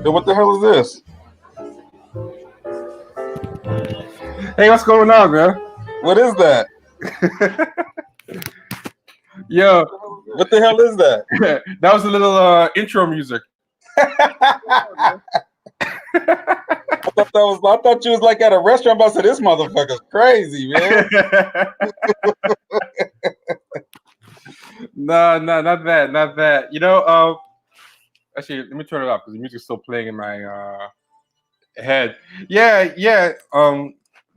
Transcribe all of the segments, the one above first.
Yo, what the hell is this? Hey, what's going on, man? What is that? Yo, What the hell is that? that was a little intro music. I thought you was like at a restaurant. I said, this motherfucker's crazy, man. No, not that. Actually, let me turn it off because the music's still playing in my head. Yeah.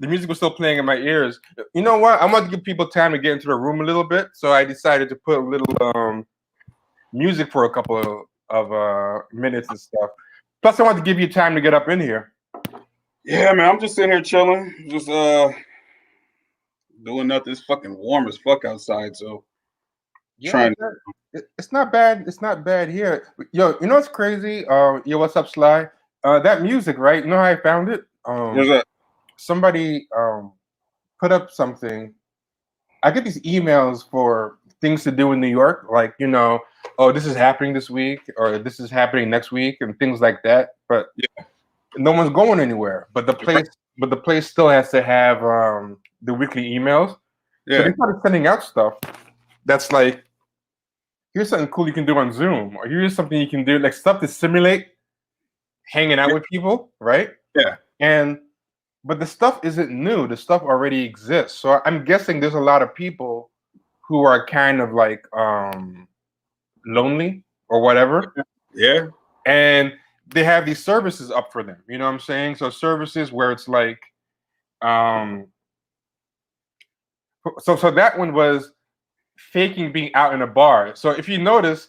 The music was still playing in my ears. You know what? I want to give people time to get into the room a little bit, so I decided to put a little music for a couple of minutes and stuff. Plus, I want to give you time to get up in here. Yeah, man. I'm just sitting here chilling, just doing nothing. It's fucking warm as fuck outside, so trying. It's not bad. It's not bad here. Yo, you know what's crazy? Yo, what's up, Sly? That music, right? You know how I found it? Where's that? Somebody put up something. I get these emails for things to do in New York, like oh, this is happening this week, or this is happening next week, and things like that. But no one's going anywhere. But the place still has to have the weekly emails. Yeah. So they started sending out stuff that's like, here's something cool you can do on Zoom, or here's something you can do, like stuff to simulate hanging out with people, right? Yeah. But the stuff isn't new. The stuff already exists. So I'm guessing there's a lot of people who are kind of like lonely or whatever. Yeah. And they have these services up for them. You know what I'm saying? So services where it's like, so that one was faking being out in a bar. So if you notice,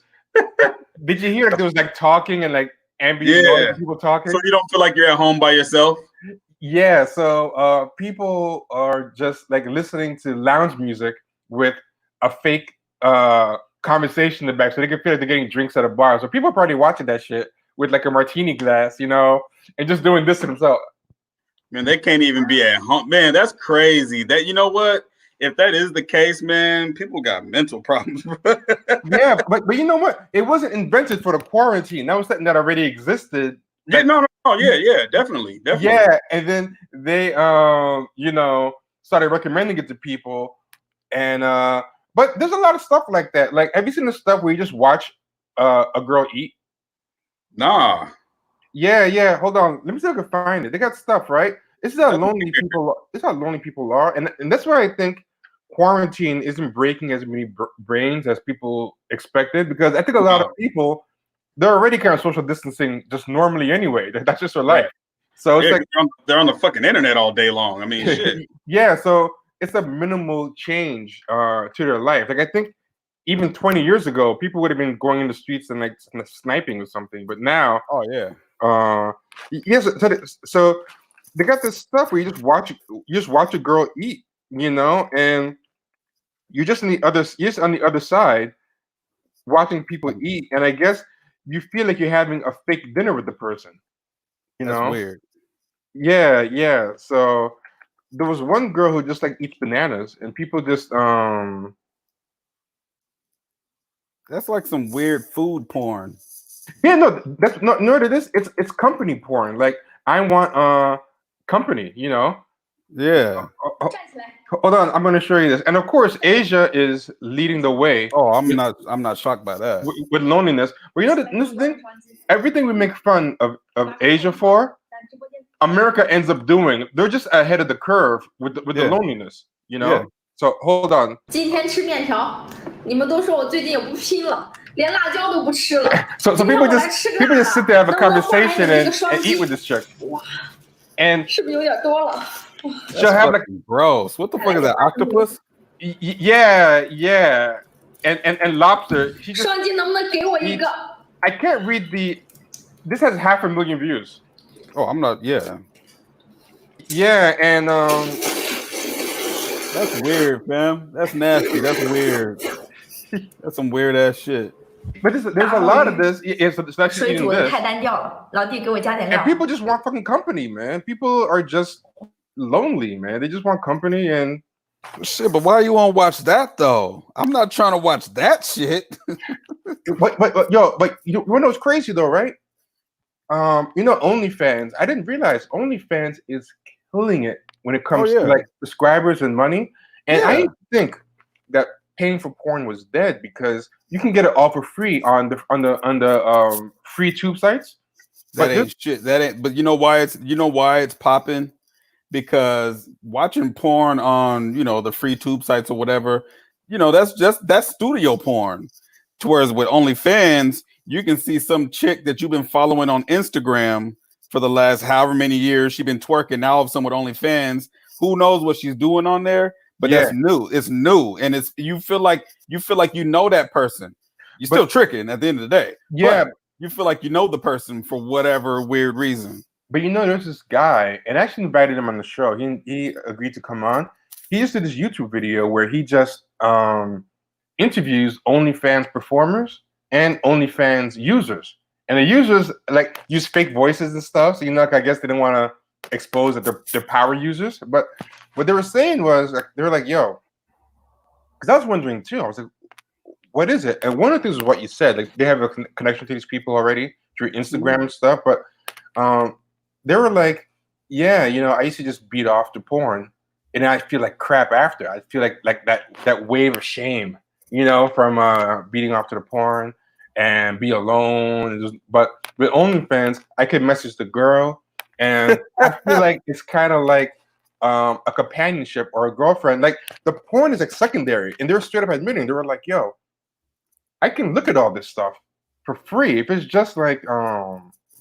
Did you hear like there was like talking and like ambient noise, people talking? So you don't feel like you're at home by yourself? Yeah, so people are just like listening to lounge music with a fake conversation in the back, so they can feel like they're getting drinks at a bar. So people are probably watching that shit with like a martini glass, and just doing this to themselves. Man, they can't even be at home. Man, that's crazy. That you know what? If that is the case, man, people got mental problems. Yeah, but you know what? It wasn't invented for the quarantine. That was something that already existed. Yeah, no, yeah, definitely. Yeah, and then they started recommending it to people, and but there's a lot of stuff like that. Like, have you seen the stuff where you just watch a girl eat? Nah. Yeah. Hold on, let me see if I can find it. They got stuff, right? This is how lonely people. This is how lonely people are, and that's why I think quarantine isn't breaking as many brains as people expected. Because I think a lot of people, they're already kind of social distancing just normally anyway. That's just their life. Right. So it's like they're on the fucking internet all day long. I mean, shit. Yeah, so it's a minimal change to their life. Like I think even 20 years ago, people would have been going in the streets and like sniping or something. But now, yes. So they got this stuff where you just watch a girl eat, and you're just on the other side watching people eat, and I guess you feel like you're having a fake dinner with the person. That's weird. Yeah. So there was one girl who just like eats bananas, and people just That's like some weird food porn. Yeah, no, that's no to this. It's company porn. Like I want company, Yeah. Hold on, I'm gonna show you this. And of course, Asia is leading the way. Oh, I'm not shocked by that. With loneliness. But this thing, everything we make fun of Asia for, America ends up doing. They're just ahead of the curve with the loneliness, Yeah. So hold on. 今天吃面条，你们都说我最近也不拼了，连辣椒都不吃了。 So people just sit there, have a conversation and eat with this chick. And 是不是有点多了？ she'll have like gross. What the fuck is that? Octopus? Yeah. And lobster. She just, 双击能不能给我一个？ I can't read the. This has 500,000 views. Oh, I'm not. Yeah. Yeah, and that's weird, fam. That's nasty. That's weird. That's some weird ass shit. But there's a lot of this. It's actually eating this. 太单调了，老弟给我加点 And 料。 people just want fucking company, man. People are just lonely, man. They just want company and shit. But why you want to watch that though? I'm not trying to watch that shit. but you know what's crazy though, right? OnlyFans. I didn't realize OnlyFans is killing it when it comes to like subscribers and money. And I think that paying for porn was dead because you can get it all for free on the free tube sites. That ain't shit. That ain't. But you know why it's popping? Because watching porn on the free tube sites or whatever, that's studio porn. Whereas with OnlyFans, you can see some chick that you've been following on Instagram for the last however many years. She's been twerking. Now all of a sudden with OnlyFans, who knows what she's doing on there? But that's new. It's new, and you feel like you know that person. You're still tricking at the end of the day. Yeah, but you feel like you know the person for whatever weird reason. But there's this guy, and I actually invited him on the show. He agreed to come on. He just did this YouTube video where he just interviews OnlyFans performers and OnlyFans users. And the users like use fake voices and stuff. So I guess they didn't want to expose that they're power users. But what they were saying was they were like, yo, because I was wondering too. I was like, what is it? And one of the things is what you said. Like they have a connection to these people already through Instagram and stuff. But they were like, yeah, I used to just beat off to porn, and I feel like crap after. I feel like that wave of shame, from beating off to the porn and be alone. But with OnlyFans, I could message the girl, and I feel like it's kind of like a companionship or a girlfriend. Like the porn is like secondary, and they're straight up admitting they were like, yo, I can look at all this stuff for free if it's just like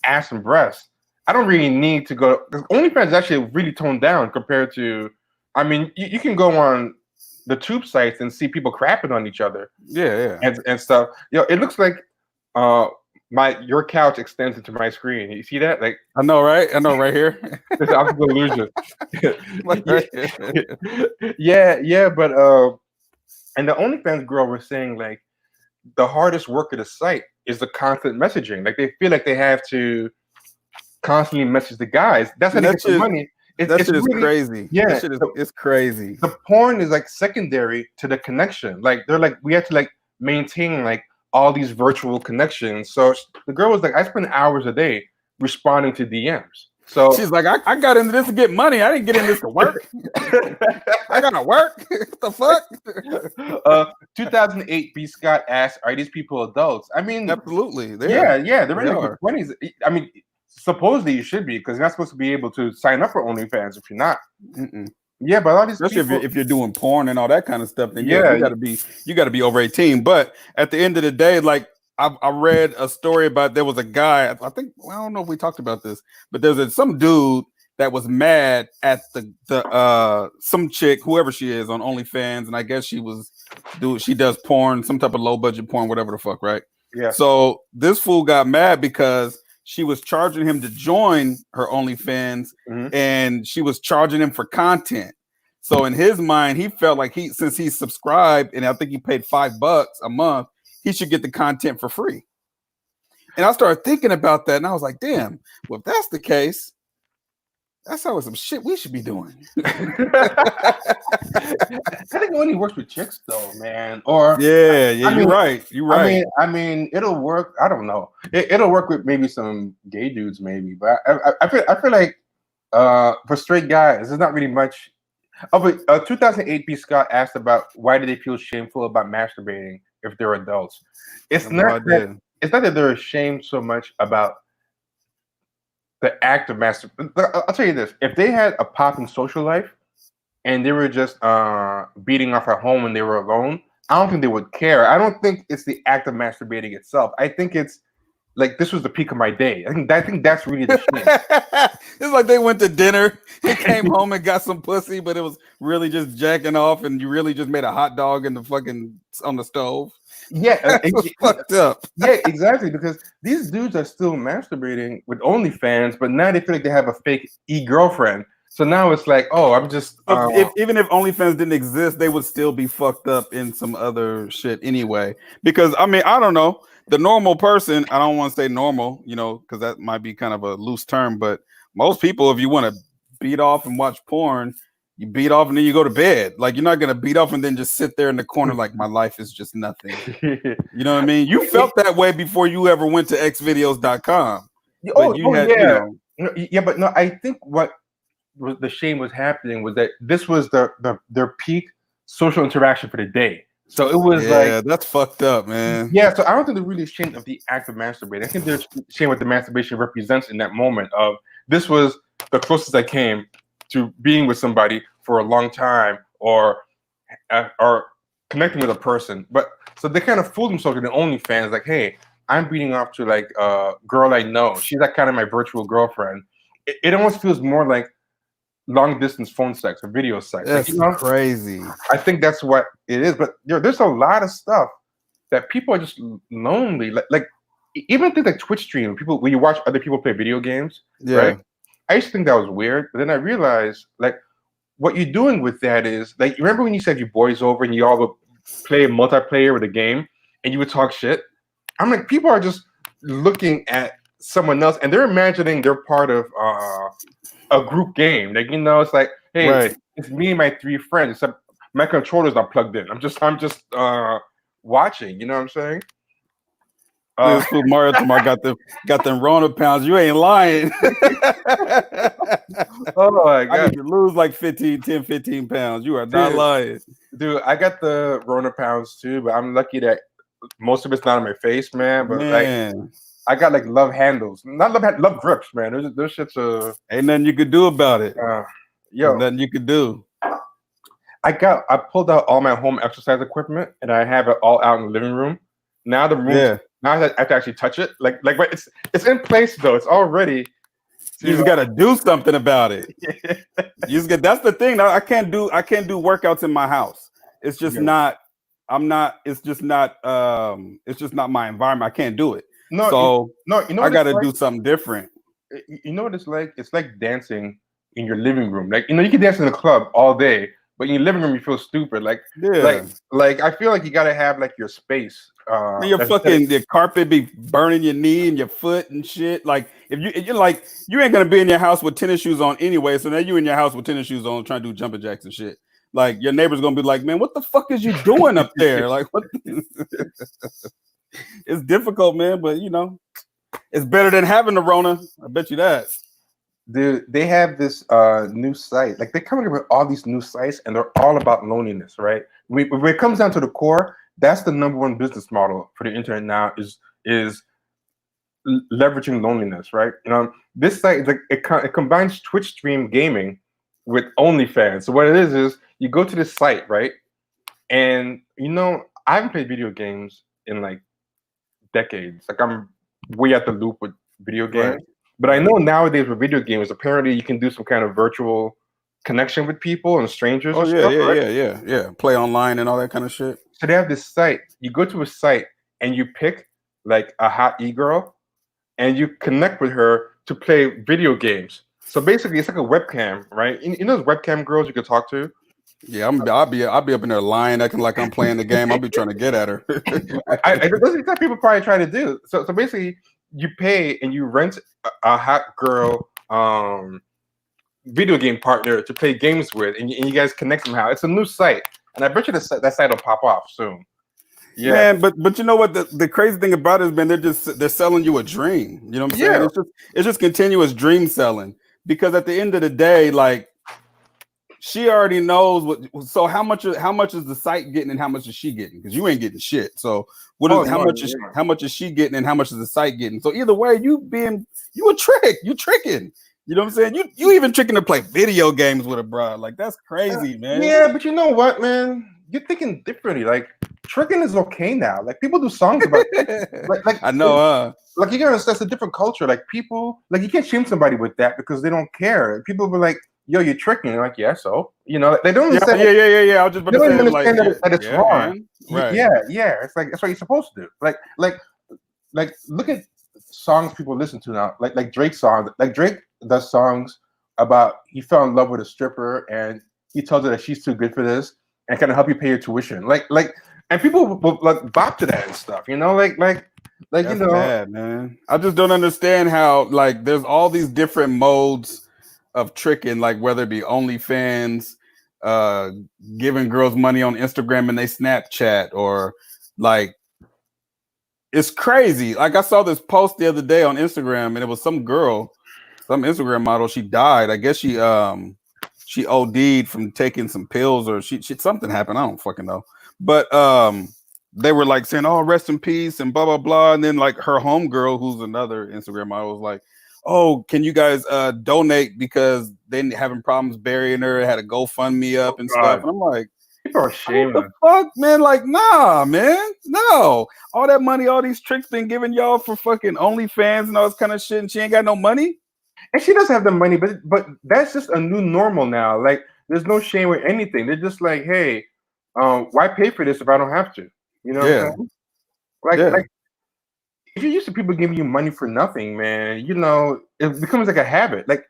ass and breasts. I don't really need to go. OnlyFans is actually really toned down compared to. I mean, you can go on the tube sites and see people crapping on each other. Yeah. And stuff. It looks like your couch extends into my screen. You see that? Like I know, right? I know, right here. it's an optical illusion. Like, right here. yeah, but and the OnlyFans girl was saying like the hardest work of the site is the constant messaging. Like they feel like they have to constantly message the guys. That's how And they that get the shit, money. that It's shit is really crazy. yeah. That shit is it's crazy. The porn is like secondary to the connection. Like they're like we have to like maintain like all these virtual connections. So the girl was like, I spend hours a day responding to DMs. So She's like, I got into this to get money. I didn't get in this to work. I gotta work. What the fuck? 2008 B. Scott asked, "Are these people adults?" I mean, Absolutely. yeah, they're They in their are. 20s. I mean, supposedly you should be because you're not supposed to be able to sign up for OnlyFans if you're not. Mm-mm. Yeah, but a lot of these Especially people, if you're doing porn and all that kind of stuff, then Yeah, you gotta be over 18. But at the end of the day, like I read a story about there was a guy. I think I don't know if we talked about this, but there's some dude that was mad at the some chick, whoever she is, on OnlyFans, and I guess she does porn, some type of low budget porn, whatever the fuck, right? yeah. So this fool got mad because she was charging him to join her OnlyFans, Mhm. and she was charging him for content. So in his mind, he felt like since he subscribed, and I think he paid $5 a month, he should get the content for free. And I started thinking about that, and I was like, damn, well, if that's the case, that's how some shit we should be doing. I think it only works with chicks though, man. Or Yeah, I mean, you're right. You're right. I mean, it'll work. I don't know. It'll work with maybe some gay dudes, maybe. But I feel like for straight guys, there's not really much. Oh, but 2008 B. Scott asked about why do they feel shameful about masturbating if they're adults. It's not that they're ashamed so much about the act of masturbating. I'll tell you this: if they had a popping social life and they were just beating off at home when they were alone, I don't think they would care. I don't think it's the act of masturbating itself. I think it's like this was the peak of my day. I think that's really the shame. It's like they went to dinner, they came home and got some pussy, but it was really just jacking off, and you really just made a hot dog in the fucking on the stove. Yeah, It's fucked up. Yeah, exactly. Because these dudes are still masturbating with OnlyFans, but now they feel like they have a fake e-girlfriend. So now it's like, oh, I'm just. Even if OnlyFans didn't exist, they would still be fucked up in some other shit anyway. Because I mean, I don't know. The normal person, I don't want to say normal, because that might be kind of a loose term, but most people, if you want to beat off and watch porn, you beat off and then you go to bed. Like, you're not going to beat off and then just sit there in the corner like my life is just nothing. You know what I mean? You felt that way before you ever went to xvideos.com. Yeah, but no, I think what was the shame was happening was that this was their peak social interaction for the day. So it was that's fucked up, man. Yeah, so I don't think they're really ashamed of the act of masturbating. I think they're ashamed what the masturbation represents in that moment of this was the closest I came to being with somebody for a long time or connecting with a person. But so they kind of fooled themselves in the OnlyFans, like, hey, I'm beating off to like a girl I know. She's like kind of my virtual girlfriend. It almost feels more like long distance phone sex or video sex. That's crazy. I think that's what it is. But there's a lot of stuff that people are just lonely. Like even things like Twitch stream, people when you watch other people play video games, right? I used to think that was weird, but then I realized like what you're doing with that is like remember when you said your boys over and you all would play multiplayer with a game and you would talk shit? I'm like, people are just looking at someone else and they're imagining they're part of a group game. Like, it's like, hey, it's me and my 3 friends, except my controller's not plugged in. I'm just watching, you know what I'm saying? This fool Mario tomorrow got them Rona pounds. You ain't lying. Oh my god. I need to lose like 15 pounds. You are not lying. Dude, I got the Rona pounds too, but I'm lucky that most of it's not on my face, man. But like I got like love handles, not love grips, man. Those shits ain't nothing you could do about it. Nothing you could do. I pulled out all my home exercise equipment and I have it all out in the living room. Now the room, now I have to actually touch it. Like it's in place though. It's all ready. You just gotta do something about it. That's the thing. I can't do workouts in my house. It's just not I'm not. It's just not. It's just not my environment. I can't do it. No, So no, you know I what got it's to like? do something different. You know what it's like? It's like dancing in your living room. Like, you can dance in the club all day, but in your living room you feel stupid. Like, Yeah. like I feel like you gotta have like your space. Your fucking the carpet be burning your knee and your foot and shit. Like if you're like you ain't gonna be in your house with tennis shoes on anyway. So now you in your house with tennis shoes on trying to do jumping jacks and shit. Like your neighbor's gonna be like, man, what the fuck is you doing up there? Like what? It's difficult, man, but it's better than having the Rona. I bet you that. Dude, they have this new site. Like they're coming up with all these new sites, and they're all about loneliness, right? When it comes down to the core, that's the number one business model for the internet now is leveraging loneliness, right? This site like it combines Twitch stream gaming with OnlyFans. So what it is you go to this site, right? And I haven't played video games in like decades. Like I'm way at the loop with video games. Right. But I know nowadays with video games, apparently you can do some kind of virtual connection with people and strangers. Oh and yeah, stuff, yeah, right? yeah. Play online and all that kind of shit. So they have this site. You go to a site and you pick like a hot e-girl and you connect with her to play video games. So basically, it's like a webcam, right? You know those webcam girls you can talk to. Yeah, I'll be up in there lying, acting like I'm playing the game. I'll be trying to get at her. Those are what people probably try to do. So basically, you pay and you rent a hot girl video game partner to play games with, and you guys connect somehow. It's a new site, and I bet you that site will pop off soon. Yeah, man, but you know what? The crazy thing about it is, man, they're selling you a dream. You know what I'm saying? It's just continuous dream selling, because at the end of the day, like she already knows what. So how much is the site getting and how much is she getting? Because you ain't getting shit. So how much is she getting and how much is the site getting? So either way, you a trick. You tricking. You know what I'm saying? You even tricking to play video games with a broad. Like that's crazy, man. Yeah, but you know what, man? You're thinking differently. Like tricking is okay now. Like people do songs about like I know, like you gotta understand it's a different culture. Like people like you can't shame somebody with that because they don't care. People be like, yo, you're tricking. You're like, yeah, so they don't understand. Yeah. I was just about to say, understand that it's wrong. Right. Yeah. It's like that's what you're supposed to do. Like look at songs people listen to now. Like Drake songs. Like Drake does songs about he fell in love with a stripper and he tells her that she's too good for this and kind of help you pay your tuition. And people will like bop to that and stuff. That's bad, man. I just don't understand how like there's all these different modes of tricking, like whether it be OnlyFans, giving girls money on Instagram and they Snapchat, or like it's crazy. Like I saw this post the other day on Instagram, and it was some girl, some Instagram model. She died. I guess she OD'd from taking some pills, or she something happened. I don't fucking know. But they were like saying, "Oh, rest in peace," and blah blah blah. And then like her homegirl, who's another Instagram model, was like, "Oh, can you guys donate because they having problems burying her? Had a GoFundMe up and stuff." And I'm like, people are ashamed. What the fuck, man? Like, nah, man, no. All that money, all these tricks been giving y'all for fucking OnlyFans and all this kind of shit, and she ain't got no money. And she does have the money, but that's just a new normal now. Like, there's no shame with anything. They're just like, hey, why pay for this if I don't have to? You know what I'm saying? Like if you're used to people giving you money for nothing, man, it becomes like a habit. Like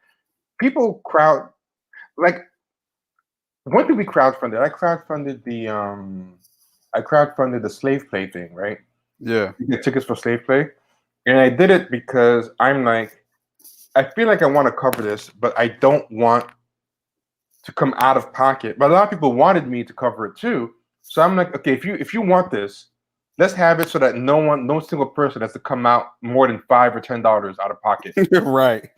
people like when did we crowdfunded? I crowdfunded the slave play thing, right? Yeah. You get tickets for slave play. And I did it because I'm like, I feel like I want to cover this, but I don't want to come out of pocket. But a lot of people wanted me to cover it too. So I'm like, okay, if you want this, let's have it so that no single person has to come out more than $5 or $10 out of pocket. Right.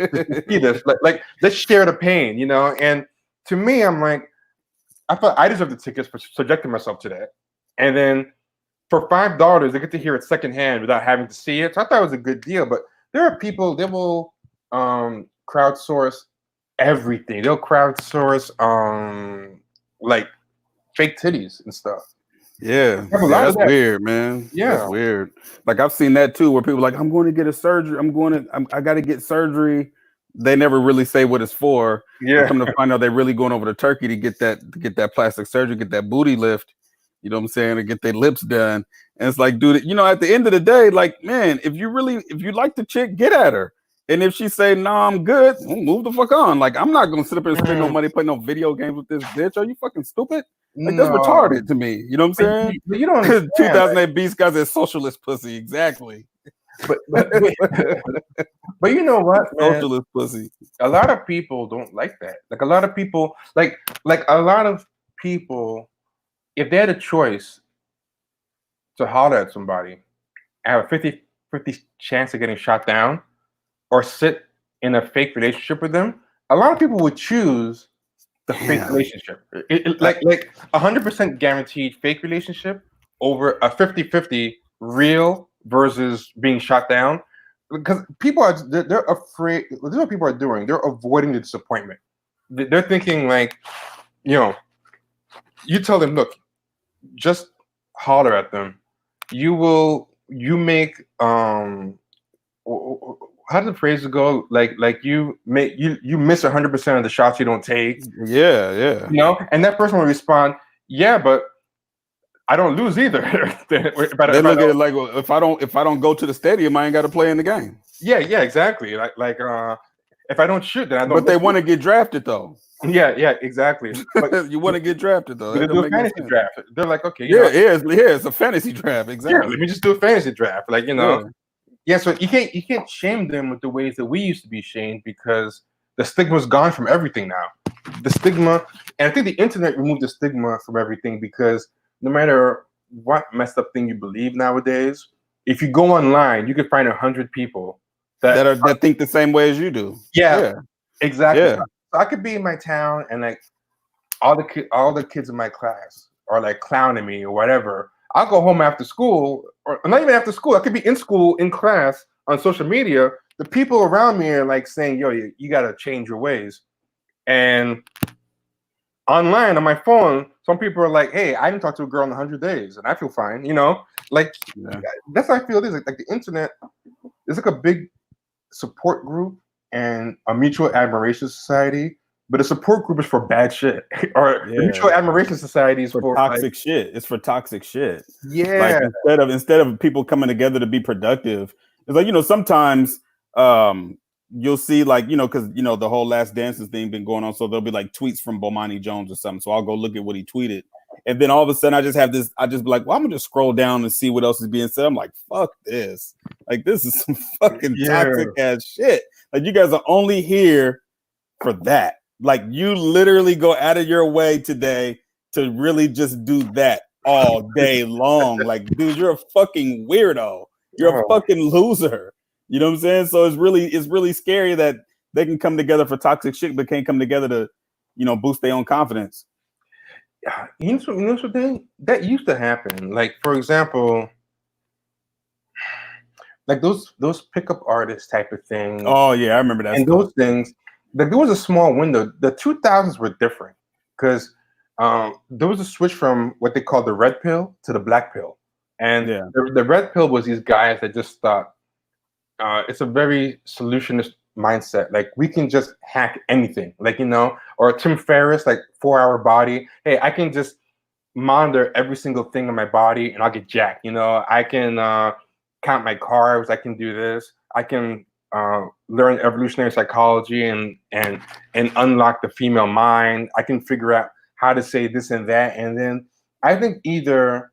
See this, like let's share the pain, And to me, I'm like, I thought I deserve the tickets for subjecting myself to that. And then for $5, they get to hear it secondhand without having to see it. So I thought it was a good deal. But there are people that will crowdsource everything. They'll crowdsource like fake titties and stuff. Yeah, that's weird, man. Yeah, that's weird. Like I've seen that too, where people are like, I'm going to get a surgery. I got to get surgery. They never really say what it's for. Yeah, come to find out they're really going over to Turkey to get that plastic surgery, get that booty lift, You know what I'm saying? To get their lips done. And it's like, dude, you know, at the end of the day, like, man, if you like the chick, get at her. And if she say, no, I'm good, well, move the fuck on. Like, I'm not gonna sit up and spend no money playing no video games with this bitch. Are you fucking stupid? Like, that's retarded to me. You know what I'm saying? But you don't understand. 2008 Beast Guys is socialist pussy. Exactly. But you know what, man? Socialist pussy. A lot of people don't like that. Like a lot of people, like a lot of people, if they had a choice to holler at somebody, have a 50 chance of getting shot down, or sit in a fake relationship with them, a lot of people would choose the fake relationship. Like 100% guaranteed fake relationship over a 50-50 real versus being shot down. Because people they're afraid. This is what people are doing. They're avoiding the disappointment. They're thinking like, you know, you tell them, look, just holler at them. You make how does the phrase go? Like you miss 100% of the shots you don't take. Yeah. You know, and that person will respond, yeah, but I don't lose either. They look at it like, well, if I don't go to the stadium, I ain't got to play in the game. Yeah, exactly. Like if I don't shoot, then I don't. But they want to get drafted though. Yeah, exactly. But you want to get drafted though. They do a fantasy draft. They're like, okay, it's a fantasy draft. Exactly. Yeah, let me just do a fantasy draft. Like, you know. Yeah, so you can't shame them with the ways that we used to be shamed, because the stigma's gone from everything now. The stigma, and I think the internet removed the stigma from everything, because no matter what messed up thing you believe nowadays, if you go online, you can find 100 people that think the same way as you do. Yeah. Exactly. Yeah. So I could be in my town and like all the kids in my class are like clowning me or whatever. I'll go home after school, or not even after school. I could be in school, in class, on social media. The people around me are like saying, yo, you got to change your ways. And online on my phone, some people are like, hey, I didn't talk to a girl in 100 days and I feel fine. You know, like that's how I feel it is. Like the internet is like a big support group and a mutual admiration society. But a support group is for bad shit, or the mutual admiration society is for toxic shit. It's for toxic shit. Yeah. Like instead of people coming together to be productive, it's like, you know, sometimes you'll see, like, you know, because, you know, the whole Last Dances thing been going on, so there'll be like tweets from Bomani Jones or something. So I'll go look at what he tweeted, and then all of a sudden I just be like, well, I'm gonna just scroll down and see what else is being said. I'm like, fuck this. Like, this is some fucking toxic ass shit. Like, you guys are only here for that. Like, you literally go out of your way today to really just do that all day long. Like, dude, you're a fucking weirdo. You're a fucking loser. You know what I'm saying? So it's really scary that they can come together for toxic shit, but can't come together to, you know, boost their own confidence. You know something that used to happen. Like, for example, like those pickup artist type of thing. Oh yeah, I remember that. And those things. Like, there was a small window. The 2000s were different because there was a switch from what they call the red pill to the black pill. And the red pill was these guys that just thought it's a very solutionist mindset. Like, we can just hack anything. Like, you know, or Tim Ferriss, like 4-Hour Body. Hey, I can just monitor every single thing in my body and I'll get jacked. You know, I can count my carbs. I can do this. I can learn evolutionary psychology and unlock the female mind. I can figure out how to say this and that. And then I think either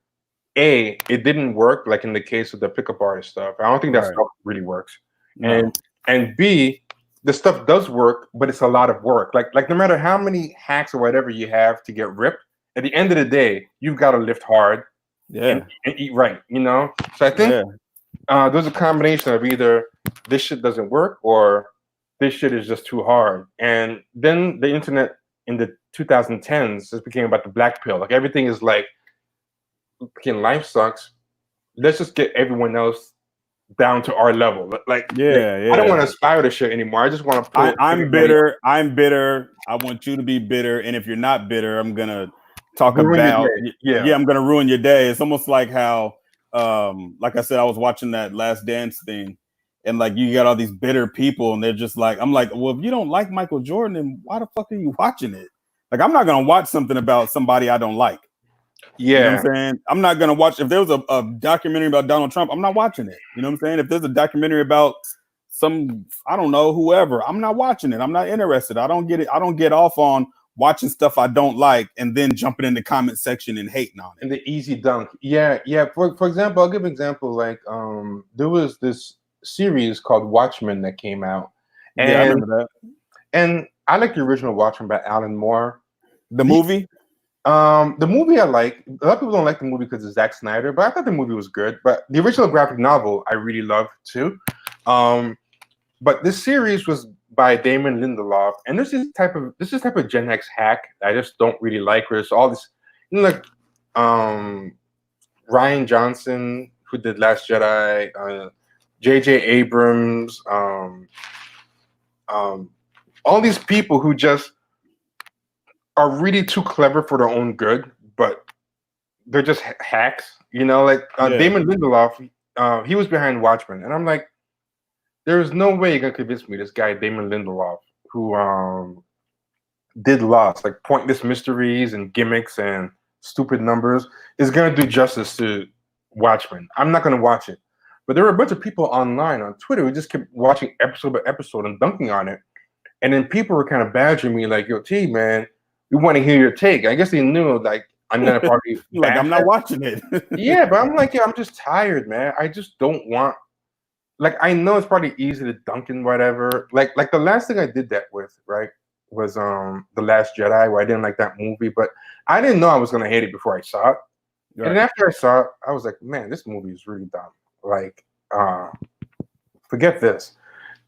A, it didn't work, like in the case of the pickup artist stuff. I don't think that stuff really works. No. And B, the stuff does work, but it's a lot of work. Like no matter how many hacks or whatever you have to get ripped, at the end of the day, you've got to lift hard and eat right, you know? So I think there's a combination of either this shit doesn't work or this shit is just too hard. And then the internet in the 2010s just became about the black pill. Like, everything is like, fucking life sucks. Let's just get everyone else down to our level. Like, I don't want to aspire to shit anymore. I just want to. I'm bitter. I'm bitter. I want you to be bitter. And if you're not bitter, I'm gonna talk about. I'm gonna ruin your day. It's almost like how. Like I said, I was watching that Last Dance thing, and like, you got all these bitter people, and they're just like, I'm like, well, if you don't like Michael Jordan, then why the fuck are you watching it? Like, I'm not gonna watch something about somebody I don't like. You know Yeah. what I'm saying? I'm not gonna watch if there was a documentary about Donald Trump, I'm not watching it. You know what I'm saying? If there's a documentary about some, I don't know, whoever, I'm not watching it. I'm not interested. I don't get it. I don't get off on watching stuff I don't like and then jumping in the comment section and hating on it. And the easy dunk. Yeah. For example, I'll give an example. Like there was this series called Watchmen that came out. And, Yeah, I remember that. And I like the original Watchmen by Alan Moore. The movie? The movie I like. A lot of people don't like the movie because it's Zack Snyder, but I thought the movie was good. But the original graphic novel I really loved too. But this series was by Damon Lindelof, and this is type of Gen X hack that I just don't really like. Where it's all this, like Ryan Johnson, who did Last Jedi, J.J. Abrams, all these people who just are really too clever for their own good, but they're just hacks. Like Damon Lindelof, he was behind Watchmen, and I'm like, there's no way you're gonna convince me this guy Damon Lindelof, who did Lost, like pointless mysteries and gimmicks and stupid numbers, is gonna do justice to Watchmen. I'm not gonna watch it. But there were a bunch of people online on Twitter who just kept watching episode by episode and dunking on it. And then people were kind of badgering me like, "Yo, T, man, we want to hear your take." I guess they knew like I'm gonna probably like I'm not watching it. Yeah, but I'm like, yeah, I'm just tired, man. I just don't want. Like, I know it's probably easy to dunk and whatever. Like the last thing I did that with, right, was The Last Jedi, where I didn't like that movie, but I didn't know I was gonna hate it before I saw it. Right. And after I saw it, I was like, man, this movie is really dumb. Like, forget this.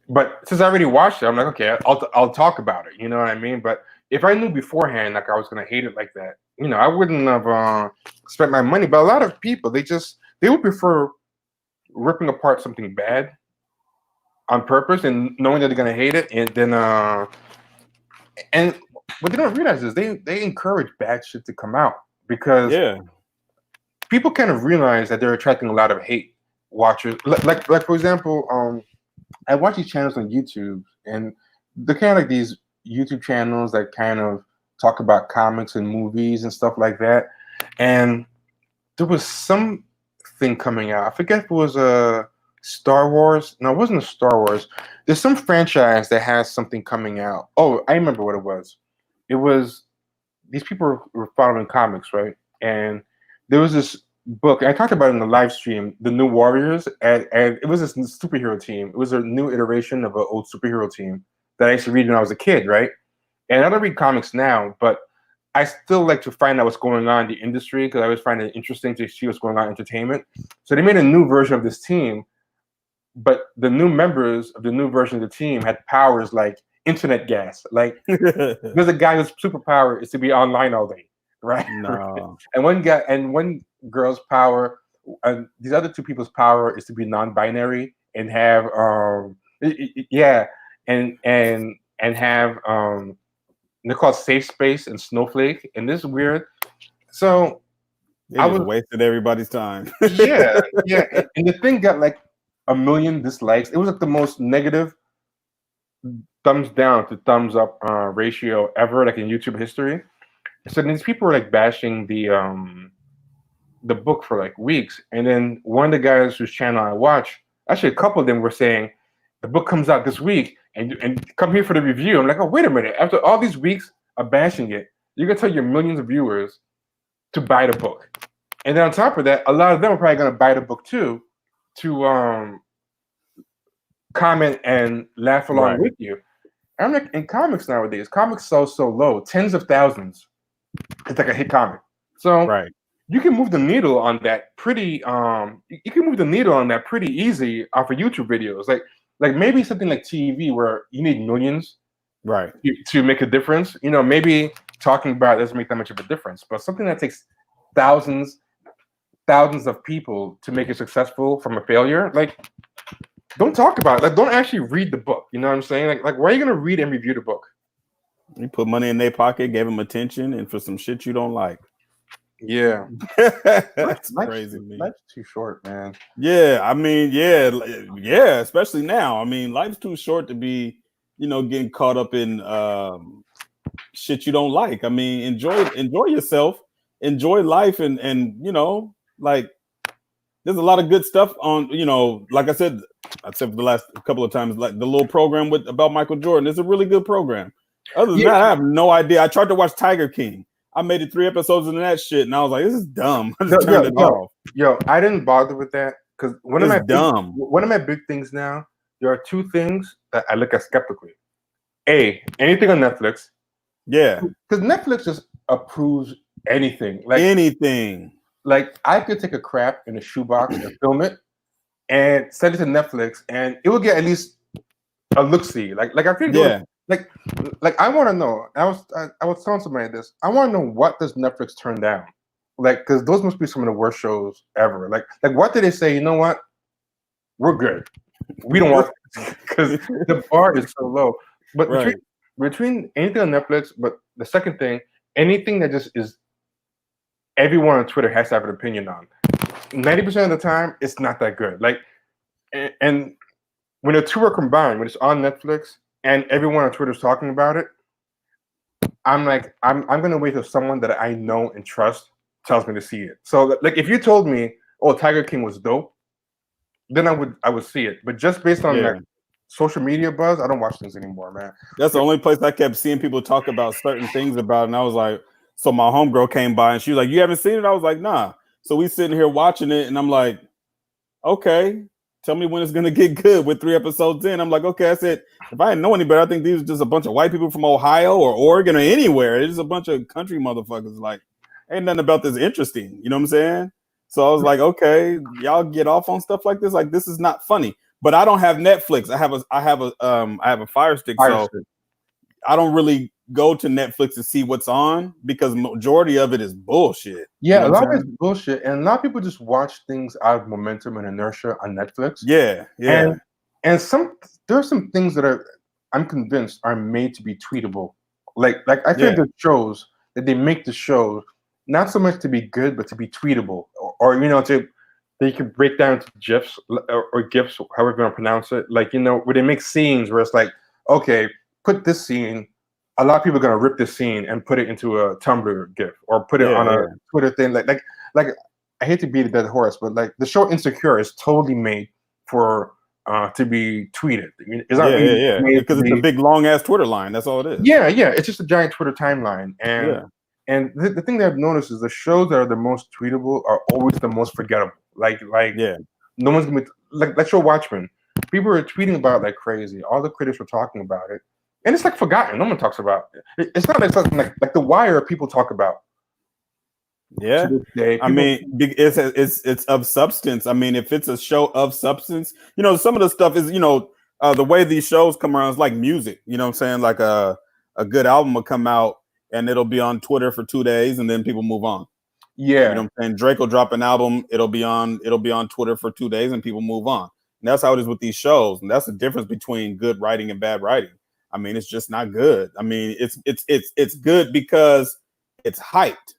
But since I already watched it, I'm like, okay, I'll talk about it. You know what I mean? But if I knew beforehand, like I was gonna hate it like that, I wouldn't have spent my money. But a lot of people, they would prefer ripping apart something bad on purpose and knowing that they're gonna hate it, and then and what they don't realize is they encourage bad shit to come out because people kind of realize that they're attracting a lot of hate watchers. Like for example, I watch these channels on YouTube, and they're kind of like these YouTube channels that kind of talk about comics and movies and stuff like that. And there was something coming out. I forget if it was a Star Wars. No, it wasn't a Star Wars. There's some franchise that has something coming out. Oh, I remember what it was. It was these people were following comics, right? And there was this book. I talked about it in the live stream, The New Warriors, and it was this superhero team. It was a new iteration of an old superhero team that I used to read when I was a kid, right? And I don't read comics now, but I still like to find out what's going on in the industry because I always find it interesting to see what's going on in entertainment. So they made a new version of this team, but the new members of the new version of the team had powers like internet gas. Like there's a guy whose superpower is to be online all day, right? No. And one girl's power, these other two people's power is to be non-binary and have and have they're called Safe Space and Snowflake, and this is weird. So I was wasted everybody's time. yeah. And the thing got like 1 million dislikes. It was like the most negative thumbs down to thumbs up ratio ever, like in YouTube history. So these people were like bashing the book for like weeks, and then one of the guys whose channel I watch, actually a couple of them were saying the book comes out this week and come here for the review. I'm like, oh, wait a minute. After all these weeks of bashing it, you're gonna tell your millions of viewers to buy the book. And then on top of that, a lot of them are probably gonna buy the book too, to comment and laugh along with you. And I'm like, in comics nowadays, comics sell so low, tens of thousands. It's like a hit comic. So you can move the needle on that pretty easy off of YouTube videos. Like maybe something like TV where you need millions to make a difference. Maybe talking about it doesn't make that much of a difference. But something that takes thousands of people to make it successful from a failure, like don't talk about it. Like don't actually read the book. You know what I'm saying? Like why are you gonna read and review the book? You put money in their pocket, gave them attention, and for some shit you don't like. Yeah, that's crazy. Life's too short, man. Yeah, I mean, yeah, especially now. I mean, life's too short to be, getting caught up in shit you don't like. I mean, enjoy yourself, enjoy life and you know, like there's a lot of good stuff on, you know, like I said for the last couple of times, like the little program about Michael Jordan. It's a really good program. Other than that, I have no idea. I tried to watch Tiger King. I made it 3 episodes into that shit, and I was like, this is dumb. I just turned it off. Yo, I didn't bother with that because one of my big things now, there are 2 things that I look at skeptically. Anything on Netflix. Yeah. Because Netflix just approves anything. Like anything. Like I could take a crap in a shoebox and film it and send it to Netflix, and it will get at least a look-see. Like I feel like I want to know. I was telling somebody this. I want to know, what does Netflix turn down? Like, because those must be some of the worst shows ever. Like what did they say? You know what? We're good. We don't want because the bar is so low. But between anything on Netflix, but the second thing, anything that just is everyone on Twitter has to have an opinion on. 90% of the time, it's not that good. Like, and when the 2 are combined, when it's on Netflix and everyone on Twitter is talking about it, I'm like, I'm gonna wait till someone that I know and trust tells me to see it. So, like, if you told me, "Oh, Tiger King was dope," then I would see it. But just based on like social media buzz, I don't watch things anymore, man. That's the only place I kept seeing people talk about certain things about, and I was like, so my homegirl came by and she was like, "You haven't seen it?" I was like, "Nah." So we sitting here watching it, and I'm like, "Okay, tell me when it's gonna get good." With 3 episodes in, I'm like, "Okay." I said, if I didn't know any better, I think these are just a bunch of white people from Ohio or Oregon or anywhere. It's just a bunch of country motherfuckers. Like, ain't nothing about this interesting. You know what I'm saying? So I was like, okay, y'all get off on stuff like this. Like, this is not funny. But I don't have Netflix. I have a Fire Stick. So I don't really go to Netflix to see what's on because majority of it is bullshit. Yeah, a lot of it's bullshit, and a lot of people just watch things out of momentum and inertia on Netflix. Yeah. And there are some things that I'm convinced are made to be tweetable. Like I think the shows that they make the shows not so much to be good, but to be tweetable, or you know, they can break down to GIFs or GIFs, however you want to pronounce it. Like, you know, where they make scenes where it's like, okay, put this scene. A lot of people are gonna rip this scene and put it into a Tumblr GIF or put it on a Twitter thing. Like I hate to beat a dead horse, but like the show Insecure is totally made for to be tweeted. I mean, it's not because it's a big long ass Twitter line. That's all it is. Yeah, it's just a giant Twitter timeline. And the thing that I've noticed is the shows that are the most tweetable are always the most forgettable. Like no one's gonna be like that show Watchmen. People are tweeting about it like crazy. All the critics were talking about it, and it's like forgotten. No one talks about it. It's not like something like The Wire. People talk about. Yeah, I mean, it's of substance. I mean, if it's a show of substance, you know, some of the stuff is, you know, the way these shows come around is like music. You know what I'm saying? Like a good album will come out and it'll be on Twitter for 2 days and then people move on. Yeah, you know what I'm saying? Drake will drop an album, it'll be on Twitter for 2 days and people move on. And that's how it is with these shows. And that's the difference between good writing and bad writing. I mean, it's just not good. I mean, it's good because it's hyped.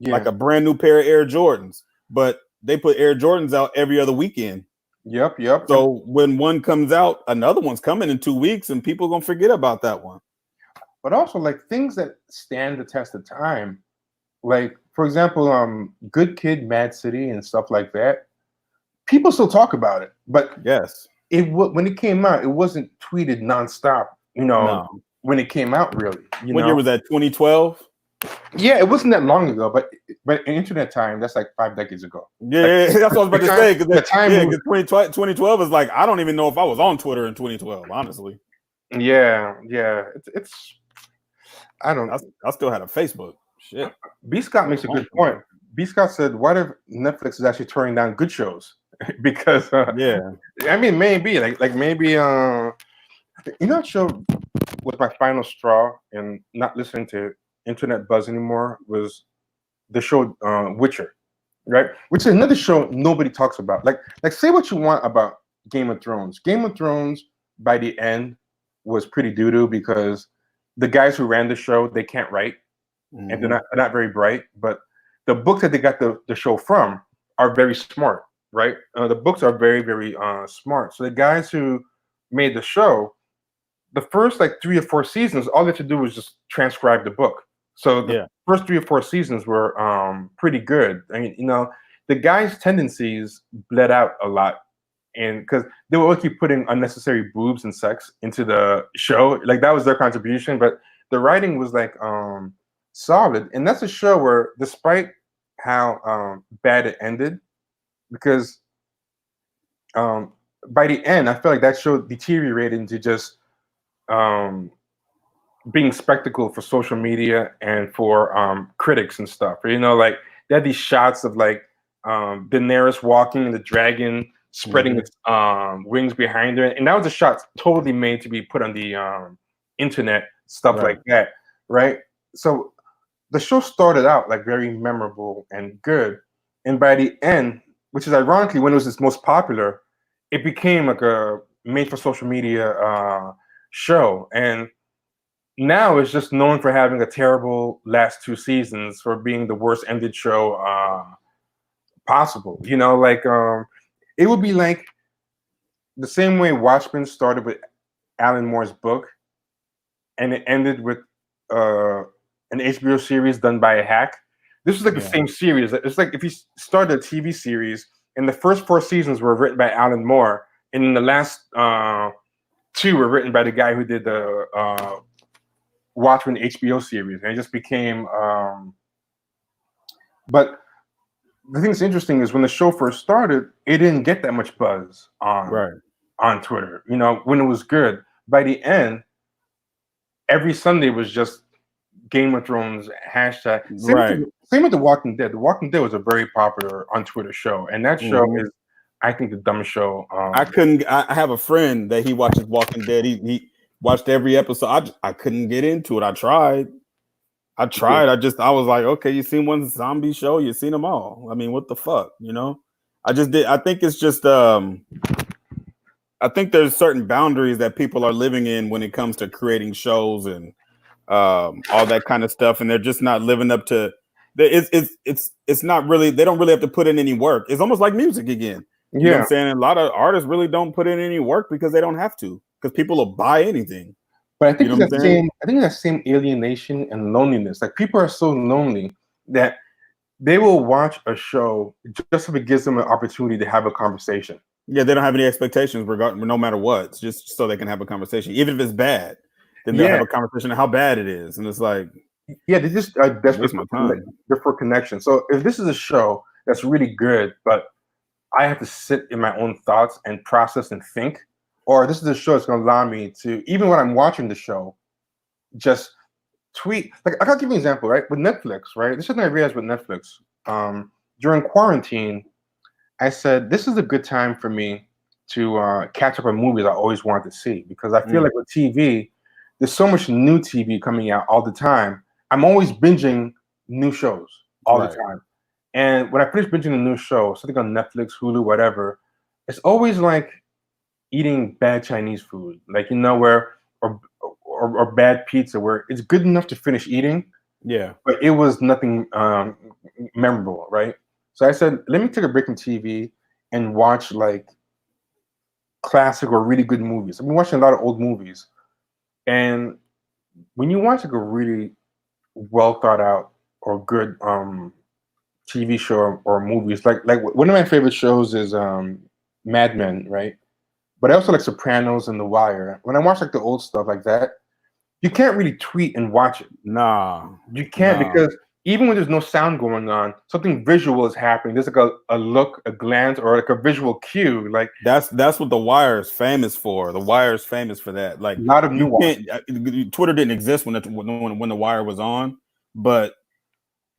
Like a brand new pair of Air Jordans, but they put Air Jordans out every other weekend. Yep. So when one comes out, another one's coming in 2 weeks, and people are gonna forget about that one. But also, like, things that stand the test of time, like, for example, Good Kid, Mad City, and stuff like that. People still talk about it, but when it came out, it wasn't tweeted nonstop. You know, when it came out, really. What year was that? 2012. Yeah, it wasn't that long ago, but in internet time, that's like 5 decades ago. Yeah, that's what I was about to say. Because 2012 is like, I don't even know if I was on Twitter in 2012, honestly. Yeah, it's I don't. I still had a Facebook. Shit. B. Scott makes a good point. B. Scott said, "What if Netflix is actually turning down good shows?" Because I mean, maybe maybe you know, what show was my final straw in not listening to internet buzz anymore was the show Witcher, right? Which is another show nobody talks about. Like say what you want about Game of Thrones. Game of Thrones by the end was pretty doo-doo because the guys who ran the show, they can't write and they're not very bright. But the books that they got the show from are very smart, right? The books are very, very smart. So the guys who made the show, the first like 3 or 4 seasons, all they had to do was just transcribe the book. So first 3 or 4 seasons were pretty good. I mean, the guys' tendencies bled out a lot, and because they would always keep putting unnecessary boobs and sex into the show, like that was their contribution. But the writing was like solid, and that's a show where, despite how bad it ended, because by the end, I felt like that show deteriorated into just being spectacle for social media and for critics and stuff. Like they had these shots of like Daenerys walking and the dragon spreading its wings behind her, and that was a shot totally made to be put on the internet, stuff like that, right? So the show started out like very memorable and good, and by the end, which is ironically when it was its most popular, it became like a made for social media show, and now it's just known for having a terrible last 2 seasons, for being the worst ended show possible. Like it would be like the same way Watchmen started with Alan Moore's book, and it ended with an HBO series done by a hack. This is like the same series. It's like if you started a TV series and the first 4 seasons were written by Alan Moore, and then the last 2 were written by the guy who did the Watchmen HBO series, and it just became. But the thing that's interesting is when the show first started, it didn't get that much buzz on Twitter. When it was good. By the end, every Sunday was just Game of Thrones hashtag. Same with The Walking Dead. The Walking Dead was a very popular on Twitter show, and that show is, I think, the dumbest show. I have a friend that he watches Walking Dead. He watched every episode. I couldn't get into it. I tried. I was like, okay, you seen one zombie show, you seen them all. I mean, what the fuck, I just did. I think it's just I think there's certain boundaries that people are living in when it comes to creating shows and all that kind of stuff, and they're just not living up to it's not really, they don't really have to put in any work. It's almost like music again. You know what I'm saying? A lot of artists really don't put in any work because they don't have to, because people will buy anything. But I think that same alienation and loneliness. Like people are so lonely that they will watch a show just if it gives them an opportunity to have a conversation. Yeah, they don't have any expectations no matter what. It's just so they can have a conversation, even if it's bad. Then they'll have a conversation of how bad it is, and it's like, they just are desperate for connection. So if this is a show that's really good, but I have to sit in my own thoughts and process and think, or this is a show that's going to allow me to, even when I'm watching the show, just tweet. Like, I gotta give you an example, right? With Netflix, right? This is something I realized with Netflix. During quarantine, I said, this is a good time for me to catch up on movies I always wanted to see, because I feel like with TV, there's so much new TV coming out all the time. I'm always binging new shows all the time. And when I finish binging a new show, something on Netflix, Hulu, whatever, it's always like eating bad Chinese food, like, or bad pizza, where it's good enough to finish eating, but it was nothing memorable, right? So I said, let me take a break from TV and watch like classic or really good movies. I've been watching a lot of old movies, and when you watch like a really well thought out or good TV show or movies, like one of my favorite shows is Mad Men, right? But I also like Sopranos and The Wire. When I watch like the old stuff like that, you can't really tweet and watch it. You can't, because even when there's no sound going on, something visual is happening. There's like a look, a glance, or like a visual cue. Like that's what The Wire is famous for. The Wire is famous for that. Like, a lot of nuance. Twitter didn't exist when The Wire was on, but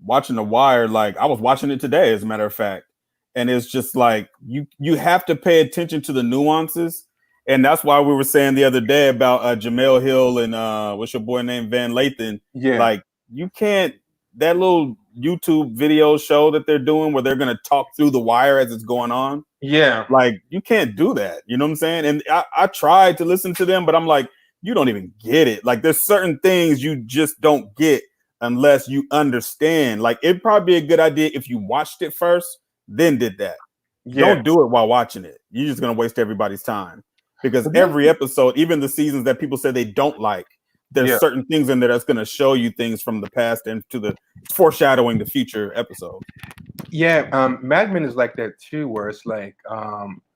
watching The Wire, like I was watching it today, as a matter of fact, and it's just like you have to pay attention to the nuances, and that's why we were saying the other day about Jamel Hill and what's your boy named Van Lathan. Like you can't. That little YouTube video show that they're doing where they're going to talk through The Wire as it's going on. Like you can't do that. You know what I'm saying? And I tried to listen to them, but I'm like, you don't even get it. Like there's certain things you just don't get unless you understand. Like it'd probably be a good idea if you watched it first, then did that. Don't do it while watching it. You're just going to waste everybody's time, because every episode, even the seasons that people say they don't like, there's certain things in there that's going to show you things from the past and to the foreshadowing the future episode. Yeah, Mad Men is like that too, where it's like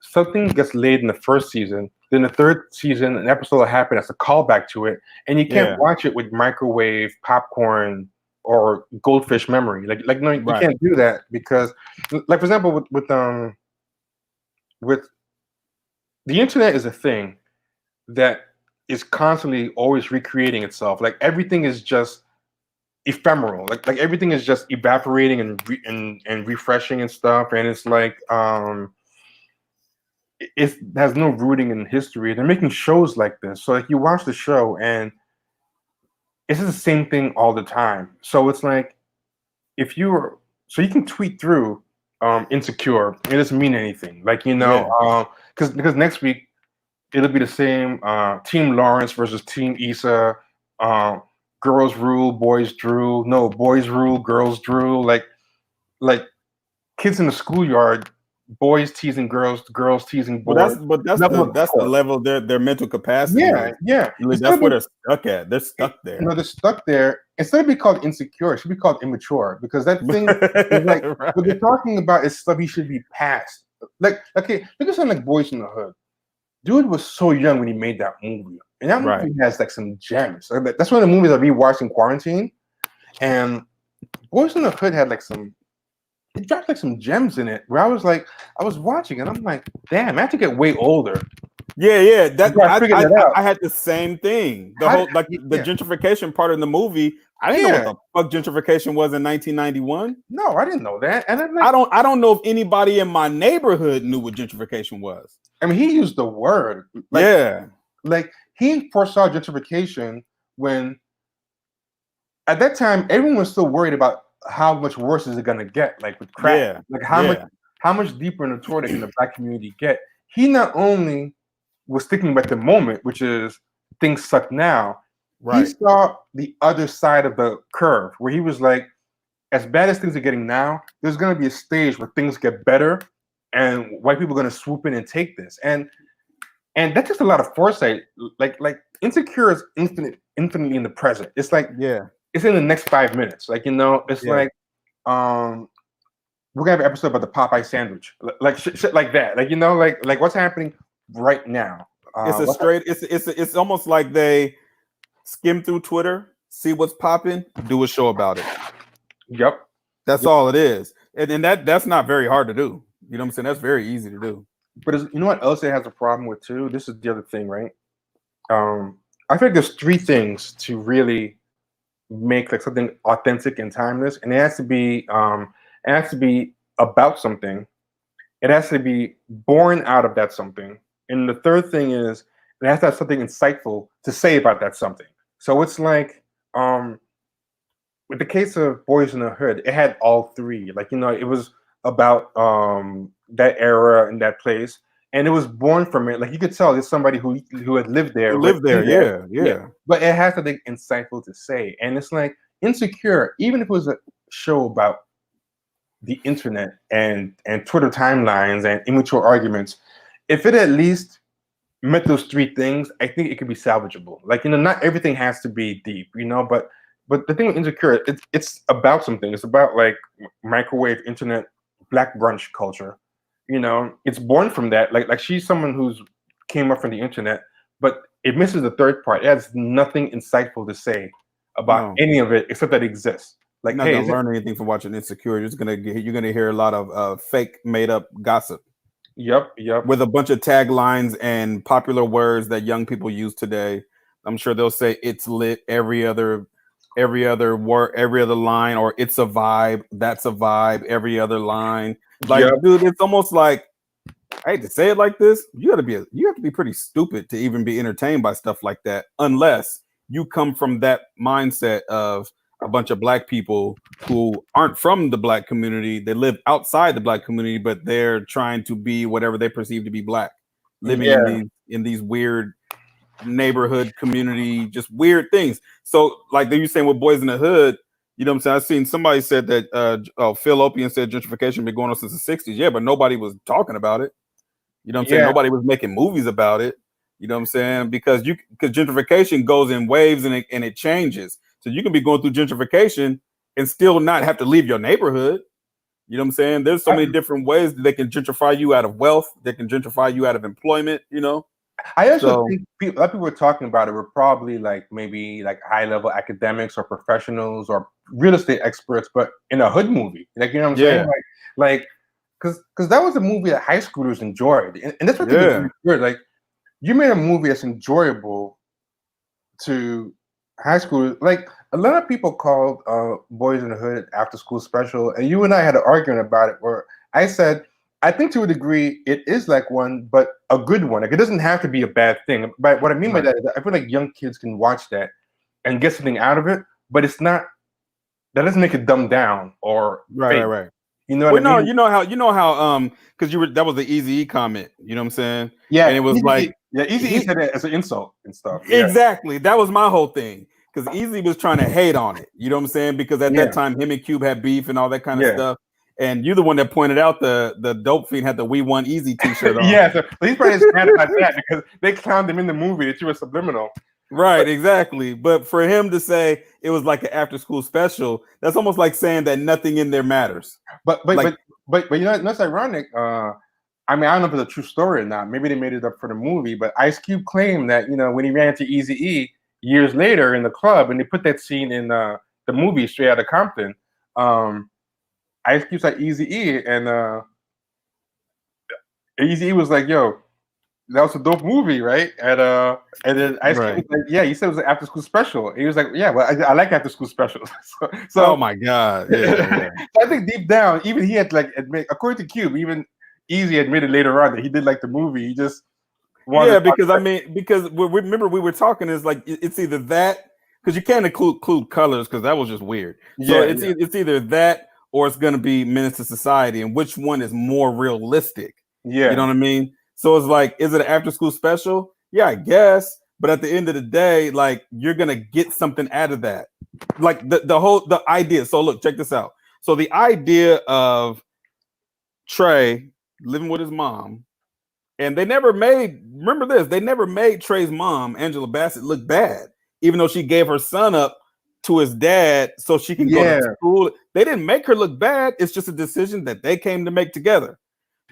something gets laid in the first season, then the third season, an episode will happen as a callback to it, and you can't watch it with microwave popcorn or goldfish memory. Like no, you can't do that because, like for example, with the internet is a thing that is constantly always recreating itself. Like everything is just ephemeral. Like everything is just evaporating and refreshing and stuff. And it's like it has no rooting in history. They're making shows like this. So like you watch the show and it's just the same thing all the time. So it's like so you can tweet through Insecure. It doesn't mean anything. Like, because next week it'll be the same Team Lawrence versus Team Issa. Girls rule, boys drool. No, boys rule, girls drool. Like kids in the schoolyard, boys teasing girls, girls teasing boys. That's the level of their mental capacity. Yeah. That's where they're stuck at. They're stuck there. They're stuck there. Instead of being called insecure, it should be called immature because that thing is like what they're talking about is stuff he should be past. Like, okay, look at something like Boys in the Hood. Dude was so young when he made that movie. And that movie has like some gems. That's one of the movies I rewatched in quarantine. And Boys in the Hood had like it dropped like some gems in it where I was watching and I'm like, damn, I have to get way older. Yeah. I had the same thing. The gentrification part in the movie. I didn't know what the fuck gentrification was in 1991. No, I didn't know that. And I'm like, I don't know if anybody in my neighborhood knew what gentrification was. I mean, he used the word. Like he foresaw gentrification when at that time everyone was still worried about how much worse is it gonna get, like with crack. Like how much deeper in the toilet can the black community get? He not only was thinking about the moment, which is things suck now. He saw the other side of the curve where he was like, as bad as things are getting now, there's gonna be a stage where things get better and white people are gonna swoop in and take this. And that's just a lot of foresight. Like Insecure is infinitely in the present. It's like it's in the next 5 minutes. Like, it's like we're gonna have an episode about the Popeye sandwich. Like shit like that. Like what's happening right now. It's almost like they skim through Twitter, see what's popping, do a show about it. Yep. That's all it is. And that's not very hard to do. You know what I'm saying? That's very easy to do. But you know what else it has a problem with too? This is the other thing, right? I think there's 3 things to really make like something authentic and timeless, and it has to be about something. It has to be born out of that something. And the third thing is it has to have something insightful to say about that something. So it's like with the case of Boys in the Hood, it had all 3. Like, it was about that era and that place. And it was born from it. Like you could tell there's somebody who had lived there. Yeah. But it has something insightful to say. And it's like Insecure, even if it was a show about the internet and Twitter timelines and immature arguments, if it at least met those 3 things, I think it could be salvageable. Like, not everything has to be deep, but the thing with Insecure, it's about something. It's about like microwave internet black brunch culture. It's born from that. Like she's someone who's came up from the internet, but it misses the third part. It has nothing insightful to say about any of it except that it exists. Like, you're not gonna learn anything from watching Insecure. You're gonna hear a lot of fake made up gossip. Yep. With a bunch of taglines and popular words that young people use today. I'm sure they'll say it's lit every other word, every other line, or it's a vibe, that's a vibe, every other line. Like, dude, it's almost like, I hate to say it like this, you have to be pretty stupid to even be entertained by stuff like that, unless you come from that mindset of a bunch of black people who aren't from the black community. They live outside the black community, but they're trying to be whatever they perceive to be black, living in these weird neighborhood community, just weird things. So like you saying with Boys in the Hood, you know what I'm saying? I've seen somebody said that Phil Opian said gentrification been going on since the 60s. Yeah, but nobody was talking about it. You know what I'm saying? Nobody was making movies about it. You know what I'm saying? Because gentrification goes in waves and it changes. So you can be going through gentrification and still not have to leave your neighborhood. You know what I'm saying? There's so many different ways that they can gentrify you out of wealth. They can gentrify you out of employment. You know. I also think a lot of people were talking about it were probably like maybe like high level academics or professionals or real estate experts, but in a hood movie, like you know what I'm saying, like because that was a movie that high schoolers enjoyed, and that's what I think is really good. Like you made a movie that's enjoyable to high school. Like a lot of people called Boys in the Hood After School Special, and you and I had an argument about it where I said, I think to a degree it is like one, but a good one. Like it doesn't have to be a bad thing. But what I mean by that is I feel like young kids can watch that and get something out of it, but it's not, that doesn't make it dumbed down or right. You know what I mean? You know how because that was the Eazy-E comment, you know what I'm saying? Yeah. And it was Eazy-E said it as an insult and stuff. Exactly. That was my whole thing. Because Eazy was trying to hate on it, you know what I'm saying? Because at that time him and Cube had beef and all that kind of stuff. And you're the one that pointed out the dope fiend had the "We Want Easy" t-shirt on. So he's probably just mad about that because they clowned him in the movie that you were subliminal. Right, exactly. But for him to say it was like an after-school special, that's almost like saying that nothing in there matters. But you know that's ironic. I mean, I don't know if it's a true story or not. Maybe they made it up for the movie. But Ice Cube claimed that when he ran into Eazy-E years later in the club, and they put that scene in the movie Straight Outta Compton. Ice Cube's like Eazy-E, and Eazy-E was like, "Yo, that was a dope movie, right?" And then Ice Cube was like, "Yeah, you said it was an after school special." And he was like, "Yeah, well, I like after school specials." so oh my god, yeah. So I think deep down, even he had to like admit, according to Cube, even Eazy admitted later on that he did like the movie. He just wanted because remember we were talking is like it's either that, because you can't include colors because that was just weird. So it's either that or it's going to be Menace to Society, and which one is more realistic? You know what I mean? So it's like, is it an after school special? Yeah, I guess. But at the end of the day, like you're going to get something out of that. Like the idea. So look, check this out. So the idea of Trey living with his mom, and they never made Trey's mom, Angela Bassett, look bad, even though she gave her son up to his dad so she can go to school. They didn't make her look bad. It's just a decision that they came to make together.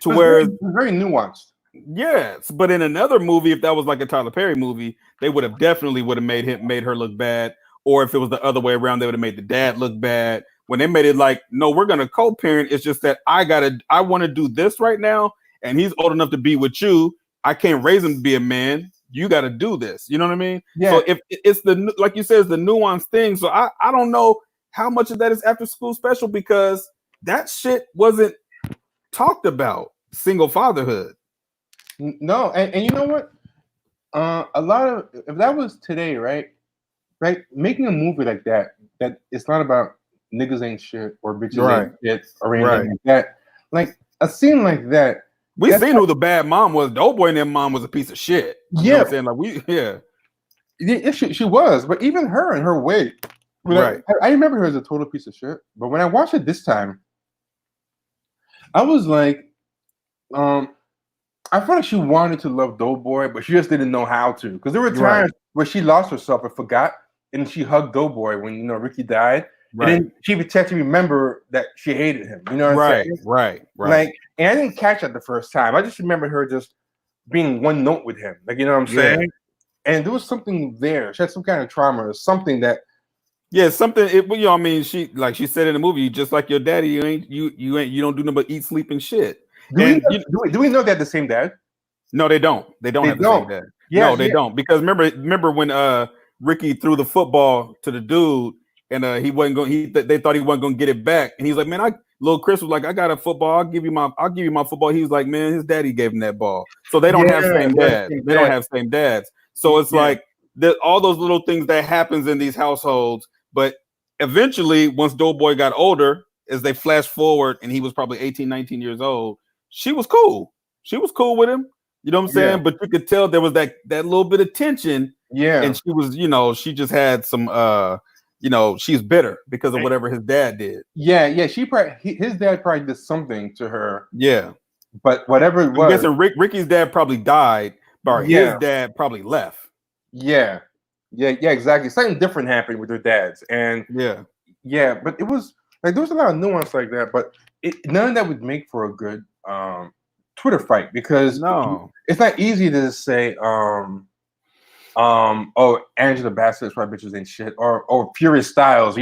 To where it's very nuanced. Yes, but in another movie, if that was like a Tyler Perry movie, they would have definitely made her look bad. Or if it was the other way around, they would have made the dad look bad. When they made it like, no, we're gonna co-parent. It's just that I want to do this right now, and he's old enough to be with you. I can't raise him to be a man. You got to do this. You know what I mean? Yeah. So if it's like you said, it's the nuanced thing. So I don't know how much of that is after school special, because that shit wasn't talked about. Single fatherhood. No, and you know what? A lot of, if that was today, right, making a movie like that it's not about niggas ain't shit or bitches ain't shit or anything like that. Like a scene like that. We seen who the bad mom was. The old boy and their mom was a piece of shit. You know what I'm saying? Like she was, but even her and her way. I remember her as a total piece of shit. But when I watched it this time, I was like, I felt like she wanted to love Doughboy, but she just didn't know how to. Because there were times where she lost herself and forgot, and she hugged Doughboy when Ricky died. And then she would tend to remember that she hated him. You know what I'm saying? Right. Like, and I didn't catch that the first time. I just remembered her just being one note with him. Like, you know what I'm saying? And there was something there. She had some kind of trauma or something that. Yeah, something. I mean, she said in the movie, just like your daddy, you don't do nothing but eat, sleep, and shit. Do we know they're the same dad? No, they don't. They don't have the same dad. No, they don't. Because remember when Ricky threw the football to the dude, and he wasn't going. They thought he wasn't going to get it back, and he's like, "Man, little Chris was like, I got a football. I'll give you my football." He's like, "Man, his daddy gave him that ball." So they don't have same dads. They don't have same dads. So it's like all those little things that happens in these households. But eventually, once Doughboy got older, as they flash forward, and he was probably 18, 19 years old, she was cool. She was cool with him. You know what I'm saying? Yeah. But you could tell there was that little bit of tension. Yeah. And she was, she just had some, she's bitter because of whatever his dad did. Yeah. His dad probably did something to her. Yeah. But whatever it was. I'm guessing Ricky's dad probably died, or his dad probably left. Yeah, exactly. Something different happened with their dads, and but it was like there was a lot of nuance like that, but none of that would make for a good Twitter fight because it's not easy to say oh, Angela Bassett's white bitches ain't shit, or Furious Styles,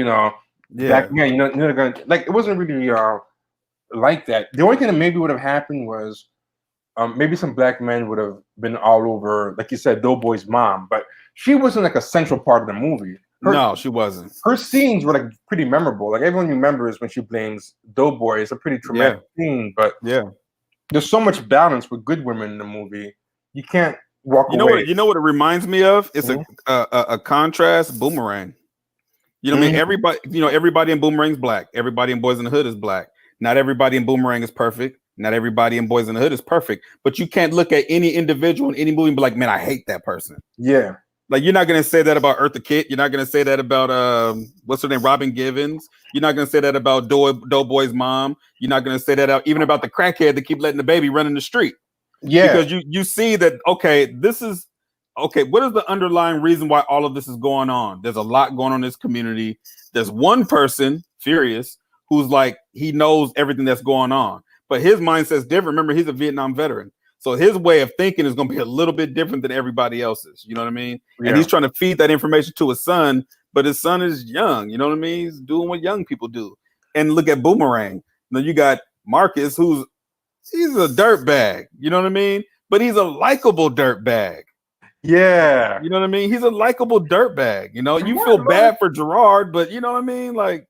back then, gonna, like, it wasn't really like that. The only thing that maybe would have happened was maybe some black men would have been all over, like you said, Doughboy's mom, but she wasn't like a central part of the movie. No, she wasn't. Her scenes were like pretty memorable. Like everyone remembers when she blames Doughboy. It's a pretty traumatic scene, but there's so much balance with good women in the movie. You can't walk away. You know what it reminds me of? It's a contrast Boomerang. You know what I mean? Everybody in Boomerang's black. Everybody in Boys in the Hood is black. Not everybody in Boomerang is perfect. Not everybody in Boys in the Hood is perfect. But you can't look at any individual in any movie and be like, man, I hate that person. Yeah. Like, you're not going to say that about Eartha Kitt. You're not going to say that about, what's her name, Robin Givens. You're not going to say that about Doughboy's mom. You're not going to say that even about the crackhead that keep letting the baby run in the street. Yeah. Because you see that, what is the underlying reason why all of this is going on? There's a lot going on in this community. There's one person, Furious, who's like, he knows everything that's going on. But his mindset's different. Remember, he's a Vietnam veteran. So his way of thinking is going to be a little bit different than everybody else's. You know what I mean? Yeah. And he's trying to feed that information to his son, but his son is young. You know what I mean? He's doing what young people do. And look at Boomerang. Now you got Marcus, he's a dirtbag. You know what I mean? But he's a likable dirtbag. Yeah. You know what I mean? He's a likable dirtbag. You know, you feel bad for Gerard, but you know what I mean? Like,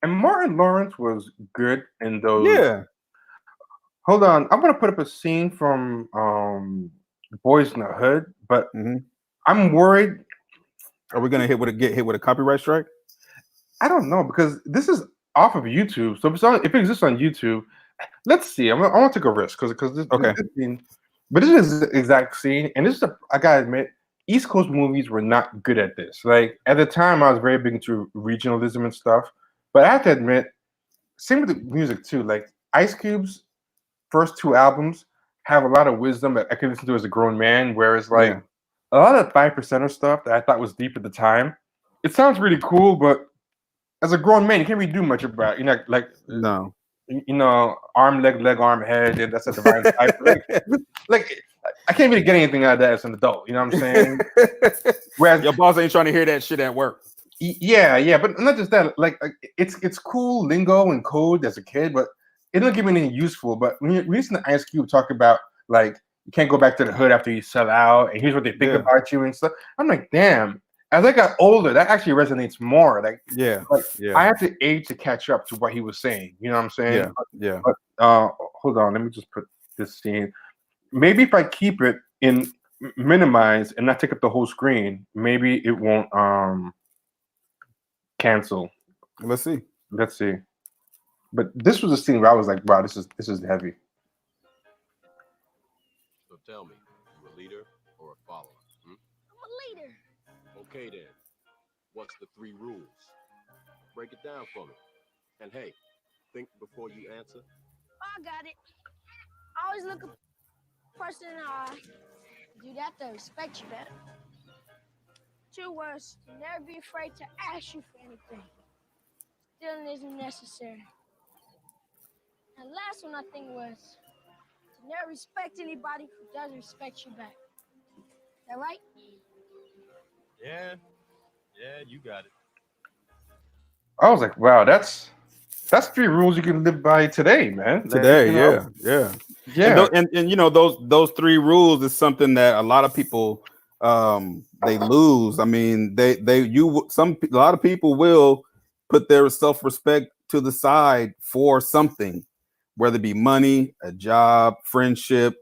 and Martin Lawrence was good in those. Yeah. Hold on, I'm gonna put up a scene from Boys in the Hood, but I'm worried. Are we gonna get hit with a copyright strike? I don't know, because this is off of YouTube. So if it exists on YouTube, let's see. I want to take a risk because this scene, but this is the exact scene, and this is I gotta admit, East Coast movies were not good at this. Like at the time, I was very big into regionalism and stuff, but I have to admit, same with the music too. Like Ice Cube's first two albums have a lot of wisdom that I could listen to as a grown man, whereas like a lot of 5%er stuff that I thought was deep at the time, it sounds really cool, but as a grown man, you can't really do much about it. Arm, leg, arm, head, and that's a divine type. Like I can't really get anything out of that as an adult. You know what I'm saying? Whereas your boss ain't trying to hear that shit at work. Yeah, but not just that. Like it's cool lingo and code as a kid, but it doesn't give me anything useful. But when you listen to Ice Cube talk about like you can't go back to the hood after you sell out, and here's what they think about you and stuff, I'm like, damn. As I got older, that actually resonates more. Like, I have to age to catch up to what he was saying. You know what I'm saying? But hold on, let me just put this scene. Maybe if I keep it in minimize and not take up the whole screen, maybe it won't cancel. Let's see. But this was a scene where I was like, wow, this is heavy. So tell me, you a leader or a follower? I'm a leader. Okay then, what's the 3 rules? Break it down for me. And hey, think before you answer. I got it. Always look a person in the eye. Do that to respect you better. 2 was to never be afraid to ask you for anything. Stealing isn't necessary. And last one I think was to never respect anybody who doesn't respect you back. Is that right? Yeah, you got it. I was like, wow, that's 3 rules you can live by today, man. Today, yeah. And you know, those 3 rules is something that a lot of people they lose. I mean, a lot of people will put their self-respect to the side for something, whether it be money, a job, friendship,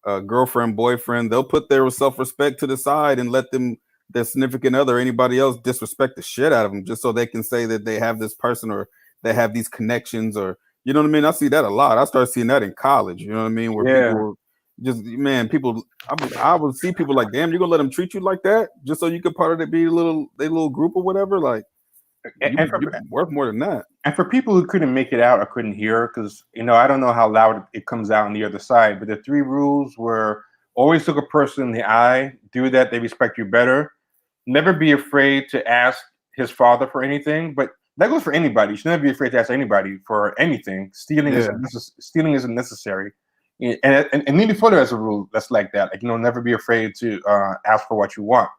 a girlfriend, boyfriend. They'll put their self-respect to the side and let their significant other, anybody else, disrespect the shit out of them just so they can say that they have this person or they have these connections, or you know what I mean? I see that a lot. I started seeing that in college, you know what I mean? Where people I would see people like, damn, you're gonna let them treat you like that just so you could part of it, be a little group or whatever. Like, you're worth more than that. And for people who couldn't make it out or couldn't hear, because I don't know how loud it comes out on the other side, but the 3 rules were Always look a person in the eye. Do that, they respect you better. Never be afraid to ask his father for anything, but that goes for anybody. You should never be afraid to ask anybody for anything. Stealing isn't necessary. And Neely Fuller has a rule that's like that. Like, never be afraid to ask for what you want.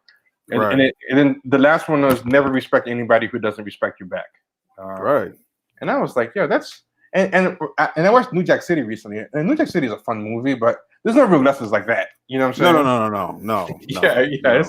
And then the last one was never respect anybody who doesn't respect you back. Right. And I was like, yeah, that's and I watched New Jack City recently. And New Jack City is a fun movie, but there's no real lessons like that. You know what I'm saying? No. Yeah.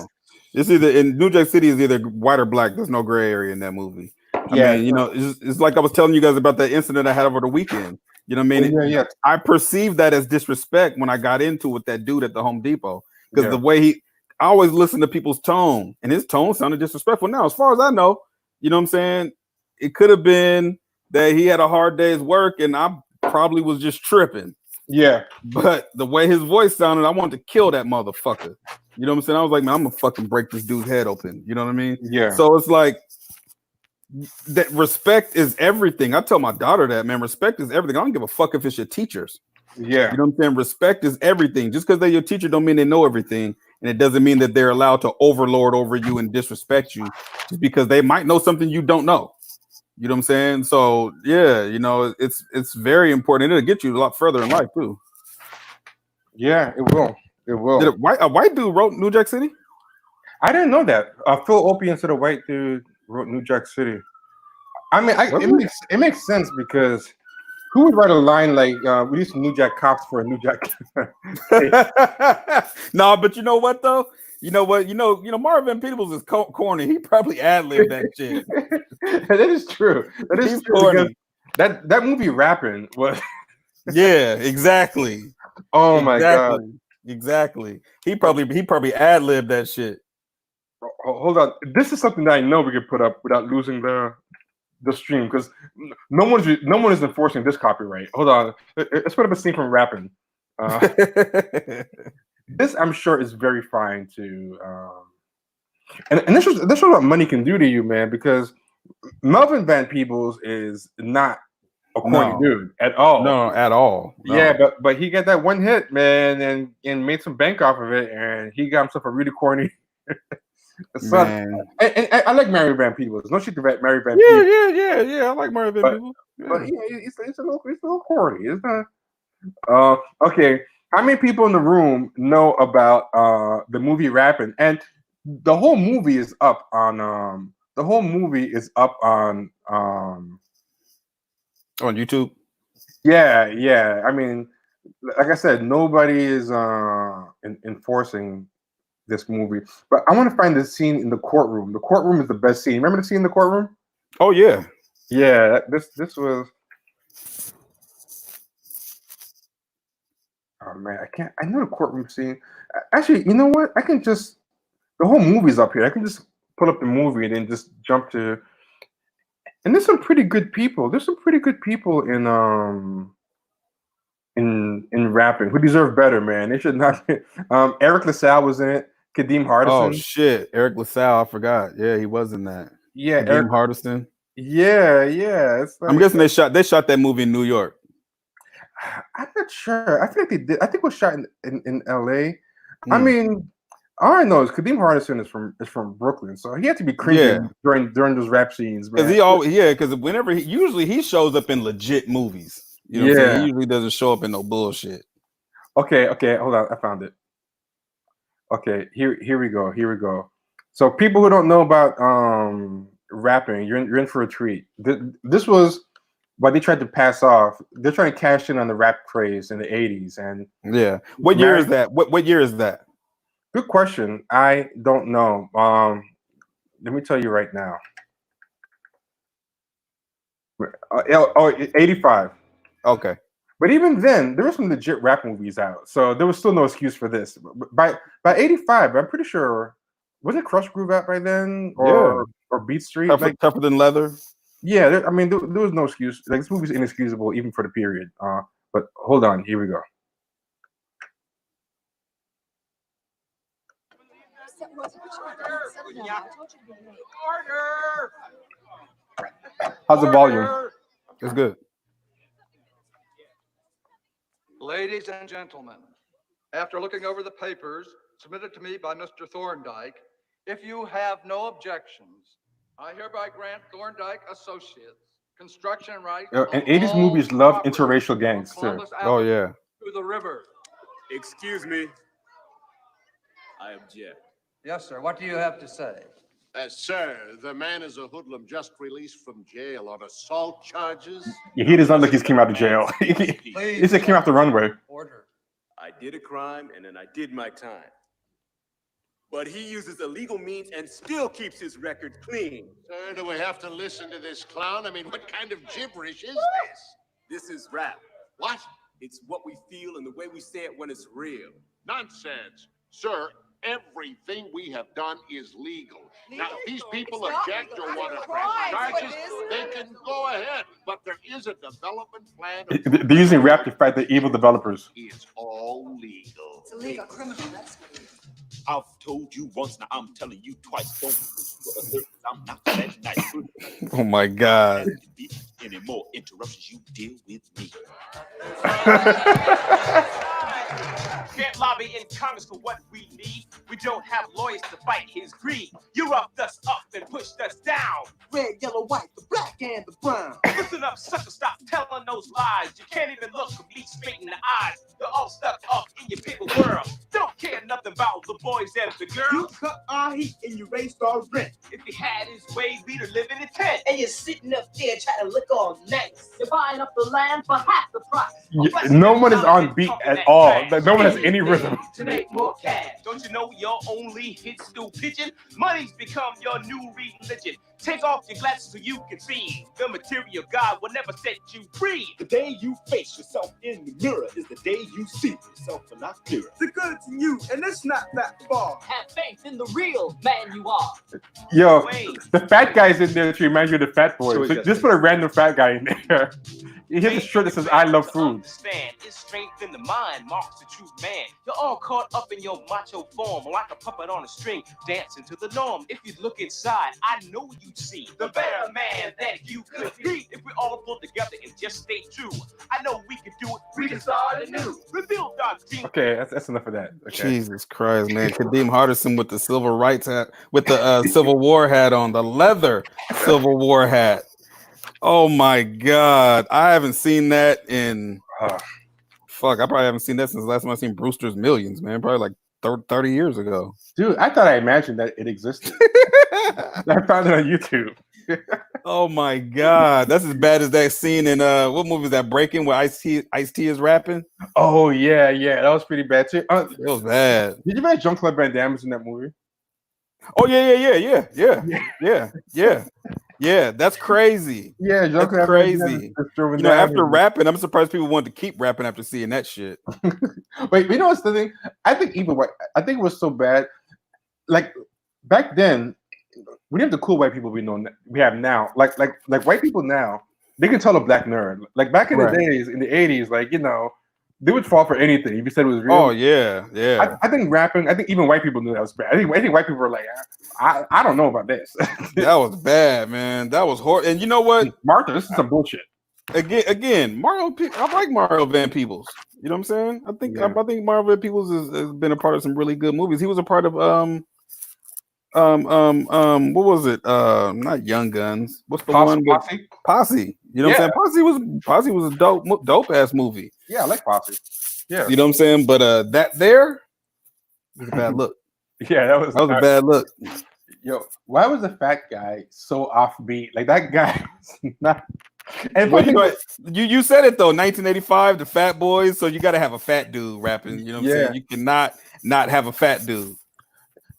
It's either in New Jack City is either white or black. There's no gray area in that movie. I mean, it's like I was telling you guys about that incident I had over the weekend. You know what I mean? I perceived that as disrespect when I got into with that dude at the Home Depot because the way I always listen to people's tone, and his tone sounded disrespectful. Now, as far as I know, you know what I'm saying? It could have been that he had a hard day's work, and I probably was just tripping. Yeah. But the way his voice sounded, I wanted to kill that motherfucker. You know what I'm saying? I was like, man, I'm gonna fucking break this dude's head open. You know what I mean? Yeah. So it's like that respect is everything. I tell my daughter that, man, respect is everything. I don't give a fuck if it's your teachers. Yeah. You know what I'm saying? Respect is everything. Just because they're your teacher don't mean they know everything. And it doesn't mean that they're allowed to overlord over you and disrespect you just because they might know something you don't know. You know what I'm saying? So yeah, it's very important. It'll get you a lot further in life too. Yeah, it will. It will. Did a white dude wrote New Jack City? I didn't know that. Phil Opie instead of white dude wrote New Jack City. I mean, it makes sense because who would write a line like "We used New Jack cops for a New Jack"? No, but you know what though? You know what? Marvin Peebles is corny. He probably ad-libbed that shit. That is true. That is true. Corny. That movie Rapping was. Yeah, exactly. Oh my god. Exactly. He probably ad-libbed that shit. Hold on. This is something that I know we can put up without losing the stream because no one is enforcing this copyright. Hold on. Let's put up a scene from Rapping. This I'm sure is very fine to and this shows what money can do to you, man, because Melvin Van Peebles is not a corny dude at all. No, at all. No. Yeah, but he got that one hit, man, and made some bank off of it, and he got himself a really corny son. And I like Mary Van Peebles. No shit to Mary Van Peebles. Yeah. I like Mary Van Peebles. Yeah. But it's a little corny. It's not. Okay. How many people in the room know about the movie Rapping? And the whole movie is up on on YouTube. Yeah. I mean, like I said, nobody is enforcing this movie. But I want to find the scene in the courtroom. The courtroom is the best scene. Remember the scene in the courtroom? Oh yeah. Yeah. This was. Oh man, I know the courtroom scene. Actually, you know what? The whole movie's up here. I can just pull up the movie and then just jump to. And there's some pretty good people. There's some pretty good people in Rapping who deserve better, man. They should not. Eric LaSalle was in it. Kadeem Hardison. Oh shit, Eric LaSalle. I forgot. Yeah, he was in that. Yeah, Kadeem Hardison. Yeah. It's like, I'm guessing they shot that movie in New York. I'm not sure. I feel like they did. I think it was shot in LA. I mean, all I know is Kadeem Hardison is from Brooklyn, so he had to be cringy during those rap scenes. Because because whenever he shows up in legit movies. You know what I'm saying? He usually doesn't show up in no bullshit. Okay, hold on. I found it. Okay, here we go. So people who don't know about rapping, you're in for a treat. This was what they tried to pass off. They're trying to cash in on the rap craze in the 80s. And what year is that? What year is that? Good question. I don't know. Let me tell you right now. 85. Okay. But even then, there were some legit rap movies out, so there was still no excuse for this. By 85, I'm pretty sure, wasn't Crush Groove out by then, or Beat Street? Tougher Than Leather. Yeah, there was no excuse. Like, this movie's inexcusable even for the period. But hold on, here we go. How's the volume? It's good. Ladies and gentlemen, after looking over the papers submitted to me by Mr. Thorndike, if you have no objections, I hereby grant Thorndike Associates construction rights And of 80s all movies love property interracial gangs from too. Columbus Oh Avenue yeah. to the river. Excuse me. I object. Yes, sir. What do you have to say? Sir, the man is a hoodlum just released from jail on assault charges. Yeah, he does not look like he came out of jail. He Please. just came off the runway. Order. I did a crime and then I did my time. But he uses illegal means and still keeps his record clean. Sir, do we have to listen to this clown? I mean, what kind of gibberish is this? This is rap. What? It's what we feel and the way we say it when it's real. Nonsense. Sir, everything we have done is legal. Now, if these people object or want to press charges, they can go ahead. But there is a development plan. They're using rap to fight the evil developers. It's all legal. It's illegal criminal, that's what it is. I've told you once, now I'm telling you twice. Don't I'm not that nice. Oh my God. Any more interruptions, you deal with me. Can't lobby in Congress for what we need. We don't have lawyers to fight his greed. You roughed us up and pushed us down. Red, yellow, white, the black, and the brown. Listen up, sucker, stop telling those lies. You can't even look me straight in the eyes. You're all stuck up in your paper world. Don't care nothing about the boys and the girls. You cut our heat and you raised our rent. If he had his way, we'd have lived in a tent. And you're sitting up there trying to look all nice. You're buying up the land for half the price. No one is on beat at all. No one has any rhythm. To make more cash. Don't you know your only hit still pitching? Money's become your new religion. Take off your glasses so you can see. The material God will never set you free. The day you face yourself in the mirror is the day you see yourself a lot clearer. The good's in you, and it's not that far. Have faith in the real man you are. Yo, the fat guy's in there to remind you of the fat boy. So just put a random fat guy in there. He has a shirt that says "I love food." Understand, it's strength in the mind marks the true man. You're all caught up in your macho form, like a puppet on a string, dancing to the norm. If you look inside, I know you'd see the better man that you could be. If we all pull together and just stay true, I know we can do it. We can start anew. Rebuild our team. Okay, that's enough of that. Okay. Jesus Christ, man! Kadeem Hardison with the civil rights hat, with the Civil War hat on, the leather Civil War hat. Oh my God, I haven't seen that in fuck. I probably haven't seen that since the last time I seen Brewster's Millions, man. Probably like 30 years ago. Dude, I thought I imagined that it existed. I found it on YouTube. Oh my God, that's as bad as that scene in what movie is that? Breaking, where Ice-T is rapping. Oh yeah, that was pretty bad too. It was bad. Did you remember Jean-Claude Van Damme was in that movie? Oh yeah. That's crazy. Yeah, that's crazy. You know, after rapping, I'm surprised people wanted to keep rapping after seeing that shit. Wait, you know what's the thing? I think it was so bad. Like back then, we didn't have the cool white people we have now. Like white people now, they can tell a black nerd. Like back in the days, in the 80s, like they would fall for anything if you said it was real. Oh yeah. I think rapping. I think even white people knew that was bad. I think white people were like, I don't know about this. That was bad, man. That was horrible. And you know what, Martha, this is some bullshit. Again, Mario. I like Mario Van Peebles. You know what I'm saying? I think Mario Van Peebles has been a part of some really good movies. He was a part of what was it? Not Young Guns. What's the one? Posse. You know what I'm saying? Posse was a dope ass movie. Yeah, I like Posse. Yeah. You know what I'm saying? But that there was a bad look. Yeah, that was a bad look. Yo, why was the fat guy so offbeat? Like that guy was not. And you said it though, 1985, the Fat Boys. So you got to have a fat dude rapping. You know what I'm saying? You cannot not have a fat dude.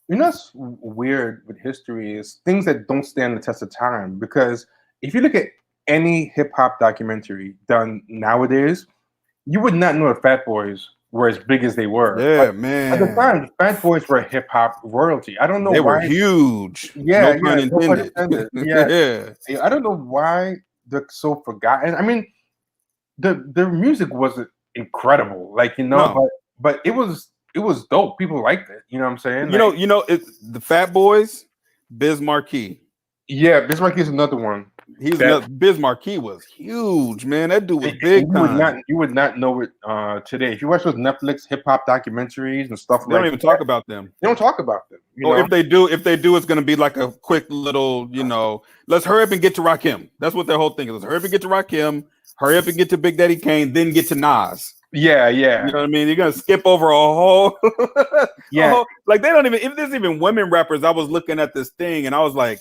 You know what's weird with history is things that don't stand the test of time. Because if you look at any hip hop documentary done nowadays, you would not know the Fat Boys were as big as they were. Yeah, man. At the time, the Fat Boys were hip hop royalty. I don't know why. They were huge. Yeah, no pun intended. Yeah. I don't know why they're so forgotten. I mean, their music wasn't incredible, but it was dope. People liked it. You know what I'm saying? You know, the Fat Boys, Biz Markie. Yeah, Biz Markie is another one. He's not, Biz Markie was huge, man. That dude was big time. You would not know it today. If you watch those Netflix hip hop documentaries and stuff They don't even talk about them. They don't talk about them. Or if they do, it's going to be like a quick little, let's hurry up and get to Rakim. That's what their whole thing is. Let's hurry up and get to Rakim, hurry up and get to Big Daddy Kane, then get to Nas. Yeah. You know what I mean? You're going to skip over a whole. Like they don't even, if there's even women rappers, I was looking at this thing and I was like,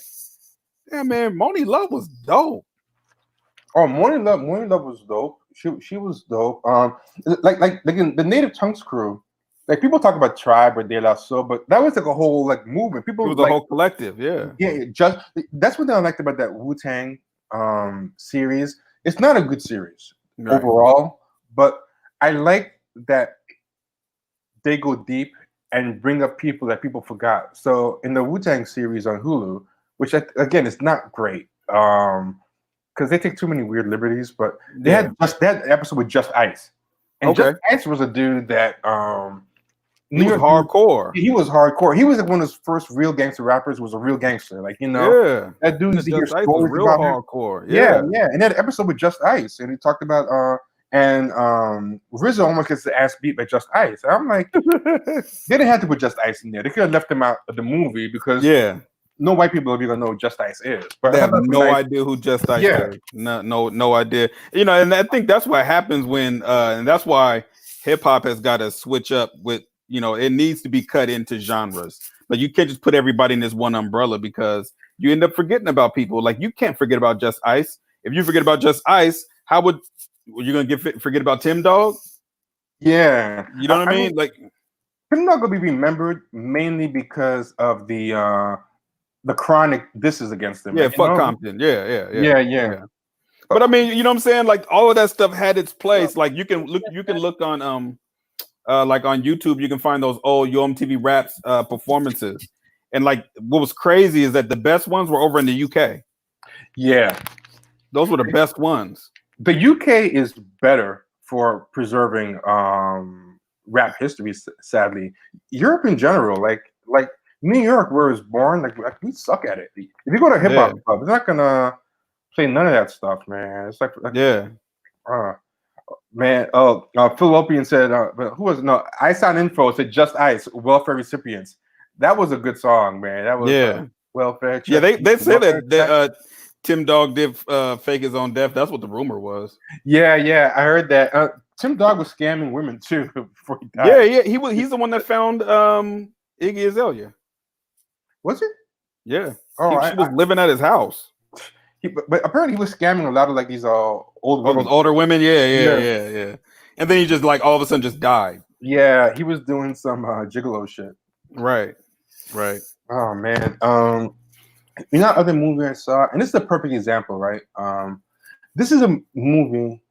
yeah, man, Moni Love was dope. Oh, Moni Love was dope. She was dope. Like in the Native Tongues crew, like people talk about Tribe or De La Soul, but that was like a whole like movement. People it was a whole collective, yeah. Yeah, that's what I liked about that Wu-Tang series. It's not a good series overall, but I like that they go deep and bring up people that people forgot. So in the Wu-Tang series on Hulu, which again is not great, because they take too many weird liberties, but they had that episode with Just Ice. And Just Ice was a dude that he was hardcore. He was hardcore. He was like one of those first real gangster rappers. Was a real gangster, like that dude used to hear stories real about hardcore. Him. Yeah. And that episode with Just Ice, and he talked about RZA almost gets the ass beat by Just Ice. And I'm like, they didn't have to put Just Ice in there. They could have left him out of the movie because no white people are gonna know who Just Ice is. But they have no idea who Just Ice is. No idea. And I think that's what happens when, and that's why hip hop has got to switch up with. It needs to be cut into genres. Like you can't just put everybody in this one umbrella because you end up forgetting about people. Like you can't forget about Just Ice. If you forget about Just Ice, how would you gonna forget about Tim Dog? Yeah, you know what I mean? Like Tim Dog will be remembered mainly because of the chronic disses against him. Yeah, fuck Compton. Yeah. But I mean, you know what I'm saying? Like all of that stuff had its place. Like you can look on like on YouTube, you can find those old YoMTV Raps performances. And like what was crazy is that the best ones were over in the UK. Yeah. Those were the best ones. The UK is better for preserving rap history, sadly. Europe in general, like New York, where it was born, like we suck at it. If you go to a hip hop club, it's not gonna play none of that stuff, man. It's like man, Philopian said, but who was Ice on Info said Just Ice, welfare recipients. That was a good song, man. That was welfare. Yeah, they say that Tim Dog did fake his own death. That's what the rumor was. Yeah, I heard that. Tim Dog was scamming women too before he died. Yeah, he's the one that found Iggy Azalea. Was it? Yeah. She was living at his house. But apparently he was scamming a lot of like these older women. Yeah. And then he just like all of a sudden just died. Yeah, he was doing some gigolo shit. Right. Oh man. Other movie I saw, and this is a perfect example, right? This is a movie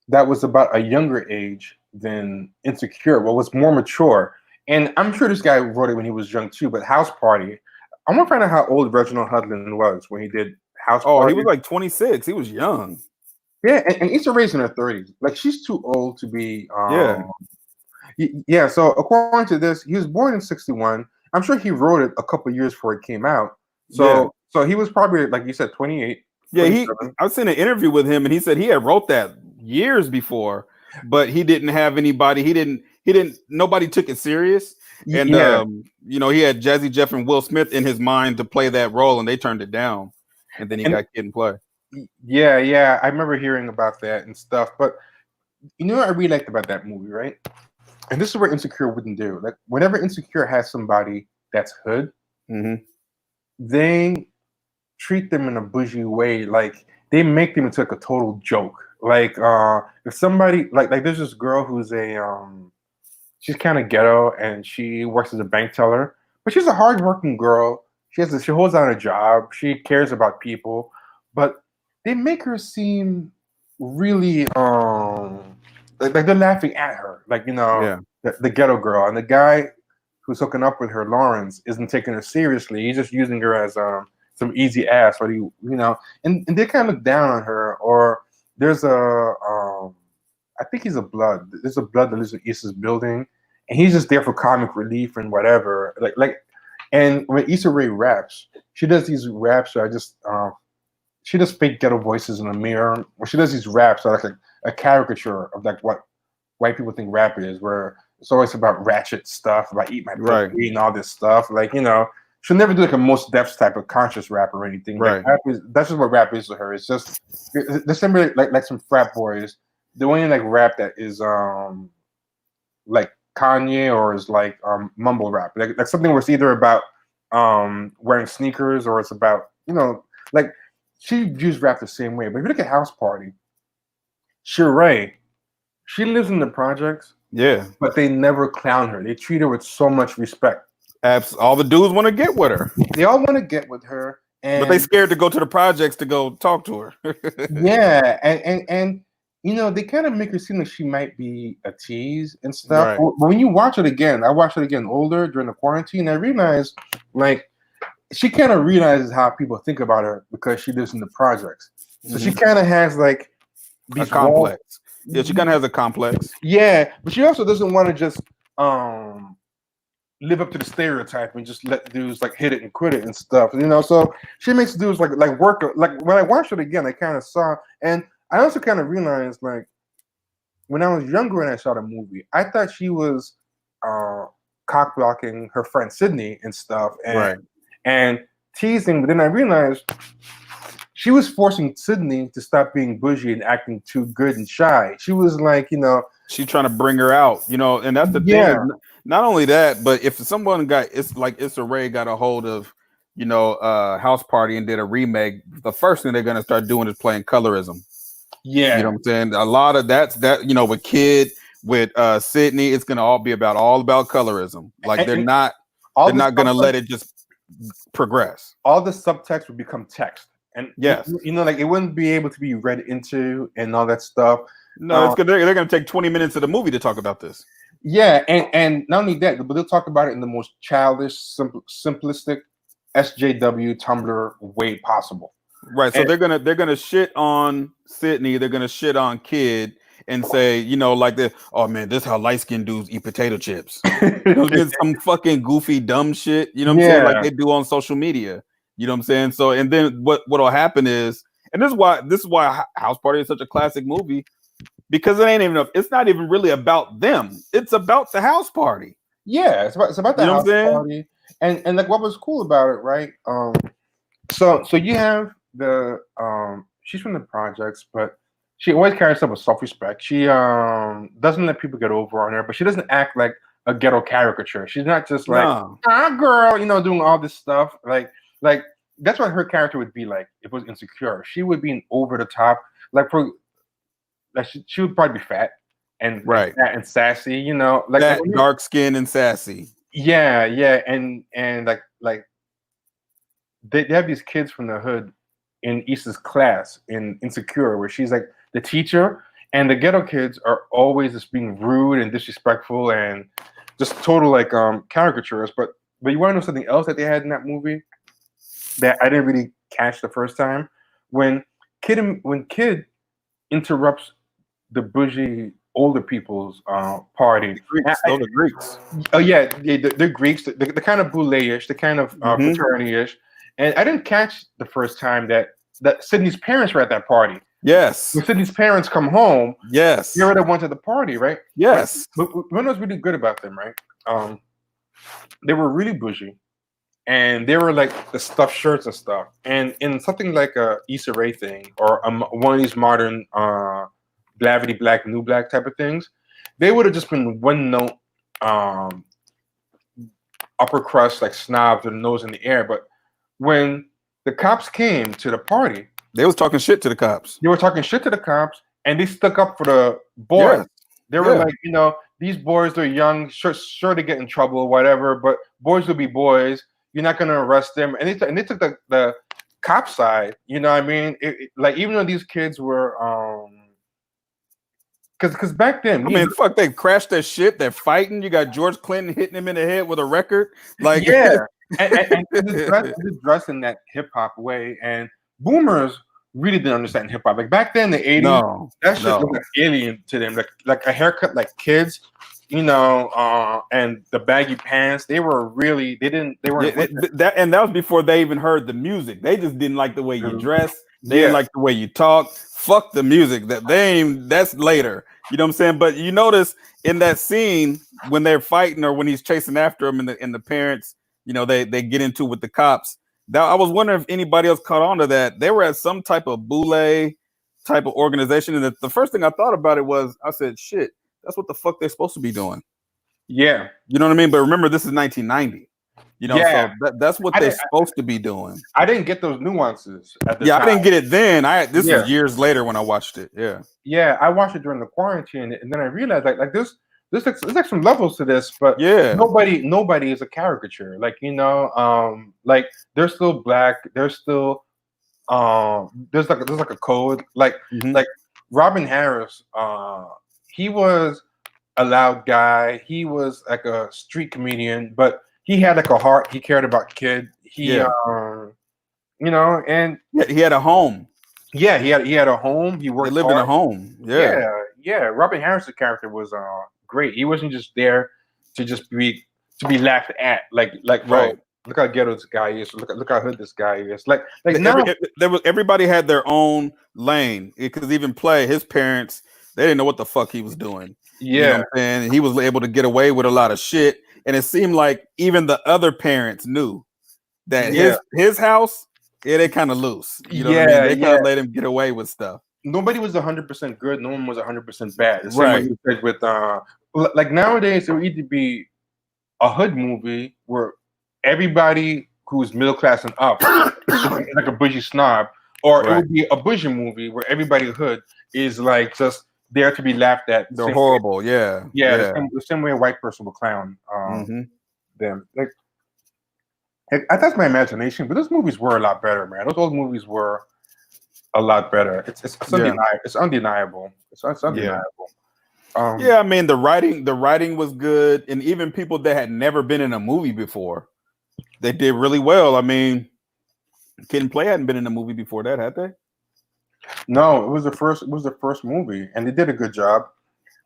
that was about a younger age than Insecure, but was more mature. And I'm sure this guy wrote it when he was young too. But House Party. I want to find out how old Reginald Hudlin was when he did House Party. He was like 26. He was young. Yeah, and Issa Rae's in her 30s. Like she's too old to be. Yeah. So according to this, he was born in 61. I'm sure he wrote it a couple years before it came out. So he was probably, like you said, 28. Yeah, I've seen an interview with him, and he said he had wrote that years before, but he didn't have anybody. Nobody took it serious. And he had Jazzy Jeff and Will Smith in his mind to play that role, and they turned it down. And then he got Kid and Play. Yeah. I remember hearing about that and stuff. But you know what I really liked about that movie, right? And this is what Insecure wouldn't do. Like whenever Insecure has somebody that's hood, they treat them in a bougie way. Like they make them into like a total joke. Like if somebody like there's this girl who's she's kind of ghetto and she works as a bank teller, but she's a hardworking girl. She holds down a job. She cares about people, but they make her seem really like they're laughing at her, like the ghetto girl, and the guy who's hooking up with her, Lawrence, isn't taking her seriously. He's just using her as some easy ass, or and they kind of look down on her. Or there's I think he's a blood. There's a blood that lives in Issa's building, and he's just there for comic relief and whatever. And when Issa Rae raps, she does these raps that are just she does fake ghetto voices in the mirror, or she does these raps that are like a caricature of like what white people think rap is, where it's always about ratchet stuff, about eat my pussy and all this stuff. Like, you know, she'll never do like a Most Def's type of conscious rap or anything. Right. Like, that's just what rap is to her. It's just there's somebody like some frat boys. The only like rap that is like Kanye or is like mumble rap. Like something where it's either about wearing sneakers or it's about, you know, like she views rap the same way. But if you look at House Party, Sheree, she lives in the projects. Yeah. But they never clown her. They treat her with so much respect. All the dudes want to get with her. They all want to get with her. But they scared to go to the projects to go talk to her. Yeah. And you know, they kind of make her seem like she might be a tease and stuff. Right. But when you watch it again, I watched it again older during the quarantine, I realized like she kind of realizes how people think about her because she lives in the projects. So she kind of has like a complex. Yeah, she kind of has a complex. Yeah, but she also doesn't want to just live up to the stereotype and just let dudes like hit it and quit it and stuff. You know, so she makes dudes like work. Like when I watched it again, I kind of saw, and I also kind of realized like when I was younger and I saw the movie, I thought she was cock blocking her friend Sydney and stuff, and teasing. But then I realized she was forcing Sydney to stop being bougie and acting too good and shy. She was like, you know, she's trying to bring her out, you know, and that's the thing. Not only that, but if someone it's like Issa Rae got a hold of, you know, House Party and did a remake, the first thing they're gonna start doing is playing colorism. Yeah, you know what I'm saying. A lot of that, you know, with Kid, with Sydney, it's gonna all about colorism. Like they're not gonna let it just progress. All the subtext would become text. And yes, you know, like it wouldn't be able to be read into and all that stuff. No, they're going to take 20 minutes of the movie to talk about this. Yeah, and not only that, but they'll talk about it in the most childish, simplistic SJW Tumblr way possible. Right. So they're gonna shit on Sydney. They're gonna shit on Kid and say, you know, like this. Oh man, this is how light skinned dudes eat potato chips. It's some fucking goofy dumb shit. You know what I'm saying? Like they do on social media. You know what I'm saying? So, and then what'll happen is, and this is why House Party is such a classic movie, because it's not even really about them. It's about the house party. Yeah, it's about the house party. And like what was cool about it, right? So you have the she's from the projects, but she always carries herself with self-respect. She doesn't let people get over on her, but she doesn't act like a ghetto caricature. She's not just like girl, you know, doing all this stuff. Like that's what her character would be like if it was Insecure. She would be an over the top, like she would probably be fat and sassy, you know, like that dark skin and sassy. Yeah, and like they have these kids from the hood in Issa's class in Insecure, where she's like the teacher, and the ghetto kids are always just being rude and disrespectful and just total like caricatures. But you want to know something else that they had in that movie that I didn't really catch the first time? When Kid interrupts the bougie older people's party. Those are Greeks. Oh yeah, they're Greeks. They're kind of boule-ish, they're kind of fraternity-ish. And I didn't catch the first time that Sydney's parents were at that party. Yes. When Sydney's parents come home, yes, they were the ones at the party, right? Yes. But what was really good about them, right? They were really bougie. And they were like the stuffed shirts and stuff. And in something like a Issa Rae thing or one of these modern Blavity Black, New Black type of things, they would have just been one note upper crust, like snobs with a nose in the air. But when the cops came to the party, they was talking shit to the cops. They were talking shit to the cops, and they stuck up for the boys. Yeah. They were like, you know, these boys, they're young, sure to get in trouble or whatever, but boys will be boys. You're not going to arrest them. And they took the cop side, you know what I mean? Like, even though these kids were... Because back then, I mean, fuck, they crashed their shit. They're fighting. You got George Clinton hitting him in the head with a record. Like, yeah, and dressed in that hip hop way. And boomers really didn't understand hip hop. Like back then, in the 80s, that shit was like alien to them. Like a haircut, like kids, you know, and the baggy pants. They weren't. And that was before they even heard the music. They just didn't like the way you dress. They didn't like the way you talk. Fuck the music. That's later. You know what I'm saying? But you notice in that scene when they're fighting or when he's chasing after him and the parents, you know, they get into it with the cops. Now, I was wondering if anybody else caught on to that. They were at some type of boule type of organization, and the first thing I thought about it was I said, "Shit, that's what the fuck they're supposed to be doing." Yeah, you know what I mean. But remember, this is 1990. You know, Yeah. so that's what they're supposed to be doing. I didn't get those nuances at the Yeah, time. I didn't get it then. This Yeah. was years later when I watched it. Yeah. Yeah, I watched it during the quarantine, and then I realized like there's like some levels to this, but Yeah. nobody is a caricature. Like, you know, like they're still black, there's still there's like a code. Like Robin Harris, he was a loud guy, he was like a street comedian, but he had like a heart, he cared about kids. He Yeah. you know, and he had a home. Yeah, he had a home. He worked. They lived in a home. Yeah. Yeah. Robin Harris' character was great. He wasn't just there to just be laughed at. Like Right. Oh, look how ghetto this guy is. Look how hood this guy is. Like now, everybody had their own lane. Because even Play, his parents, they didn't know what the fuck he was doing. You know Yeah. what I'm saying? And he was able to get away with a lot of shit. And it seemed like even the other parents knew that his house, they kind of loose. You know what I mean? They kind of let him get away with stuff. Nobody was 100% good. No one was 100% bad. The same Right. way you said with like nowadays, it would either be a hood movie where everybody who's middle class and up is like a bougie snob, or it would be a bougie movie where everybody hood is like just there to be laughed at. They're horrible. Yeah. The same way a white person will clown them. Like, that's my imagination, but those movies were a lot better, man. Those old movies were a lot better. It's undeniable. It's undeniable. It's undeniable. I mean, the writing was good, and even people that had never been in a movie before, they did really well. I mean, Kid and Play hadn't been in a movie before that, had they? No, it was the first. It was the first movie, and they did a good job.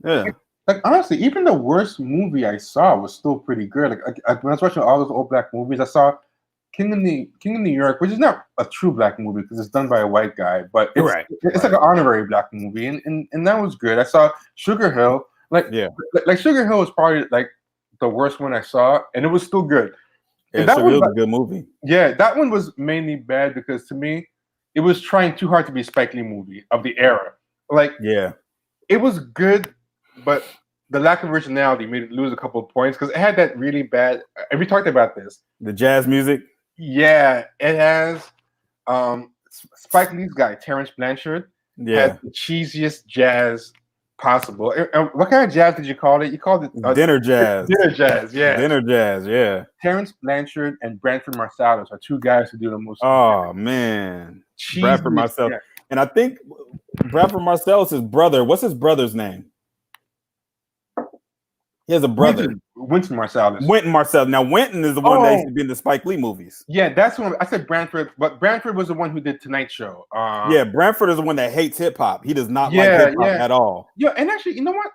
Yeah. Like honestly, even the worst movie I saw was still pretty good. Like when I was watching all those old black movies, I saw King of New York, which is not a true black movie because it's done by a white guy, but it's like an honorary black movie, and that was good. I saw Sugar Hill, like Sugar Hill was probably like the worst one I saw, and it was still good. Yeah, And that Sugar one Hill was was a good movie. Yeah, that one was mainly bad because to me, it was trying too hard to be a Spike Lee movie of the era. Like, it was good, but the lack of originality made it lose a couple of points because it had that really bad. And we talked about this. The jazz music. Yeah, it has Spike Lee's guy, Terrence Blanchard, had the cheesiest jazz possible. And what kind of jazz did you call it? You called it dinner jazz. Dinner jazz, yeah. Dinner jazz, yeah. Terrence Blanchard and Branford Marsalis are two guys who do the most. Oh man, Cheesy Bradford Marsalis, jazz. and I think Bradford Marsalis' brother. What's his brother's name? He has a brother, Wynton Marsalis. Wynton Marsalis. Now Wynton is the one that used to be in the Spike Lee movies. Yeah, that's one. I said Branford, but Branford was the one who did Tonight Show. Yeah, Branford is the one that hates hip hop. He does not like hip hop at all. Yeah, and actually, you know what?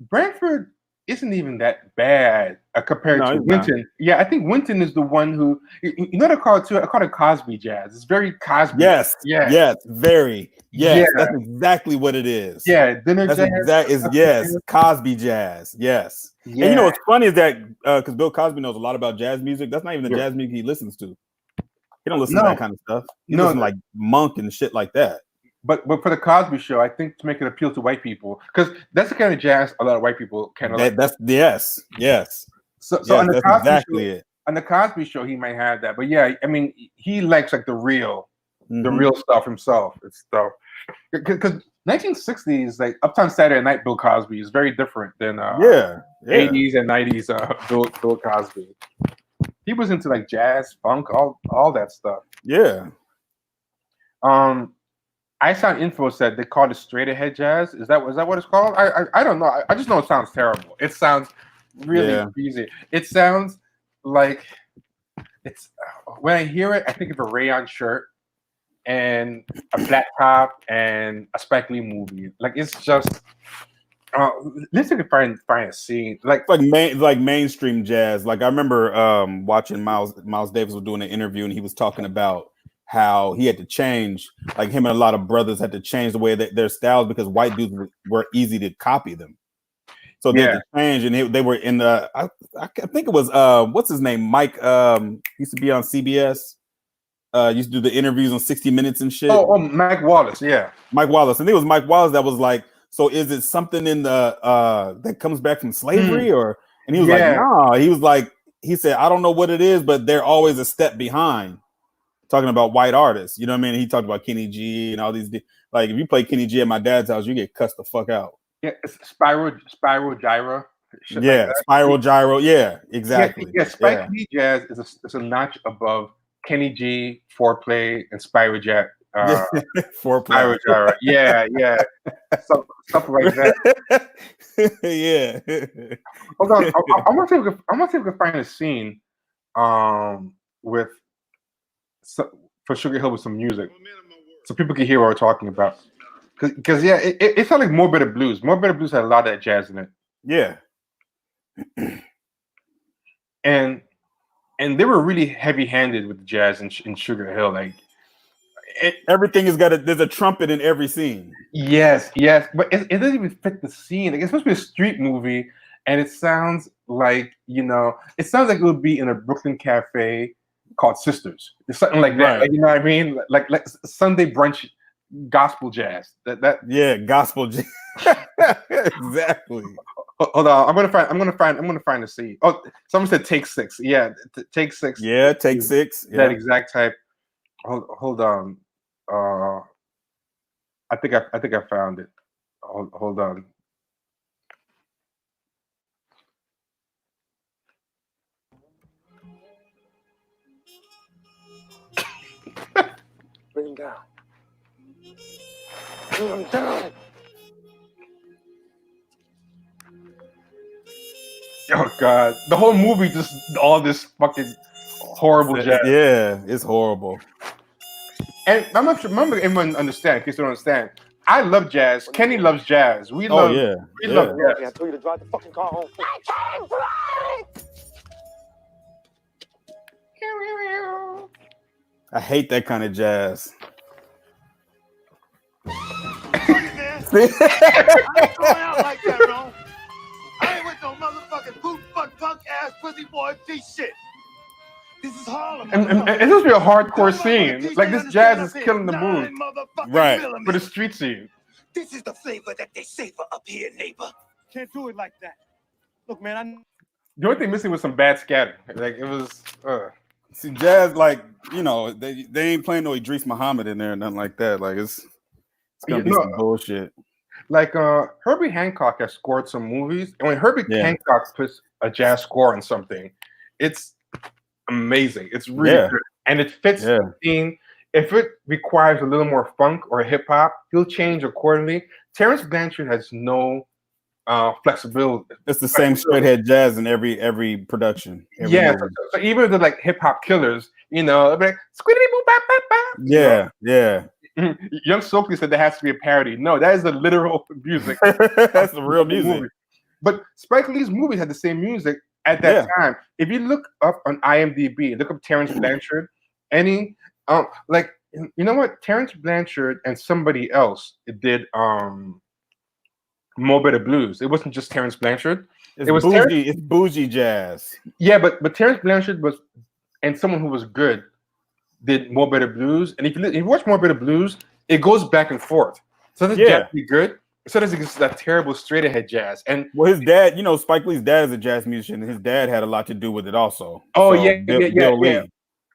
Branford isn't even that bad compared to Wynton. Not. Yeah, I think Wynton is the one who you know what I call it too. I call it Cosby jazz. It's very Cosby. Yes. Yeah. Yes. Very. Yes. Yeah. That's exactly what it is. Yeah. Dinner jazz. Yes. Cosby jazz. Yes. Yeah. And you know what's funny is that because Bill Cosby knows a lot about jazz music. That's not even the jazz music he listens to. He don't listen to that kind of stuff. He listens to like Monk and shit like that. But for the Cosby Show, I think to make it appeal to white people, because that's the kind of jazz a lot of white people kind of like. That's yes. So on the Cosby Show, on the Cosby Show, he might have that, but yeah, I mean, he likes like the real stuff himself. It's stuff because 1960s like Uptown Saturday Night Bill Cosby is very different than 80s and 90s Bill Cosby. He was into like jazz, funk, all that stuff. Yeah. I Sound Info said they called it straight ahead jazz. Is that what it's called? I don't know. I just know it sounds terrible. It sounds really easy. It sounds like it's when I hear it, I think of a rayon shirt and a flat top and a Spike Lee movie. Like it's just let's see if I can find a scene like mainstream jazz. Like I remember watching Miles Davis was doing an interview and he was talking about how he had to change, like him and a lot of brothers had to change the way that their styles because white dudes were easy to copy them. So they had to change, and they were in the. I think it was what's his name, Mike. Used to be on CBS. Used to do the interviews on 60 Minutes and shit. Oh, Mike Wallace, yeah. Mike Wallace. I think it was Mike Wallace that was like, so is it something in the that comes back from slavery or? And he was like, nah. He was like, he said, I don't know what it is, but they're always a step behind. Talking about white artists, you know what I mean? He talked about Kenny G and all these. Like, if you play Kenny G at my dad's house, you get cussed the fuck out. Yeah, it's Spiral Gyra. Yeah, like Spiral Gyro. Yeah, exactly. Yeah, Spike Lee jazz is a notch above Kenny G, Foreplay, and Spiral Gyra. Foreplay. Spiral Gyra. Yeah. Stuff like that. Yeah. Hold on. I want to see if we can find a scene with for Sugar Hill with some music, so people can hear what we're talking about. Because it sounded like More Better Blues. More Better Blues had a lot of that jazz in it. Yeah. And they were really heavy-handed with the jazz in Sugar Hill. Like everything has got there's a trumpet in every scene. Yes, but it doesn't even fit the scene. Like, it's supposed to be a street movie, and it sounds like it sounds like it would be in a Brooklyn cafe called Sisters. It's something like that. Like, you know what I mean? Like Sunday brunch gospel jazz. Gospel jazz. Exactly. Hold on, I'm gonna find the scene. Oh, someone said Take 6. Yeah, Take 6. Yeah, Take 6. Yeah. That exact type. Hold on. I think I found it. Hold on. Bring him down. Bring him down. Oh God, the whole movie just all this fucking horrible jazz. Yeah, it's horrible. And I'm not sure, remember everyone understand, in case you don't understand. I love jazz. Kenny loves jazz. We love jazz. I told you to drive the fucking car home. I can't drive! I hate that kind of jazz. I ain't going out like that, bro. I ain't with no motherfucking boot fuck punk ass pussy boy piece shit. This is Harlem. And it's supposed to be a hardcore scene. Like, this jazz is killing the mood. Right. For the street scene. This is the flavor that they savor up here, neighbor. Can't do it like that. Look, man, The only thing missing was some bad scatter. Like, it was. See, jazz, like, they ain't playing no Idris Muhammad in there or nothing like that. Like, it's gonna be some bullshit. Like, Herbie Hancock has scored some movies, and when Herbie Hancock puts a jazz score on something, it's amazing. It's really good, and it fits the scene. If it requires a little more funk or hip hop, he'll change accordingly. Terrence Blanchard has no flexibility. It's the same straight head jazz in every production. So even the like hip hop killers, like squiddity boop bap bap bap. Yeah. Young Sophie said there has to be a parody. No, that is the literal music. That's the real music. But Spike Lee's movies had the same music at that time. If you look up on IMDb, look up Terrence Blanchard, you know what? Terrence Blanchard and somebody else did Mo Better Blues. It wasn't just Terrence Blanchard. It's bougie jazz. Yeah, but Terrence Blanchard and someone who was good did More Better Blues. And if you watch More Better Blues, it goes back and forth. So that's jazz be good. So there's that terrible straight ahead jazz. And his dad, Spike Lee's dad is a jazz musician. His dad had a lot to do with it also. Oh, so, Bill Lee.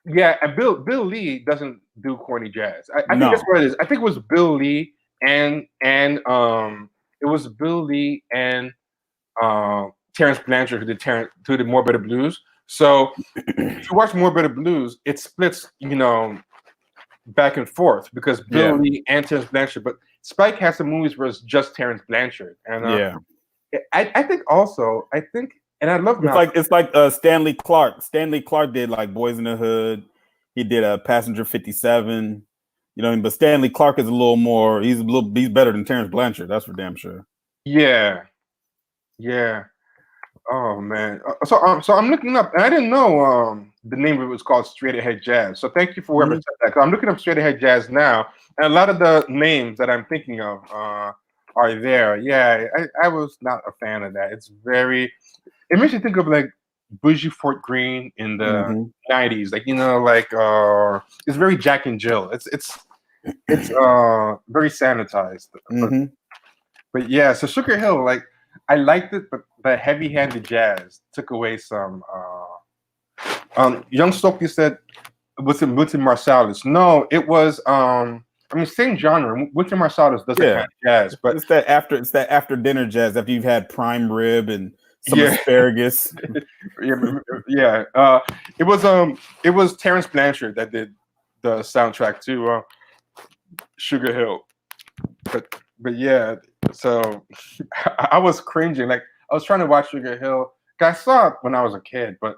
Yeah, and Bill Lee doesn't do corny jazz. I think that's what it is. I think it was Bill Lee and Terrence Blanchard who did More Better Blues. So if you watch More Better Blues, it splits, back and forth because Bill Lee and Terrence Blanchard. But Spike has some movies where it's just Terrence Blanchard. And I think, and I love it's like Stanley Clark. Stanley Clark did like Boys in the Hood. He did a Passenger 57. But Stanley Clark is a little more. He's better than Terrence Blanchard. That's for damn sure. Yeah. Oh man. So I'm looking up, and I didn't know the name of it was called Straight Ahead Jazz. So thank you for whoever said that. 'Cause I'm looking up Straight Ahead Jazz now, and a lot of the names that I'm thinking of are there. Yeah, I was not a fan of that. It's very. It makes you think of like Bougie Fort Greene in the '90s, like it's very Jack and Jill. It's very sanitized. But yeah, so Sugar Hill, like I liked it, but the heavy-handed jazz took away some. Young Stokely said, "Was it Wynton Marsalis?" No, it was. Same genre. Wynton Marsalis does that kind of jazz, but it's that after dinner jazz after you've had prime rib and some asparagus. yeah. It was Terrence Blanchard that did the soundtrack to Sugar Hill, but yeah. So I was cringing. Like I was trying to watch Sugar Hill. I saw it when I was a kid, but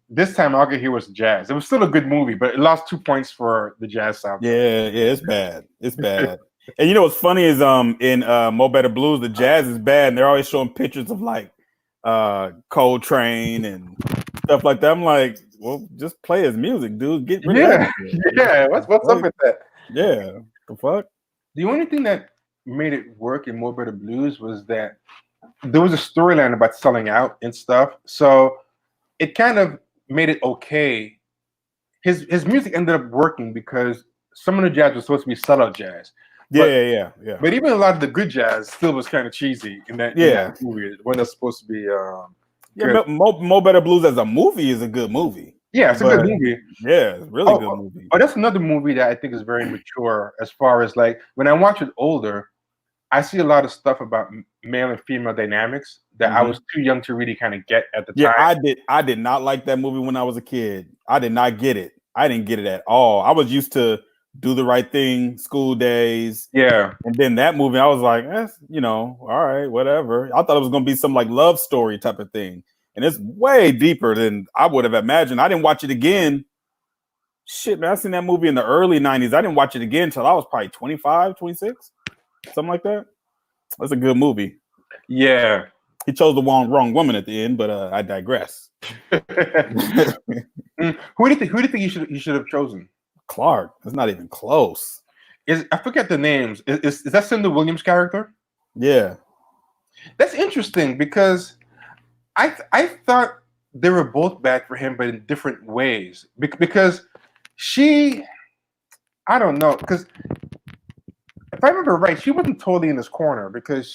this time all I could hear was jazz. It was still a good movie, but it lost 2 points for the jazz sound. Yeah, it's bad. It's bad. And you know what's funny is in Mo Better Blues, the jazz is bad, and they're always showing pictures of like Coltrane and stuff like that. I'm like, well, just play his music, dude. Get rid of that shit. Yeah. What's up with that? Yeah. The fuck? The only thing that made it work in Mo Better Blues was that there was a storyline about selling out and stuff. So it kind of made it okay. His music ended up working because some of the jazz was supposed to be sellout jazz. Yeah. But even a lot of the good jazz still was kind of cheesy in that movie when it's supposed to be. Mo Better Blues as a movie is a good movie. Yeah, it's a good movie. Yeah, it's really good movie. But that's another movie that I think is very mature as far as like when I watch it older, I see a lot of stuff about male and female dynamics that I was too young to really kind of get at the time. Yeah, I did not like that movie when I was a kid. I did not get it. I didn't get it at all. I was used to Do the Right Thing, School Days. Yeah. And then that movie, I was like, all right, whatever. I thought it was going to be some like love story type of thing. And it's way deeper than I would have imagined. I didn't watch it again. Shit, man, I seen that movie in the early 90s. I didn't watch it again until I was probably 25, 26, something like that. That's a good movie. Yeah. He chose the wrong woman at the end, but I digress. Who do you think he should have chosen? Clark. That's not even close. I forget the names. Is that Cindy Williams' character? Yeah. That's interesting because I thought they were both bad for him, but in different ways. Because I don't know, because if I remember right, she wasn't totally in his corner because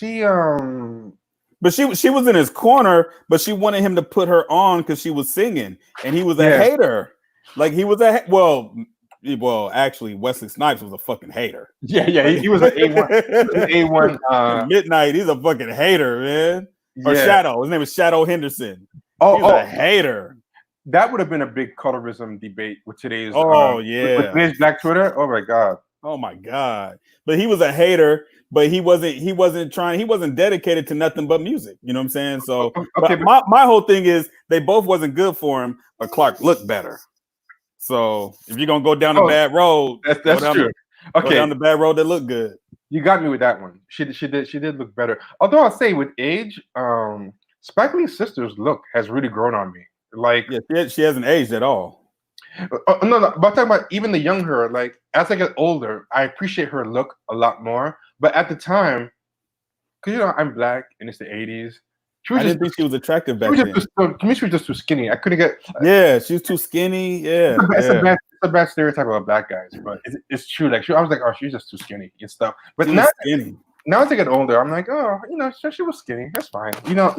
But she was in his corner, but she wanted him to put her on because she was singing, and he was a hater. Like he was well, actually, Wesley Snipes was a fucking hater. Yeah, he was an A1. Midnight, he's a fucking hater, man. Or Shadow. His name is Shadow Henderson. He's a hater. That would have been a big colorism debate with today's. With today's Black Twitter. Oh my god. Oh my god. But he was a hater. But he wasn't dedicated to nothing but music. You know what I'm saying? So okay, but my whole thing is they both wasn't good for him, but Clark looked better. So if you're gonna go down the bad road, that's true. Go down the bad road that looked good. You got me with that one. She did look better. Although I'll say with age, Spike Lee's sister's look has really grown on me. Like she hasn't aged at all. No, but I'm talking about even the young her. Like as I get older, I appreciate her look a lot more. But at the time, because I'm black and it's the 80s, I didn't think she was attractive back then. To me, she was just too skinny. I couldn't get. Yeah, she was too skinny. Yeah, it's a bad stereotype about black guys, but it's true. Like I was like, oh, she's just too skinny and stuff. But now as I get older, I'm like, oh, she was skinny. That's fine. She's not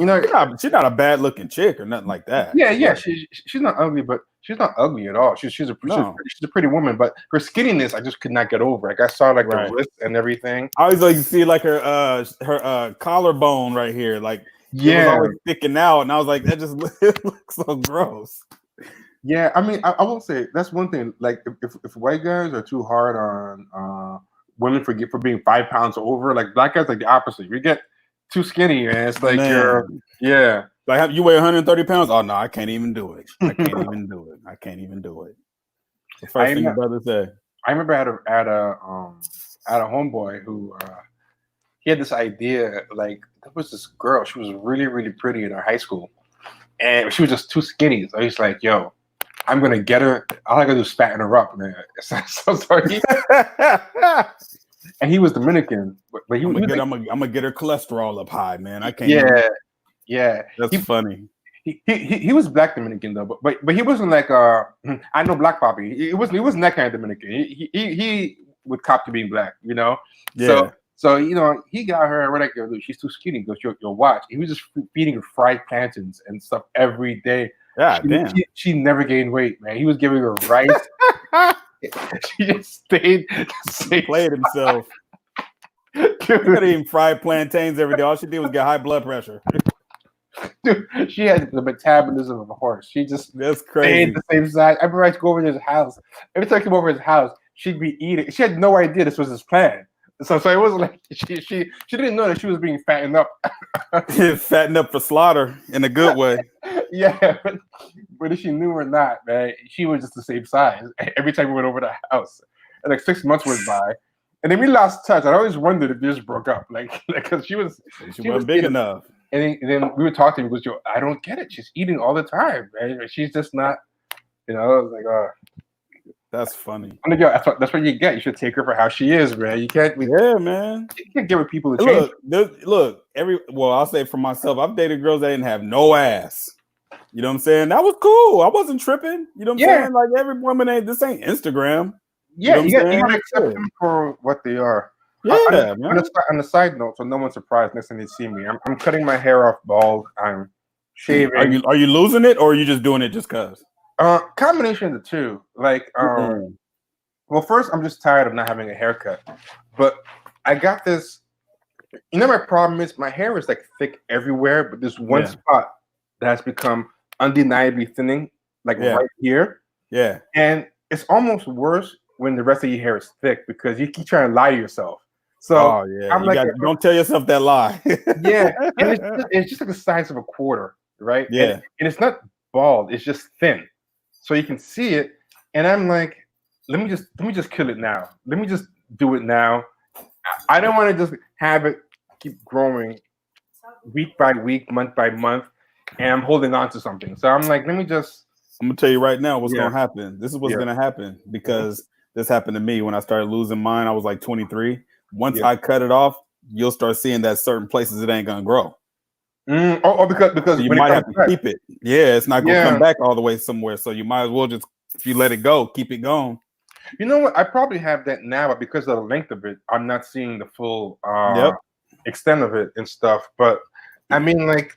a bad looking chick or nothing like that. Yeah. She's not ugly, but she's not ugly at all. She's a pretty woman, but her skinniness, I just could not get over. Like I saw like the wrist and everything. I always like to see like her collarbone right here, like it was always sticking out, and I was like, that just looks so gross. Yeah, I mean, I will say that's one thing. Like if white guys are too hard on women for being 5 pounds over, like black guys like the opposite. You get too skinny, man. It's like like you weigh 130 pounds. Oh no, I can't even do it. I can't even do it. I can't even do it. The first thing your brother said. I remember I had a homeboy who he had this idea. Like there was this girl. She was really, really pretty in our high school, and she was just too skinny. So he's like, "Yo, I'm gonna get her. All I gotta do is fatten her up, man." So and he was Dominican, but he I'm was gonna get her cholesterol up high, man. I can't. Yeah. That's funny. He was black Dominican though, but he wasn't like I know Black Poppy. He wasn't that kind of Dominican. He would cop to being black, you know. Yeah. So you know he got her. We're like, she's too skinny. He goes, you'll watch. He was just feeding her fried plantains and stuff every day. Damn. She never gained weight, man. He was giving her rice. She just stayed. He played himself. He could eat fried plantains every day. All she did was get high blood pressure. Dude, she had the metabolism of a horse. She just that's crazy. Stayed the same size. I remember I'd go over to his house. Every time I came over to his house, she'd be eating. She had no idea this was his plan. So it wasn't like she didn't know that she was being fattened up. Fattened up for slaughter in a good way. Yeah, but if she knew or not, man, she was just the same size. Every time we went over to the house, and like 6 months went by, and then we lost touch. I always wondered if they just broke up, like because she wasn't big enough. And then we would talk to him. He goes, "Yo, I don't get it. She's eating all the time, right? She's just not, you know." I was like, "Oh, that's funny." I'm like, "Yo, that's what you get. You should take her for how she is, man. You can't, man. You can't give her people to change." Look. I'll say for myself, I've dated girls that didn't have no ass. You know what I'm saying? That was cool. I wasn't tripping. You know what I'm saying? Like every woman this ain't Instagram. Yeah, you know you gotta accept them for what they are. Yeah, on the side note, so no one's surprised next time they see me, I'm cutting my hair off bald. I'm shaving. Are you losing it, or are you just doing it just cause? Combination of the two. Like, well, first I'm just tired of not having a haircut, but I got this. You know, my problem is my hair is like thick everywhere, but there's one spot that has become undeniably thinning, like right here. Yeah, and it's almost worse when the rest of your hair is thick because you keep trying to lie to yourself. So I'm like, don't tell yourself that lie. Yeah, and it's just like the size of a quarter, right? Yeah, and it's not bald; it's just thin, so you can see it. And I'm like, let me just kill it now. Let me just do it now. I don't want to just have it keep growing week by week, month by month, and I'm holding on to something. So I'm like, let me just. I'm gonna tell you right now what's gonna happen. This is what's gonna happen because this happened to me when I started losing mine. I was like 23. Once I cut it off, you'll start seeing that certain places it ain't gonna grow. Because you might have to keep it. Yeah, it's not gonna come back all the way somewhere. So you might as well just, if you let it go, keep it going. You know what? I probably have that now, but because of the length of it, I'm not seeing the full extent of it and stuff. But I mean, like,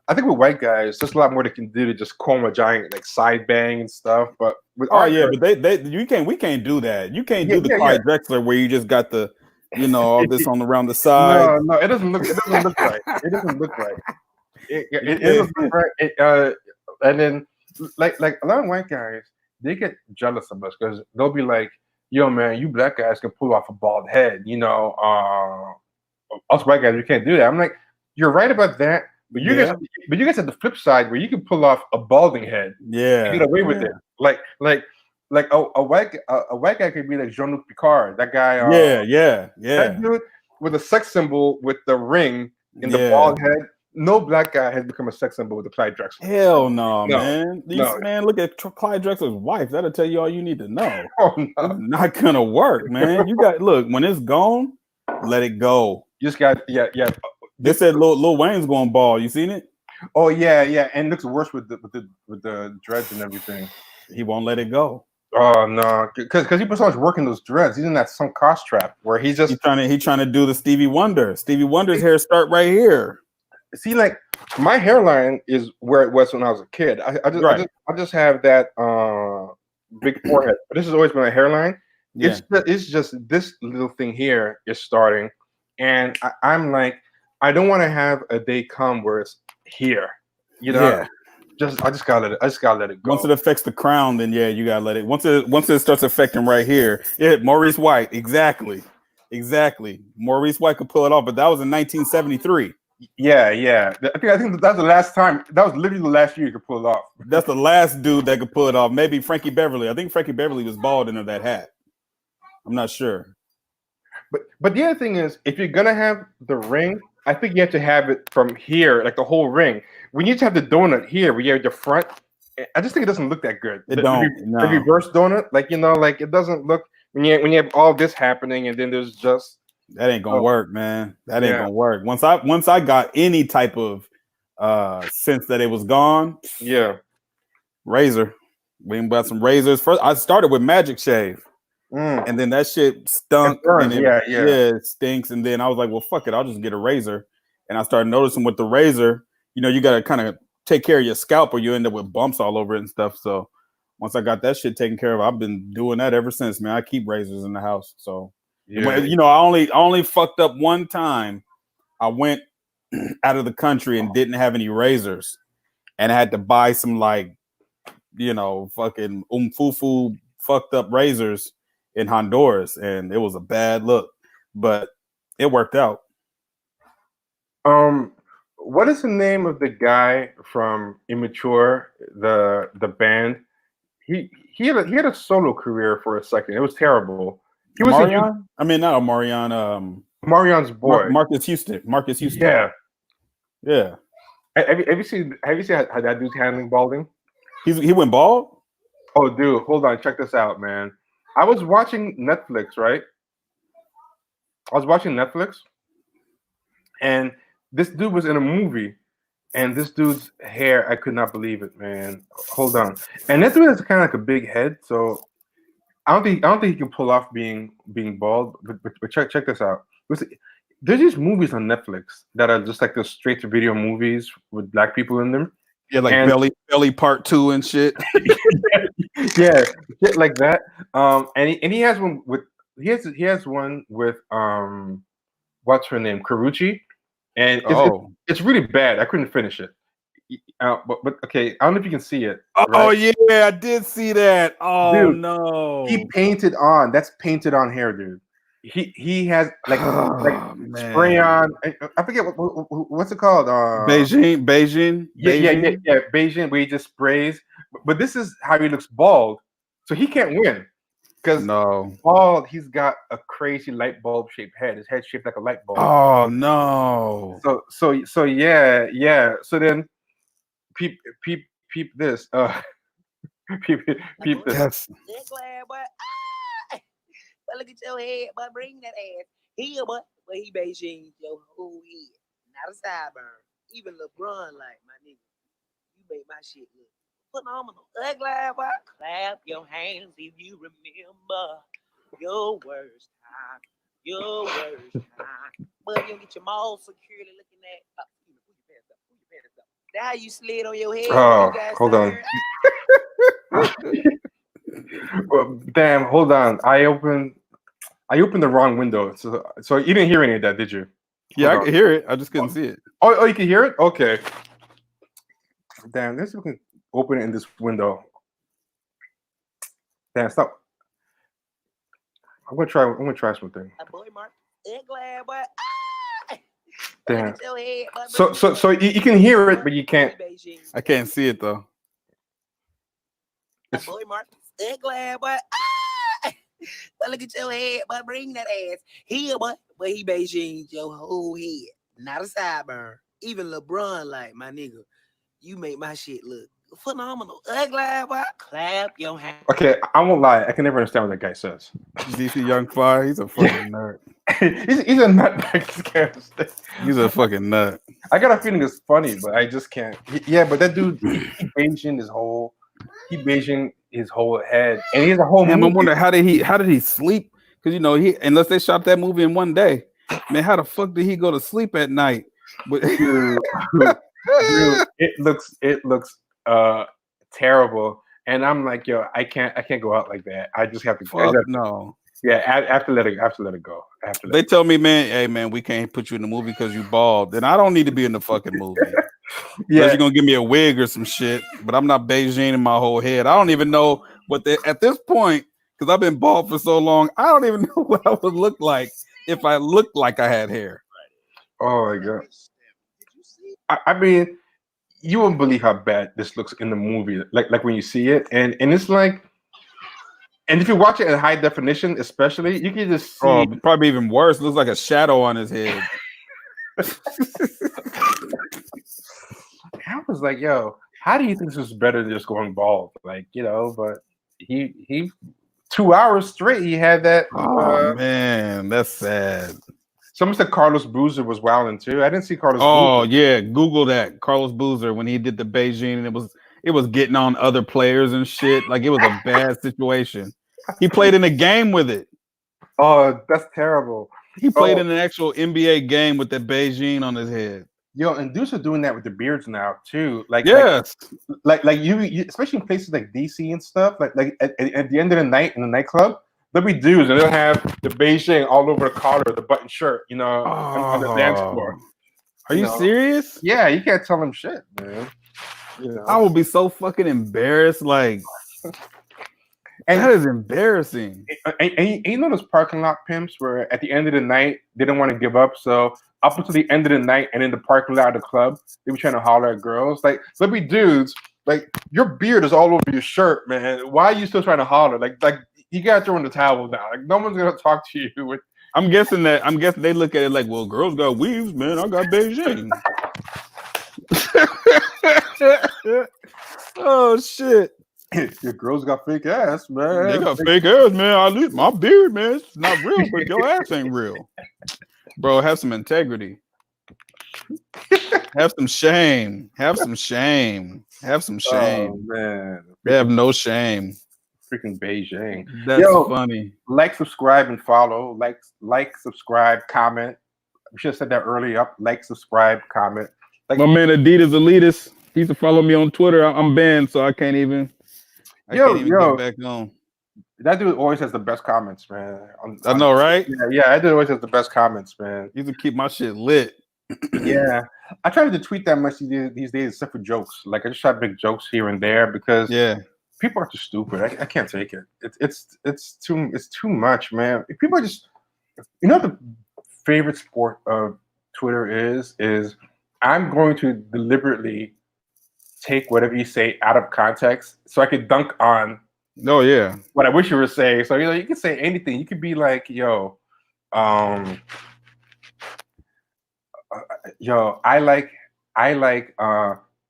I think with white guys, there's a lot more they can do to just comb a giant like side bang and stuff. But with but we can't do that. You can't do the Clyde Drexler where you just got the, you know, all this on around the side. No, it doesn't look right. It doesn't look right. It doesn't look right. And then like a lot of white guys, they get jealous of us because they'll be like, "Yo, man, you black guys can pull off a bald head. You know, us white guys, we can't do that." I'm like, "You're right about that." But you guys at the flip side where you can pull off a balding head, and get away with it. Like a white guy could be like Jean-Luc Picard, that guy. That dude with a sex symbol with the ring in the bald head. No black guy has become a sex symbol with the Clyde Drexler. Hell no, man. Man, look at Clyde Drexler's wife. That'll tell you all you need to know. It's not gonna work, man. You got look when it's gone, let it go. You just got They said Lil Wayne's going bald. You seen it? Oh yeah, and it looks worse with the dreads and everything. He won't let it go. Oh no, because he puts so much work in those dreads. He's in that some cost trap where he's trying to do the Stevie Wonder. Stevie Wonder's hair start right here. See, like my hairline is where it was when I was a kid. I just have that big forehead, but this has always been a hairline. Yeah. It's just this little thing here is starting, and I'm like, I don't want to have a day come where it's here, you know. Yeah. I just gotta let it go. Once it affects the crown, then you gotta let it. Once it starts affecting right here, Maurice White, exactly. Maurice White could pull it off, but that was in 1973. Yeah. I think that's the last time. That was literally the last year you could pull it off. That's the last dude that could pull it off. Maybe Frankie Beverly. I think Frankie Beverly was bald under that hat. I'm not sure. But the other thing is, if you're gonna have the ring, I think you have to have it from here, like the whole ring. We need to have the donut here, where you have the front. I just think it doesn't look that good. It The don't. No. reverse donut, like like it doesn't look when you have all this happening, and then there's just That ain't gonna work, man. That ain't Yeah. gonna work. Once I got any type of sense that it was gone, yeah. razor. We bought some razors. First, I started with Magic Shave, and then that shit stunk. It burns, and yeah. it stinks. And then I was like, well, fuck it, I'll just get a razor. And I started noticing with the razor, you gotta kind of take care of your scalp, or you end up with bumps all over it and stuff. So once I got that shit taken care of, I've been doing that ever since, man. I keep razors in the house. So I only fucked up one time. I went out of the country and didn't have any razors, and I had to buy some fucking umfufu fucked up razors in Honduras, and it was a bad look, but it worked out. What is the name of the guy from Immature, the band? He had a solo career for a second. It was terrible. He was Marion? I mean, not a Marion. Marion's boy, Marcus Houston. Marcus Houston. Yeah. Yeah. Have you seen how that dude's handling balding? He went bald? Oh, dude, hold on, check this out, man. I was watching Netflix, right? And this dude was in a movie, and this dude's hair, I could not believe it, man. Hold on. And that dude has kind of like a big head, so I don't think he can pull off being bald. But check this out. There's these movies on Netflix that are just like the straight to video movies with black people in them. Yeah, like Belly Part 2 and shit. Yeah, shit like that. And he has one with he has one with what's her name, Karuchi, and it's really bad. I couldn't finish it. But okay, I don't know if you can see it. Oh yeah, I did see that. Oh Dude, no, he painted on. That's painted on hair, dude. He has like spray on. I forget what's it called. Beijing. Yeah, Beijing, where he just sprays. But this is how he looks bald, so he can't win because bald. He's got a crazy light bulb shaped head. His head shaped like a light bulb. Oh no. So yeah. So then, peep this. Peep this. Yes. But look at your head, but bring that ass here, but he Beijing your whole head, not a sideburn. Even LeBron like my nigga, you make my shit look phenomenal. Ugly, but clap your hands if you remember your worst time, But you don't get your mouth securely looking at. Pull your pants up. Now you slid on your head. Oh, you hold on. Well, damn, hold on. I opened the wrong window. So you didn't hear any of that, did you? Yeah, I could hear it. I just couldn't see it. Oh, you can hear it? Okay. Damn, let's see if we can open it in this window. Damn, stop. I'm gonna try something. Boy, Mark, glad, boy. Damn. So you can hear it, but you can't. I can't see it though. Boy, Mark, glad, boy. But look at your head, but bring that ass here, but he Beijing your whole head, not a sideburn. Even LeBron like my nigga, you make my shit look phenomenal. Ugly, boy. Clap your hands. Okay, I won't lie. I can never understand what that guy says. DC Young Fire, he's a fucking nerd. he's a nut. He's a fucking nut. I got a feeling it's funny, but I just can't. Yeah, but that dude, he Beijing his whole head, and he has a whole. I wonder how did he sleep? Because unless they shot that movie in one day, man, how the fuck did he go to sleep at night? Dude, it looks terrible, and I'm like, yo, I can't go out like that. I just have to. No. Yeah, I have to let it go. They tell me, man, hey man, we can't put you in the movie because you bald. Then I don't need to be in the fucking movie. Yeah, unless you're gonna give me a wig or some shit. But I'm not Beijing in my whole head. I don't even know at this point, because I've been bald for so long, I don't even know what I would look like if I looked like I had hair. Oh my god. I mean, you won't believe how bad this looks in the movie. Like when you see it, and it's like And if you watch it in high definition, especially, you can just see. Oh, probably even worse. Looks like a shadow on his head. I was like, yo, how do you think this is better than just going bald? Like, but he 2 hours straight he had that. Oh man, that's sad. Someone said Carlos Boozer was wilding too. I didn't see Carlos. Oh Boozer. yeah, Google that. Carlos Boozer when he did the Beijing, and it was getting on other players and shit. Like it was a bad situation. He played in a game with it. Oh, that's terrible. He played in an actual NBA game with that Beijing on his head. Yo, and dudes are doing that with the beards now too. Like, yes, like you especially in places like DC and stuff. Like at the end of the night in the nightclub, there'll be dudes and they'll have the Beijing all over the collar, the button shirt, on the dance floor. Are you serious? Yeah, you can't tell them shit, man. I will be so fucking embarrassed. Like, that is embarrassing. And you know those parking lot pimps where at the end of the night they don't want to give up, so up until the end of the night and in the parking lot of the club, they be trying to holler at girls. Like, there'll be dudes, like, your beard is all over your shirt, man. Why are you still trying to holler? Like you gotta throw in the towel now. Like, no one's gonna talk to you with. I'm guessing they look at it like, well, girls got weaves, man. I got Beijing. Oh shit. Your girls got fake ass, man. They got fake ass, man. At least my beard, man, it's not real, but your ass ain't real. Bro, have some integrity. Have some shame. Have some shame. Have some shame. Oh, man. They have no shame. Freaking Beijing. That's funny. Like, subscribe, and follow. Like, subscribe, comment. We should have said that earlier. Up. Like, subscribe, comment. Like, my man Adidas Elitist. He used to follow me on Twitter. I'm banned, so I can't even get back on. That dude always has the best comments, man. I know, right? Yeah, that dude always has the best comments, man. He used to keep my shit lit. Yeah, I try to tweet that much these days, except for jokes. Like, I just have big jokes here and there because people are too stupid. I can't take it. It's too much, man. If people are just, the favorite sport of Twitter is I'm going to deliberately take whatever you say out of context so I could dunk on. Oh yeah, what I wish you were saying. So you can say anything. You could be like, I like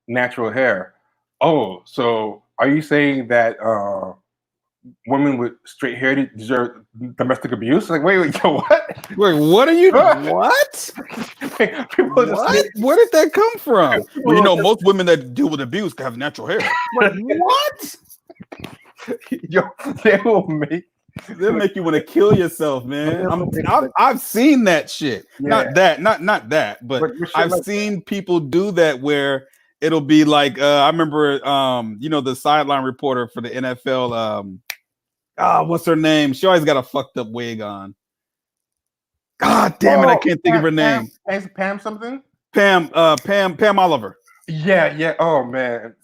natural hair. Oh, so are you saying that women with straight hair deserve domestic abuse? Like, wait, what? Wait, what are you? What? What? Where did that come from? Well, most women that deal with abuse have natural hair. Wait, what? They'll make you want to kill yourself, man. I've seen that shit. Yeah. Not that, but I've seen people do that where it'll be like I remember the sideline reporter for the NFL. What's her name? She always got a fucked up wig on. God damn it, I can't think of her name. Pam something? Pam Oliver. Yeah. Oh man.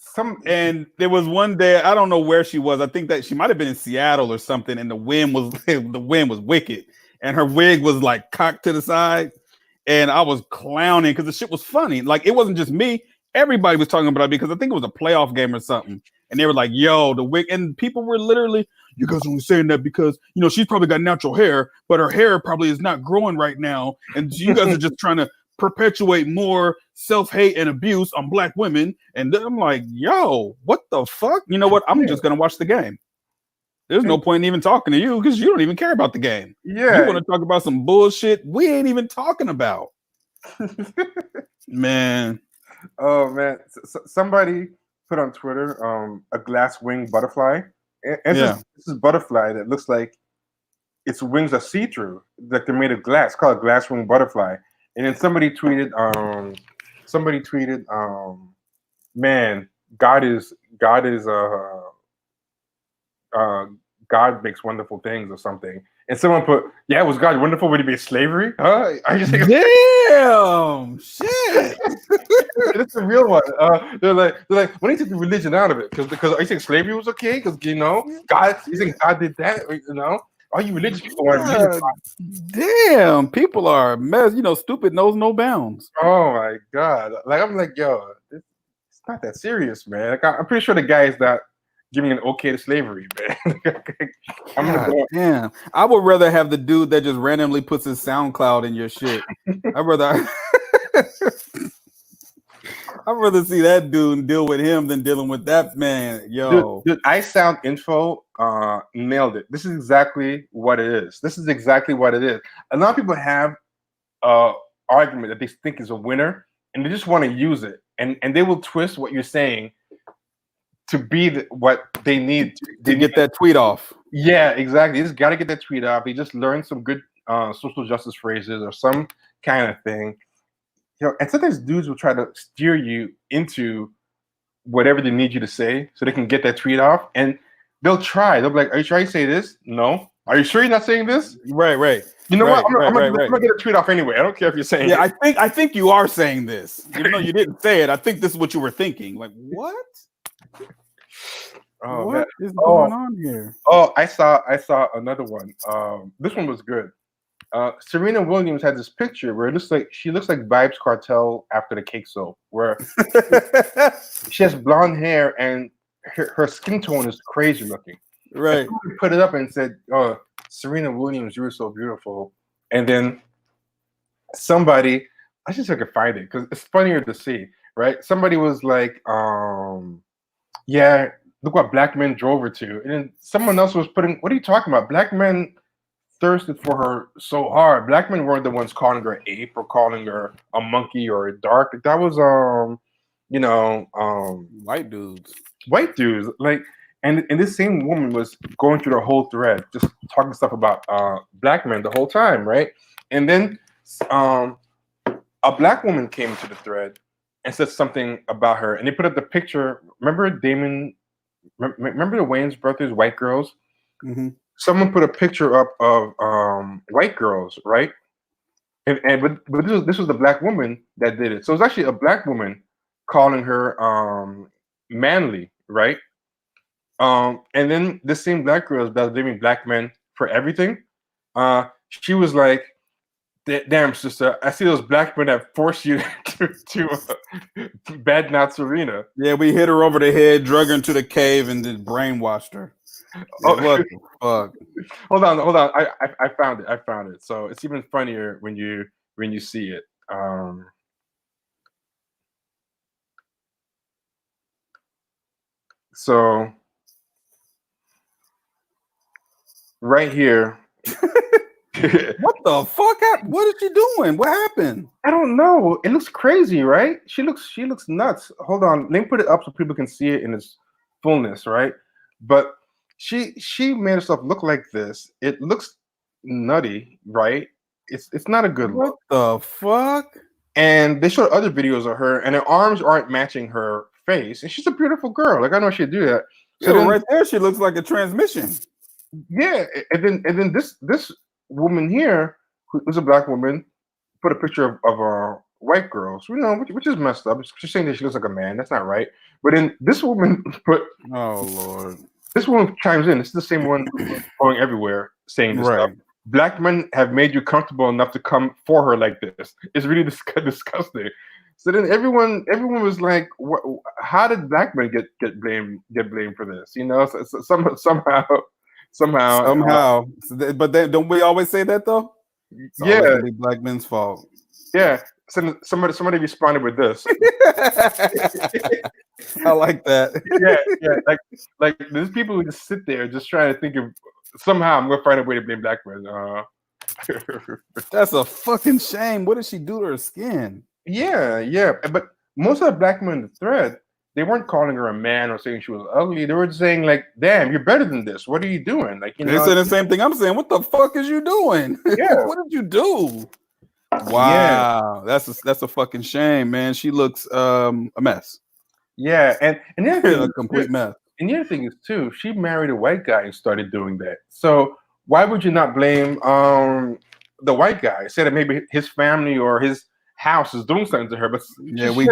And there was one day, I don't know where she was. I think that she might have been in Seattle or something, and the wind was wicked, and her wig was like cocked to the side, and I was clowning because the shit was funny. Like, it wasn't just me; everybody was talking about it because I think it was a playoff game or something, and they were like, "Yo, the wig," and people were literally, "You guys are only saying that because she's probably got natural hair, but her hair probably is not growing right now, and you guys are just trying to perpetuate more self-hate and abuse on black women." And then I'm like, yo, what the fuck? You know what? I'm just gonna watch the game. There's no point in even talking to you because you don't even care about the game. Yeah, you want to talk about some bullshit we ain't even talking about. Man. Oh man, somebody put on Twitter a glass wing butterfly. And this is butterfly that looks like its wings are see-through, like they're made of glass. Called a glass wing butterfly. And then somebody tweeted, man, God makes wonderful things or something. And someone put, yeah, was God wonderful? Would he be slavery? Huh? Damn, shit. It's a real one. They're like, when do you take the religion out of it? Because are you saying slavery was okay? Because God, you think God did that? All you religious people are damn, people are mess. Stupid knows no bounds. Oh my God! Like, I'm like, yo, it's not that serious, man. Like, I'm pretty sure the guy is not giving an okay to slavery, man. I'm gonna God go. damn. I would rather have the dude that just randomly puts his SoundCloud in your shit. I'd rather see that dude deal with him than dealing with that man. Yo. Dude, iSound Info nailed it. This is exactly what it is. This is exactly what it is. A lot of people have argument that they think is a winner, and they just want to use it, and they will twist what you're saying to be what they need to get that tweet off. Yeah, exactly. You just got to get that tweet off. You just learn some good social justice phrases or some kind of thing. You know, and sometimes dudes will try to steer you into whatever they need you to say so they can get that tweet off, and they'll try. They'll be like, "Are you trying to say this? No. Are you sure you're not saying this? Right. You know right, what? I'm right, gonna get a tweet off anyway. I don't care if you're saying. Yeah, it. I think you are saying this, even though you didn't say it. I think this is what you were thinking. Like, what? Oh, what is going on here? Oh, I saw another one. This one was good. Serena Williams had this picture where she looks like Vibes Cartel after the cake soap, where she has blonde hair and her skin tone is crazy looking. Right. And put it up and said, "Oh, Serena Williams, you were so beautiful." And then somebody, I just could find it because it's funnier to see, right? Somebody was like, "Yeah, look what black men drove her to," and then someone else was putting, "What are you talking about? Black men thirsted for her so hard. Black men weren't the ones calling her ape or calling her a monkey or a dark. That was white dudes. White dudes. Like, and this same woman was going through the whole thread, just talking stuff about black men the whole time, right? And then a black woman came to the thread and said something about her, and they put up the picture. Remember Damon? Remember the Wayans brothers, White Girls? Mm-hmm. Someone put a picture up of white girls, right? But this was the black woman that did it. So it's actually a black woman calling her manly, right? And then the same black girl that's blaming black men for everything. She was like, "Damn, sister, I see those black men that forced you to badmouth Serena." Yeah, we hit her over the head, drug her into the cave, and then brainwashed her. Oh, what the fuck? Hold on. I found it. So it's even funnier when you see it. So right here. What the fuck? What is she doing? What happened? I don't know. It looks crazy, right? She looks nuts. Hold on. Let me put it up so people can see it in its fullness, right? But she made herself look like this. It looks nutty, right? It's not a good look. What the fuck? And they showed other videos of her, and her arms aren't matching her face. And she's a beautiful girl. Like, I know she'd do that. So then, right there, she looks like a transmission. Yeah, and then this woman here, who's a black woman, put a picture of white girls, which is messed up. She's saying that she looks like a man. That's not right. But then this woman put, oh Lord, this woman chimes in. This is the same one going everywhere saying this stuff. Black men have made you comfortable enough to come for her like this. It's really disgusting. So then everyone was like, how did black men get blamed for this? So somehow. But then, don't we always say that though? It's yeah, be black men's fault. Yeah. So somebody responded with this. I like that. Yeah. Like there's people who just sit there just trying to think of somehow I'm gonna find a way to blame black men. That's a fucking shame. What did she do to her skin? Yeah. But most of the black men in the thread, they weren't calling her a man or saying she was ugly. They were just saying like, "Damn, you're better than this. What are you doing?" Like, they said the same thing I'm saying. What the fuck is you doing? Yeah. What did you do? Wow, that's a fucking shame, man. She looks a mess. Yeah, and the other thing, a complete mess. And the other thing is too, she married a white guy and started doing that. So why would you not blame the white guy? Say that maybe his family or his house is doing something to her, but yeah, we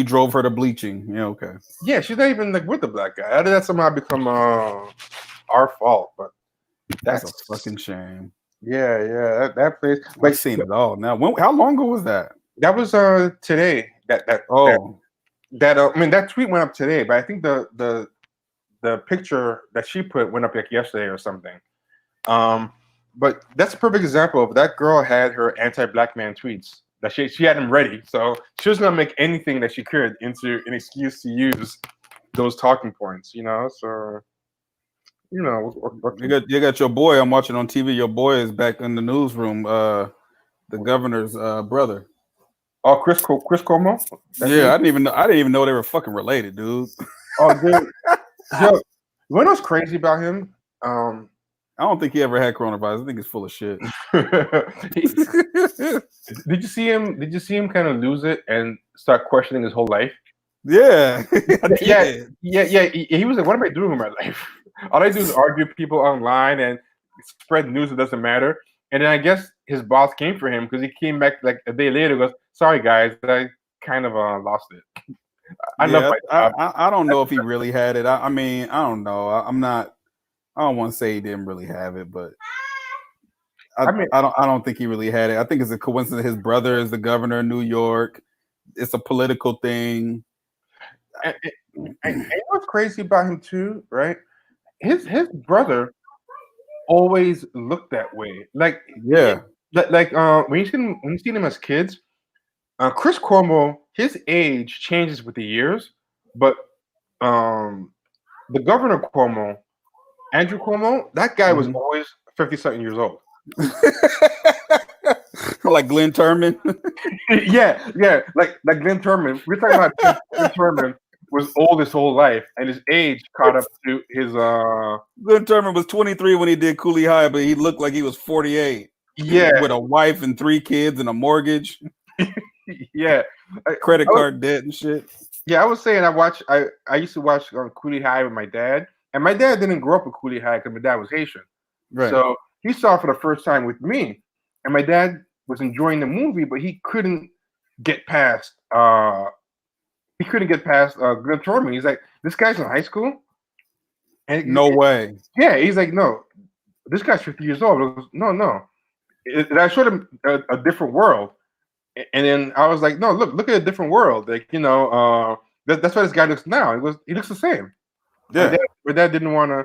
drove her to bleaching. Yeah, okay. Yeah, she's not even like with the black guy. How did that somehow become our fault? But that's a fucking shame. Yeah, that place. I've seen it all now. How long ago was that? That was today. That tweet went up today, but I think the the picture that she put went up like yesterday or something. But that's a perfect example of that girl had her anti-black man tweets that she had them ready, so she was gonna make anything that she could into an excuse to use those talking points, you know. So, you know, you got your boy. I'm watching on TV. Your boy is back in the newsroom. The governor's brother. Oh, Chris Cuomo. Yeah, I didn't even know they were fucking related, dude. Oh, dude. Yo, you know what's crazy about him? I don't think he ever had coronavirus. I think he's full of shit. Did you see him? Did you see him kind of lose it and start questioning his whole life? Yeah, yeah. He was like, "What am I doing with my life? All I do is argue with people online and spread news that doesn't matter." And then I guess his boss came for him because he came back like a day later. Goes, "Sorry guys, I kind of lost it." I don't know if he really had it. I mean, I don't know. I don't want to say he didn't really have it, but I don't think he really had it. I think it's a coincidence. His brother is the governor of New York. It's a political thing. And what's crazy about him too, right? His brother always looked that way. Like when you see them as kids, Chris Cuomo, his age changes with the years, but the governor Cuomo, Andrew Cuomo, that guy was always 50-something years old. Like Glenn Turman. yeah, like Glenn Turman. We're talking about Glenn Turman was old his whole life, and his age caught up to his. Glenn Turman was 23 when he did Cooley High, but he looked like he was 48. Yeah, with a wife and 3 kids and a mortgage. Yeah, credit card debt and shit. Yeah, I was saying I used to watch Cooley High with my dad, and my dad didn't grow up with Cooley High because my dad was Haitian. Right. So he saw it for the first time with me, and my dad was enjoying the movie, but he couldn't get past. He couldn't get past Glenn Turman. He's like, this guy's in high school. And no way. Yeah, he's like, no, this guy's 50 years old. I was, no. And I showed him a different world. And then I was like, no, look at a different world. Like, you know, that's why this guy looks now. He looks the same. Yeah. My dad didn't want to.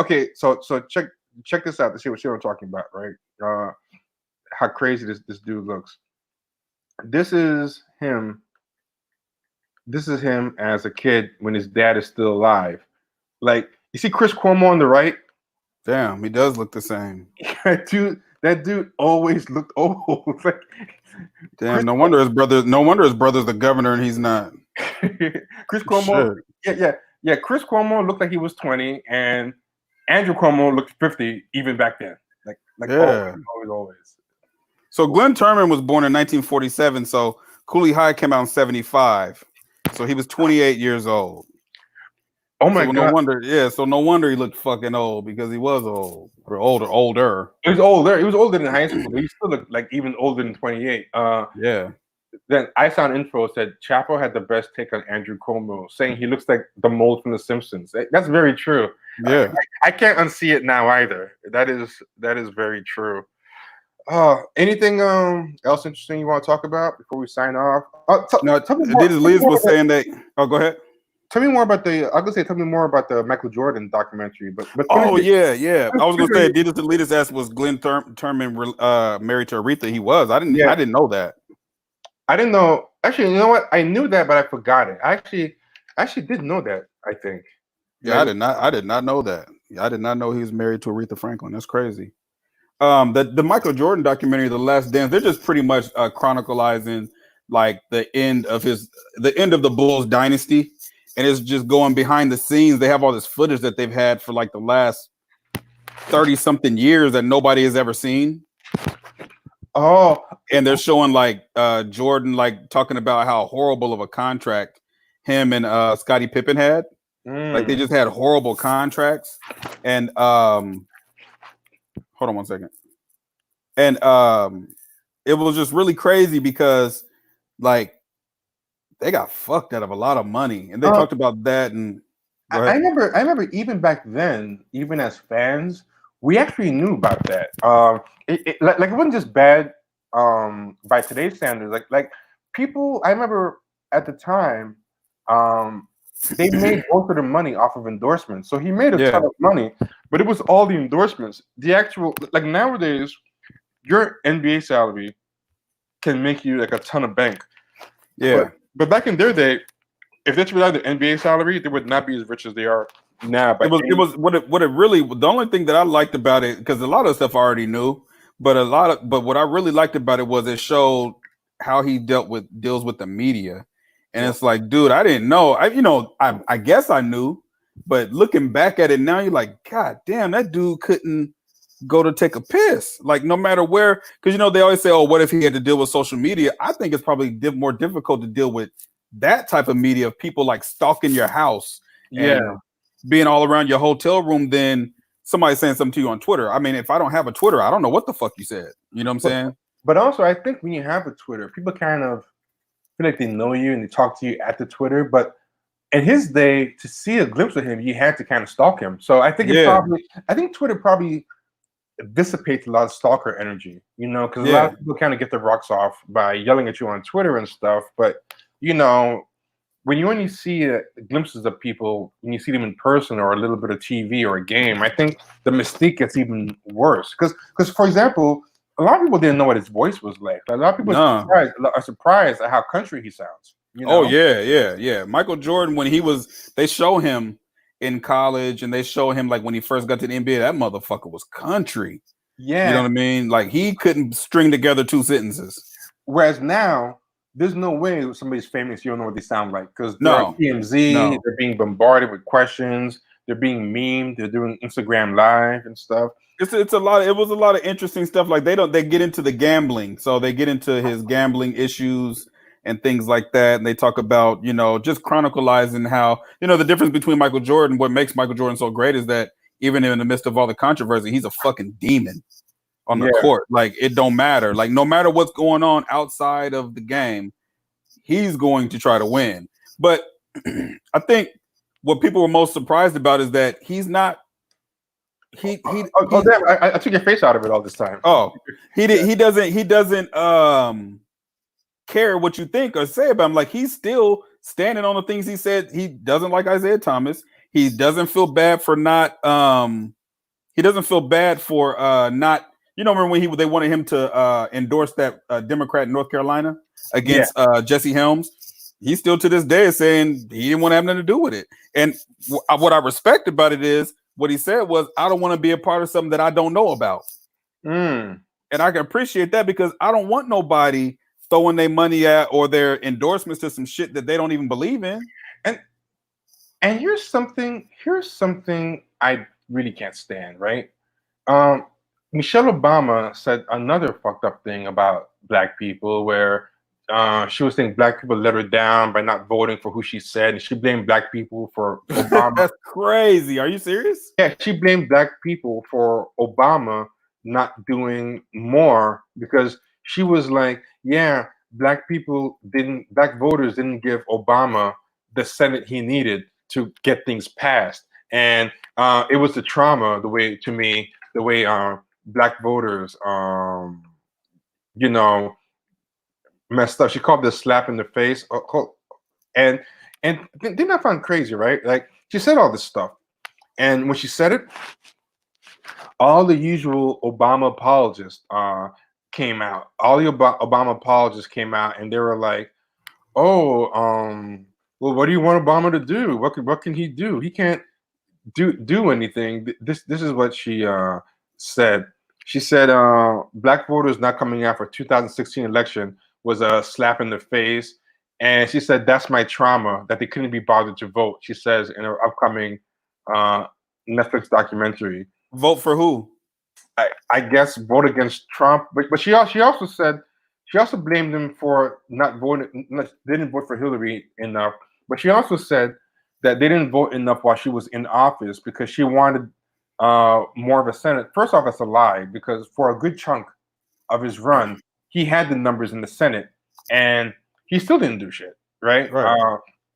Okay, so check this out to see what I'm talking about, right? How crazy this dude looks. This is him. This is him as a kid when his dad is still alive. Like, you see Chris Cuomo on the right? Damn, he does look the same. That dude always looked old. Like, damn, no wonder his brother's the governor and he's not. Chris Cuomo, yeah. Chris Cuomo looked like he was 20, and Andrew Cuomo looked 50 even back then. Like yeah. always. So Glenn Turman was born in 1947. So Cooley High came out in 75. So he was 28 years old. Oh my God! No wonder, so no wonder he looked fucking old because he was old or older. He was older. He was older than high school, but he still looked like even older than 28. Yeah. Then iSound Info said Chapo had the best take on Andrew Cuomo, saying he looks like the mole from The Simpsons. That's very true. Yeah. I can't unsee it now either. That is very true. Anything else interesting you want to talk about before we sign off? Liz was saying that. Oh, go ahead. Tell me more about tell me more about the Michael Jordan documentary. But yeah. I was gonna say Adidas Elitas asked, was Glenn Turman married to Aretha? He was. I didn't know that. I didn't know. Actually, you know what? I knew that, but I forgot it. I actually did know that, I think. Yeah, I did not know that. I did not know he was married to Aretha Franklin. That's crazy. The Michael Jordan documentary, The Last Dance, they're just pretty much chronicalizing like the end of the Bulls dynasty. And it's just going behind the scenes. They have all this footage that they've had for like the last 30-something years that nobody has ever seen. Oh, and they're showing like Jordan like talking about how horrible of a contract him and Scottie Pippen had. Like they just had horrible contracts. And hold on one second. And it was just really crazy because like they got fucked out of a lot of money, and they talked about that. And I remember even back then, even as fans, we actually knew about that. It wasn't just bad by today's standards. Like people, I remember at the time, they made most of the money off of endorsements. So he made a Yeah. ton of money, but it was all the endorsements. The actual, like nowadays, your NBA salary can make you like a ton of bank. Yeah. But back in their day, if that's without the NBA salary, they would not be as rich as they are now. It was what it really, the only thing that I liked about it, because a lot of stuff I already knew, but what I really liked about it was it showed how he deals with the media. And it's like, dude, I didn't know. I guess I knew, but looking back at it now, you're like, God damn, that dude couldn't go to take a piss. Like, no matter where, because they always say, oh, what if he had to deal with social media? I think it's probably more difficult to deal with that type of media of people like stalking your house and being all around your hotel room than somebody saying something to you on Twitter. I mean, if I don't have a Twitter, I don't know what the fuck you said. You know what I'm saying? But also, I think when you have a Twitter, people kind of feel like they know you and they talk to you at the Twitter. But in his day, to see a glimpse of him, you had to kind of stalk him. So I think I think Twitter probably dissipates a lot of stalker energy, because a lot of people kind of get their rocks off by yelling at you on Twitter and stuff. But, when you only see glimpses of people, when you see them in person or a little bit of TV or a game, I think the mystique gets even worse. Because for example, a lot of people didn't know what his voice was like. A lot of people are surprised at how country he sounds. Oh, yeah. Michael Jordan, when they show him in college and they show him like when he first got to the NBA, that motherfucker was country. Yeah. You know what I mean? Like he couldn't string together two sentences. Whereas now, there's no way somebody's famous, you don't know what they sound like. Because they're on TMZ, they're being bombarded with questions, they're being memed, they're doing Instagram Live and stuff. It was a lot of interesting stuff. Like they get into the gambling. So they get into his gambling issues and things like that. And they talk about, just chronicalizing how, the difference between Michael Jordan, what makes Michael Jordan so great is that even in the midst of all the controversy, he's a fucking demon on the court. Like it don't matter. Like no matter what's going on outside of the game, he's going to try to win. But I think what people were most surprised about is that he's not. Damn! I took your face out of it all this time. Oh, he doesn't care what you think or say about him. Like he's still standing on the things he said. He doesn't like Isaiah Thomas. He doesn't feel bad for not. He doesn't feel bad for not. Remember when they wanted him to endorse that Democrat in North Carolina against Jesse Helms? He's still to this day is saying he didn't want to have nothing to do with it. And what I respect about it is what he said was, I don't want to be a part of something that I don't know about. And I can appreciate that because I don't want nobody throwing their money at or their endorsements to some shit that they don't even believe in. And here's something I really can't stand, right? Michelle Obama said another fucked up thing about black people where she was saying black people let her down by not voting for who she said, and she blamed black people for Obama. That's crazy. Are you serious? Yeah, she blamed black people for Obama not doing more because she was like, yeah, black voters didn't give Obama the Senate he needed to get things passed. And it was the trauma, the way black voters, messed up. She called this slap in the face. And didn't I find crazy, right? Like she said all this stuff. And when she said it, all the usual Obama apologists came out. All the Obama apologists came out and they were like, well, what do you want Obama to do? What can he do? He can't do anything. This is what she said. She said black voters not coming out for 2016 election was a slap in the face. And she said, that's my trauma, that they couldn't be bothered to vote. She says in her upcoming Netflix documentary. Vote for who? I guess vote against Trump. But she also said, she also blamed them for not voting, they didn't vote for Hillary enough. But she also said that they didn't vote enough while she was in office because she wanted more of a Senate. First off, that's a lie because for a good chunk of his run, he had the numbers in the Senate and he still didn't do shit, right?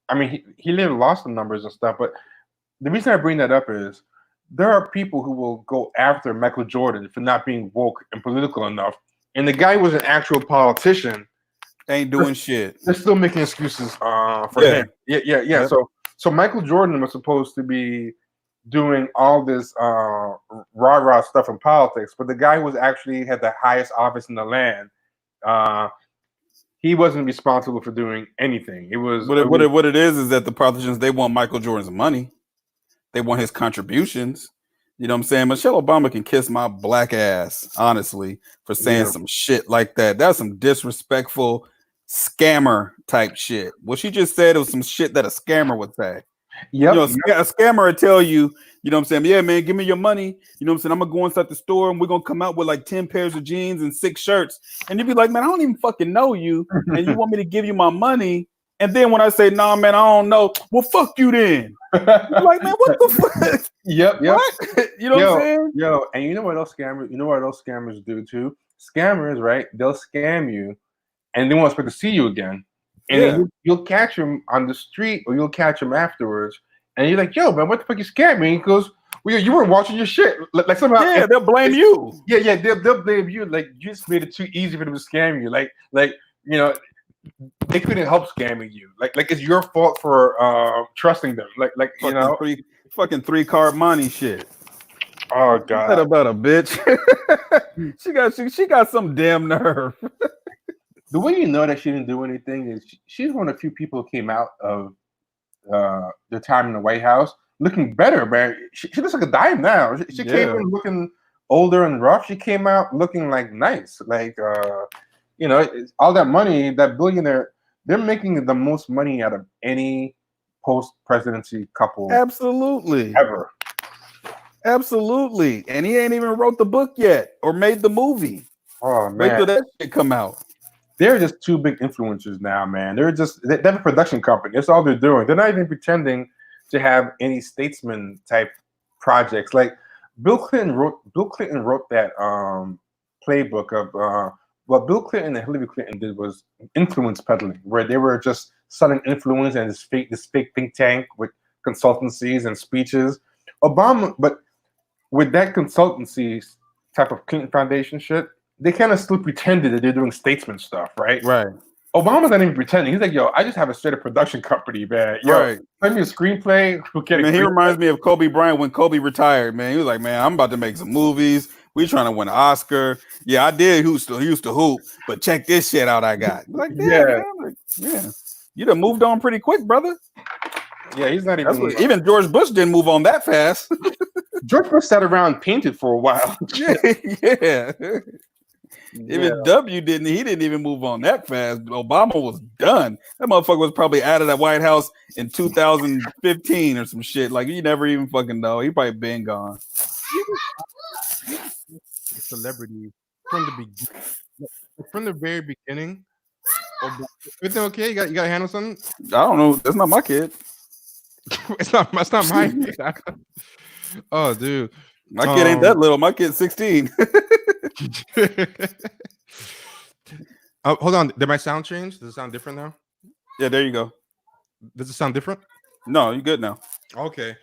I mean, he later lost the numbers and stuff, but the reason I bring that up is there are people who will go after Michael Jordan for not being woke and political enough, and the guy was an actual politician. Ain't doing shit. They're still making excuses for him. Yeah. So Michael Jordan was supposed to be doing all this rah-rah stuff in politics, but the guy who was actually had the highest office in the land, he wasn't responsible for doing anything. It was what it is that the politicians, they want Michael Jordan's money. They want his contributions. You know what I'm saying? Michelle Obama can kiss my black ass, honestly, for saying some shit like that. That's some disrespectful scammer type shit. What she just said was some shit that a scammer would say. Yep, a scammer would tell you, you know what I'm saying? Yeah, man, give me your money. You know what I'm saying? I'm gonna go inside the store and we're gonna come out with like 10 pairs of jeans and 6 shirts. And you'd be like, man, I don't even fucking know you. And you want me to give you my money. And then when I say, nah, man, I don't know, well, fuck you then. You're like, man, what the fuck? Yep. What? You know what I'm saying? Yo, and you know what those scammers do too? Scammers, right? They'll scam you and they won't expect to see you again. And then you'll catch them on the street or you'll catch them afterwards. And you're like, yo, man, what the fuck you scammed me? He goes, well, you weren't watching your shit. Like somehow, they'll blame you. Yeah, they'll blame you. Like you just made it too easy for them to scam you. Like you know, they couldn't help scamming you. Like it's your fault for trusting them. Like fucking, you know, fucking 3-card money shit. Oh god, that about a bitch. she got some damn nerve. The way you know that she didn't do anything is she's one of the few people who came out of their time in the White House looking better, man. She looks like a dime now. She came in looking older and rough. She came out looking like nice. Like you know, all that money, that billionaire, they're making the most money out of any post-presidency couple. Absolutely. Ever. Absolutely. And he ain't even wrote the book yet or made the movie. Oh man. Wait till that shit come out. They're just two big influencers now, man. They have a production company. That's all they're doing. They're not even pretending to have any statesman type projects. Like Bill Clinton wrote that playbook of what Bill Clinton and Hillary Clinton did was influence peddling, where they were just selling influence and this fake think tank with consultancies and speeches. Obama, but with that consultancy type of Clinton Foundation shit, they kind of still pretended that they're doing statesman stuff, right? Right. Obama's not even pretending. He's like, yo, I just have a straight up production company, man. Yo, send me a screenplay. Man, he reminds me of Kobe Bryant when Kobe retired, man. He was like, man, I'm about to make some movies. We trying to win an Oscar. Yeah, I did used to hoop, but check this shit out I got. Like, man, you done moved on pretty quick, brother. Yeah, he's not even. Even George Bush didn't move on that fast. George Bush sat around painted for a while. Yeah. Even W didn't. He didn't even move on that fast. Obama was done. That motherfucker was probably out of that White House in 2015 or some shit. Like you never even fucking know. He probably been gone. Celebrity from the very beginning. Everything okay? You got to handle something? I don't know. That's not my kid. It's not mine. Oh, dude. My kid ain't that little. My kid's 16. Hold on. Did my sound change? Does it sound different now? Yeah, there you go. Does it sound different? No, you good now. Okay.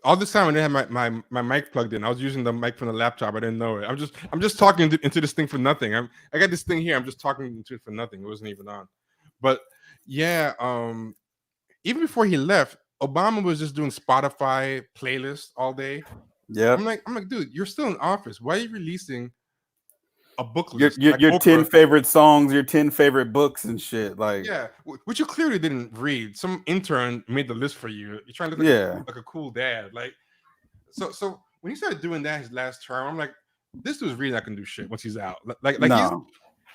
All this time I didn't have my mic plugged in. I was using the mic from the laptop. I didn't know it. I'm just talking into this thing for nothing. I got this thing here. I'm just talking into it for nothing. It wasn't even on. But yeah, even before he left, Obama was just doing Spotify playlists all day. Yeah. I'm like, dude, you're still in office. Why are you releasing a book Your list? Like 10 favorite songs, your 10 favorite books and shit. Like, yeah, which you clearly didn't read. Some intern made the list for you. You're trying to look like a cool dad. Like, so when he started doing that his last term, I'm like, this dude's really not gonna do shit once he's out. Like no.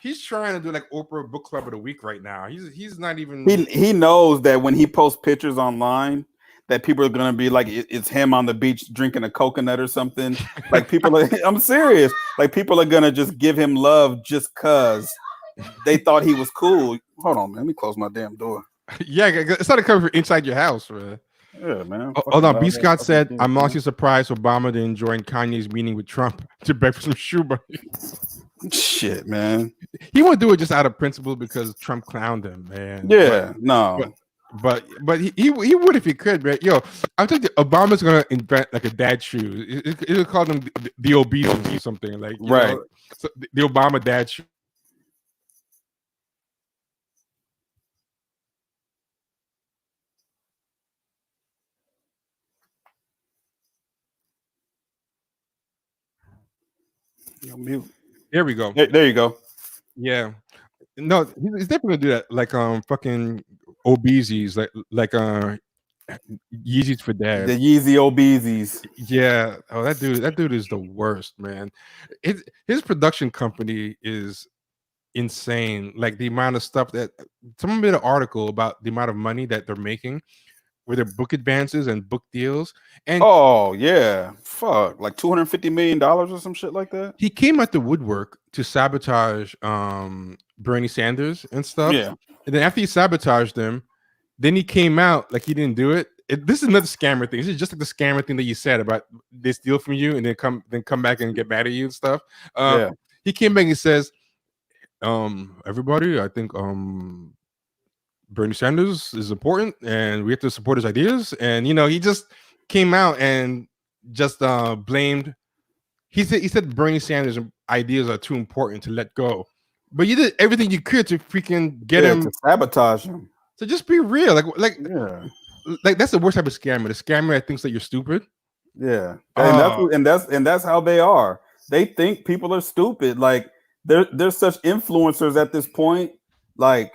He's trying to do like Oprah Book Club of the Week right now. He's not even. He knows that when he posts pictures online, that people are gonna be like, it's him on the beach drinking a coconut or something. Like people are, I'm serious. Like people are gonna just give him love just cause they thought he was cool. Hold on, man. Let me close my damn door. Yeah, it's not coming from inside your house, man. Yeah, man. Hold on. B. Scott said, I'm honestly surprised Obama didn't join Kanye's meeting with Trump to beg for some shoe money. Shit, man. He won't do it just out of principle because Trump clowned him, man. Yeah, no. But he would if he could, man. Yo, I think Obama's gonna invent like a dad shoe. It'll call them the obesity or something like right. So the Obama dad shoe. Mute. There we go. There you go. Yeah. No, he's definitely gonna do that. Like fucking Obeezies, like Yeezys for dad. The Yeezy Obeezies. Yeah. Oh, that dude is the worst, man. His production company is insane. Like the amount of stuff that someone made an article about the amount of money that they're making with their book advances and book deals. And oh yeah, fuck, like $250 million or some shit like that. He came out the woodwork to sabotage Bernie Sanders and stuff. Yeah. And then after he sabotaged them, then he came out like he didn't do it. This is another scammer thing. This is just like the scammer thing that you said about they steal from you and then come back and get mad at you and stuff. Yeah. He came back and he says, everybody, I think Bernie Sanders is important and we have to support his ideas. And he just came out and just blamed. He said Bernie Sanders' ideas are too important to let go, but you did everything you could to freaking get him to sabotage him. So just be real, like that's the worst type of scammer. The scammer that thinks that you're stupid. Yeah, and that's how they are. They think people are stupid. Like they're such influencers at this point. Like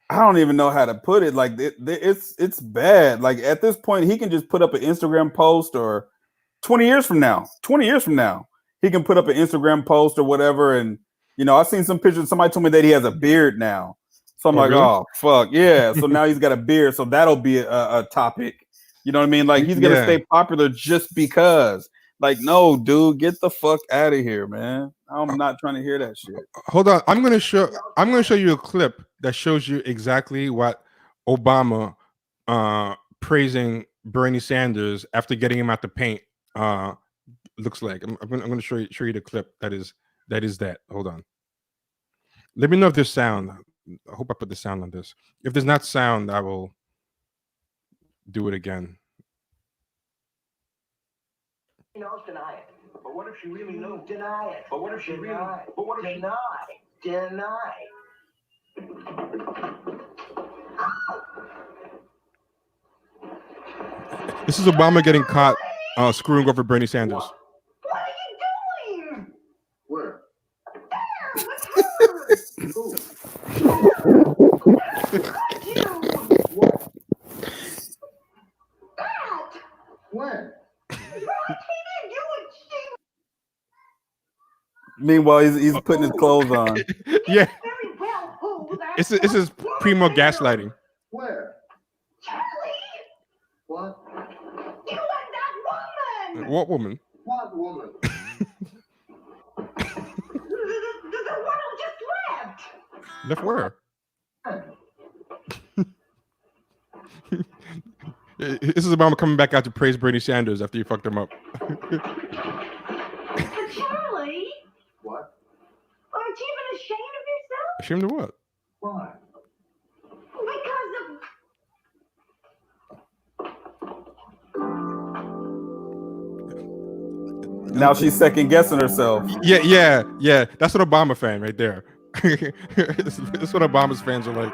I don't even know how to put it. Like it's bad. Like at this point, he can just put up an Instagram post, or 20 years from now, he can put up an Instagram post or whatever. And I've seen some pictures. Somebody told me that he has a beard now. So I'm like, really? oh fuck yeah. So now he's got a beard. So that'll be a topic. You know what I mean? Like he's gonna stay popular just because. Like, no, dude, get the fuck out of here, man. I'm not trying to hear that shit. Hold on, I'm gonna show you a clip that shows you exactly what Obama praising Bernie Sanders after getting him out the paint looks like. I'm gonna show you the clip that is that. Hold on. Let me know if there's sound. I hope I put the sound on this. If there's not sound, I will do it again. Deny it. But what if she really knew? Deny it. But what if she really? But what if deny? This is Obama getting caught screwing over Bernie Sanders. What are you doing? Where? When? Meanwhile, he's putting his clothes on. Yeah. This is primo gaslighting. Where? Charlie! What? You and that woman! What woman? What woman? The one who just left! Left where? This is Obama coming back out to praise Bernie Sanders after you fucked him up. Charlie! What? Aren't you even ashamed of yourself? Ashamed of what? Why? Because Now she's second guessing herself. Yeah. That's what Obama fan right there. That's what Obama's fans are like.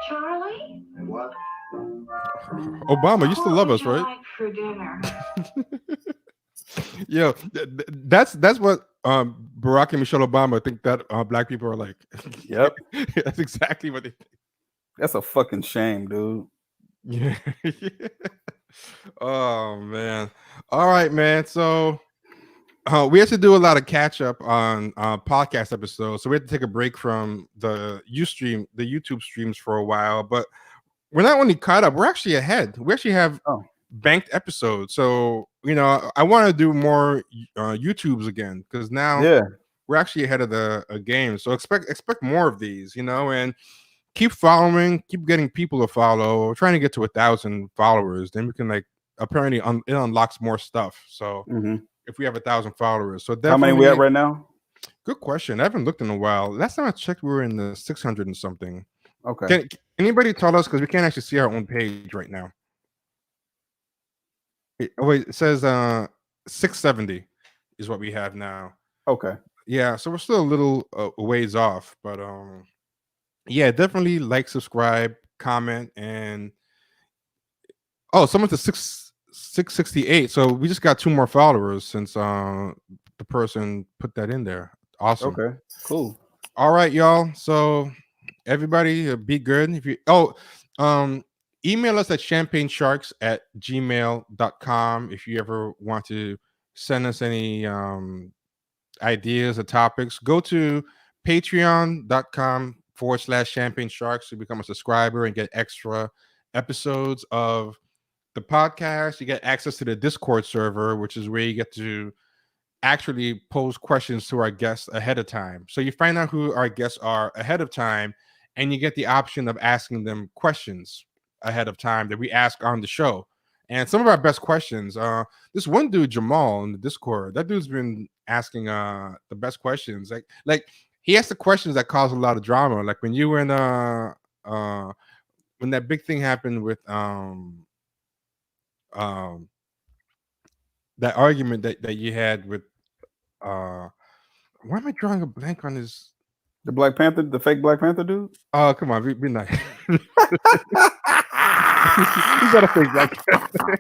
Charlie? What? Obama, you still love us, right? Like for dinner. Yeah, that's what Barack and Michelle Obama think that black people are like. Yep. That's exactly what they think. That's a fucking shame, dude. Yeah. Oh man. All right, man. So we have to do a lot of catch up on podcast episodes. So we have to take a break from the YouTube streams for a while. But we're not only caught up, we're actually ahead. We actually have banked episodes. So I want to do more YouTubes again because now we're actually ahead of the game. So expect more of these, and keep following, keep getting people to follow. We're trying to get to 1,000 followers. Then we can apparently it unlocks more stuff. So if we have 1,000 followers, so how many we at right now? Good question. I haven't looked in a while. Last time I checked, we were in the 600 and something. Okay. Can anybody tell us, because we can't actually see our own page right now? It says 670 is what we have now. Okay. Yeah, so we're still a little ways off, but yeah, definitely like, subscribe, comment, and someone's a 668. So we just got 2 more followers since the person put that in there. Awesome. Okay, cool. All right, y'all. So everybody be good. If you email us at champagnesharks@gmail.com if you ever want to send us any ideas or topics. Go to patreon.com/champagne sharks to become a subscriber and get extra episodes of the podcast. You get access to the Discord server, which is where you get to actually pose questions to our guests ahead of time. So you find out who our guests are ahead of time, and you get the option of asking them questions ahead of time that we ask on the show. And some of our best questions, this one dude, Jamal, in the Discord, that dude's been asking the best questions. Like he asked the questions that cause a lot of drama. Like when you were in when that big thing happened with that argument that you had with why am I drawing a blank on this? The Black Panther, the fake Black Panther dude. Oh, come on, be nice. You gotta fake Black Panther.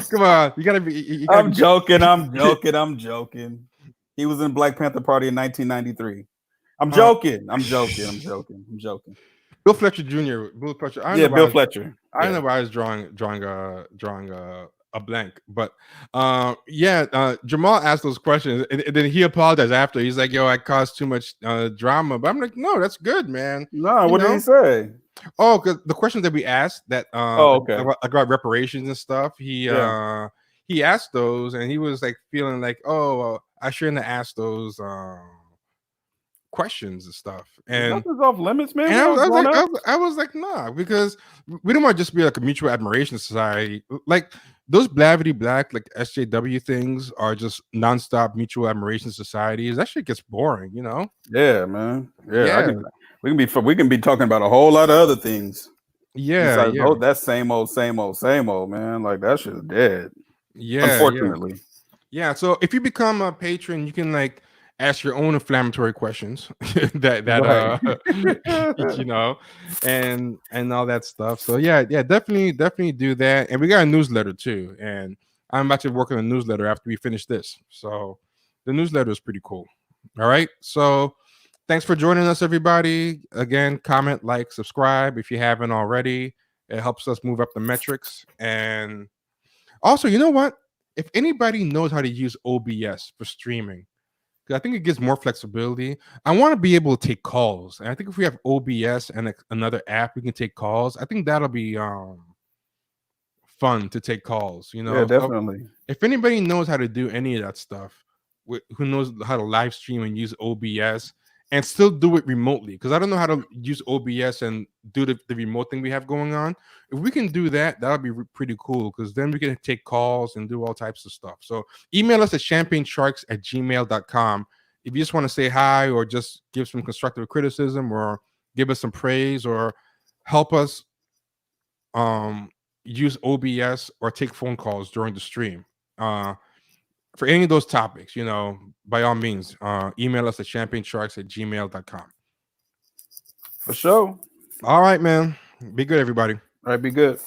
Come on, you gotta be. You gotta I'm joking. I'm joking. He was in Black Panther Party in 1993. I'm joking. I'm joking. Bill Fletcher Jr. Bill Fletcher. Bill Fletcher. I don't know why I was drawing a blank, but Jamal asked those questions, and then he apologized after. He's like, "Yo, I caused too much drama," but I'm like, "No, that's good, man." No, what did he say? Oh, because the questions that we asked that okay, about reparations and stuff, he asked those, and he was like feeling like, "Oh, I shouldn't have asked those questions and stuff." And nothing's off limits, man. And I was like, nah, because we don't want to just be like a mutual admiration society. Like those Blavity Black, like SJW things are just nonstop mutual admiration societies. That shit gets boring, you know? Yeah, man. Yeah. We can be talking about a whole lot of other things. Yeah. That same old, man. Like that shit is dead. Yeah. Unfortunately. Yeah. So if you become a patron, you can like ask your own inflammatory questions that you know, and all that stuff. So yeah, definitely do that. And we got a newsletter too, and I'm about to work on a newsletter after we finish this. So the newsletter is pretty cool. All right, so thanks for joining us, everybody. Again, comment, like, subscribe if you haven't already. It helps us move up the metrics. And also, you know what, if anybody knows how to use OBS for streaming, I think it gives more flexibility. I want to be able to take calls, and I think if we have OBS and another app, we can take calls. I think that'll be fun to take calls. You know, yeah, definitely. So if anybody knows how to do any of that stuff, who knows how to live stream and use OBS and still do it remotely, because I don't know how to use OBS and do the remote thing we have going on. If we can do that, that'll be pretty cool, because then we can take calls and do all types of stuff. So email us at champagnesharks@gmail.com if you just want to say hi or just give some constructive criticism or give us some praise or help us use OBS or take phone calls during the stream. For any of those topics, you know, by all means, email us at champagnesharks@gmail.com. For sure. All right, man. Be good, everybody. All right, be good.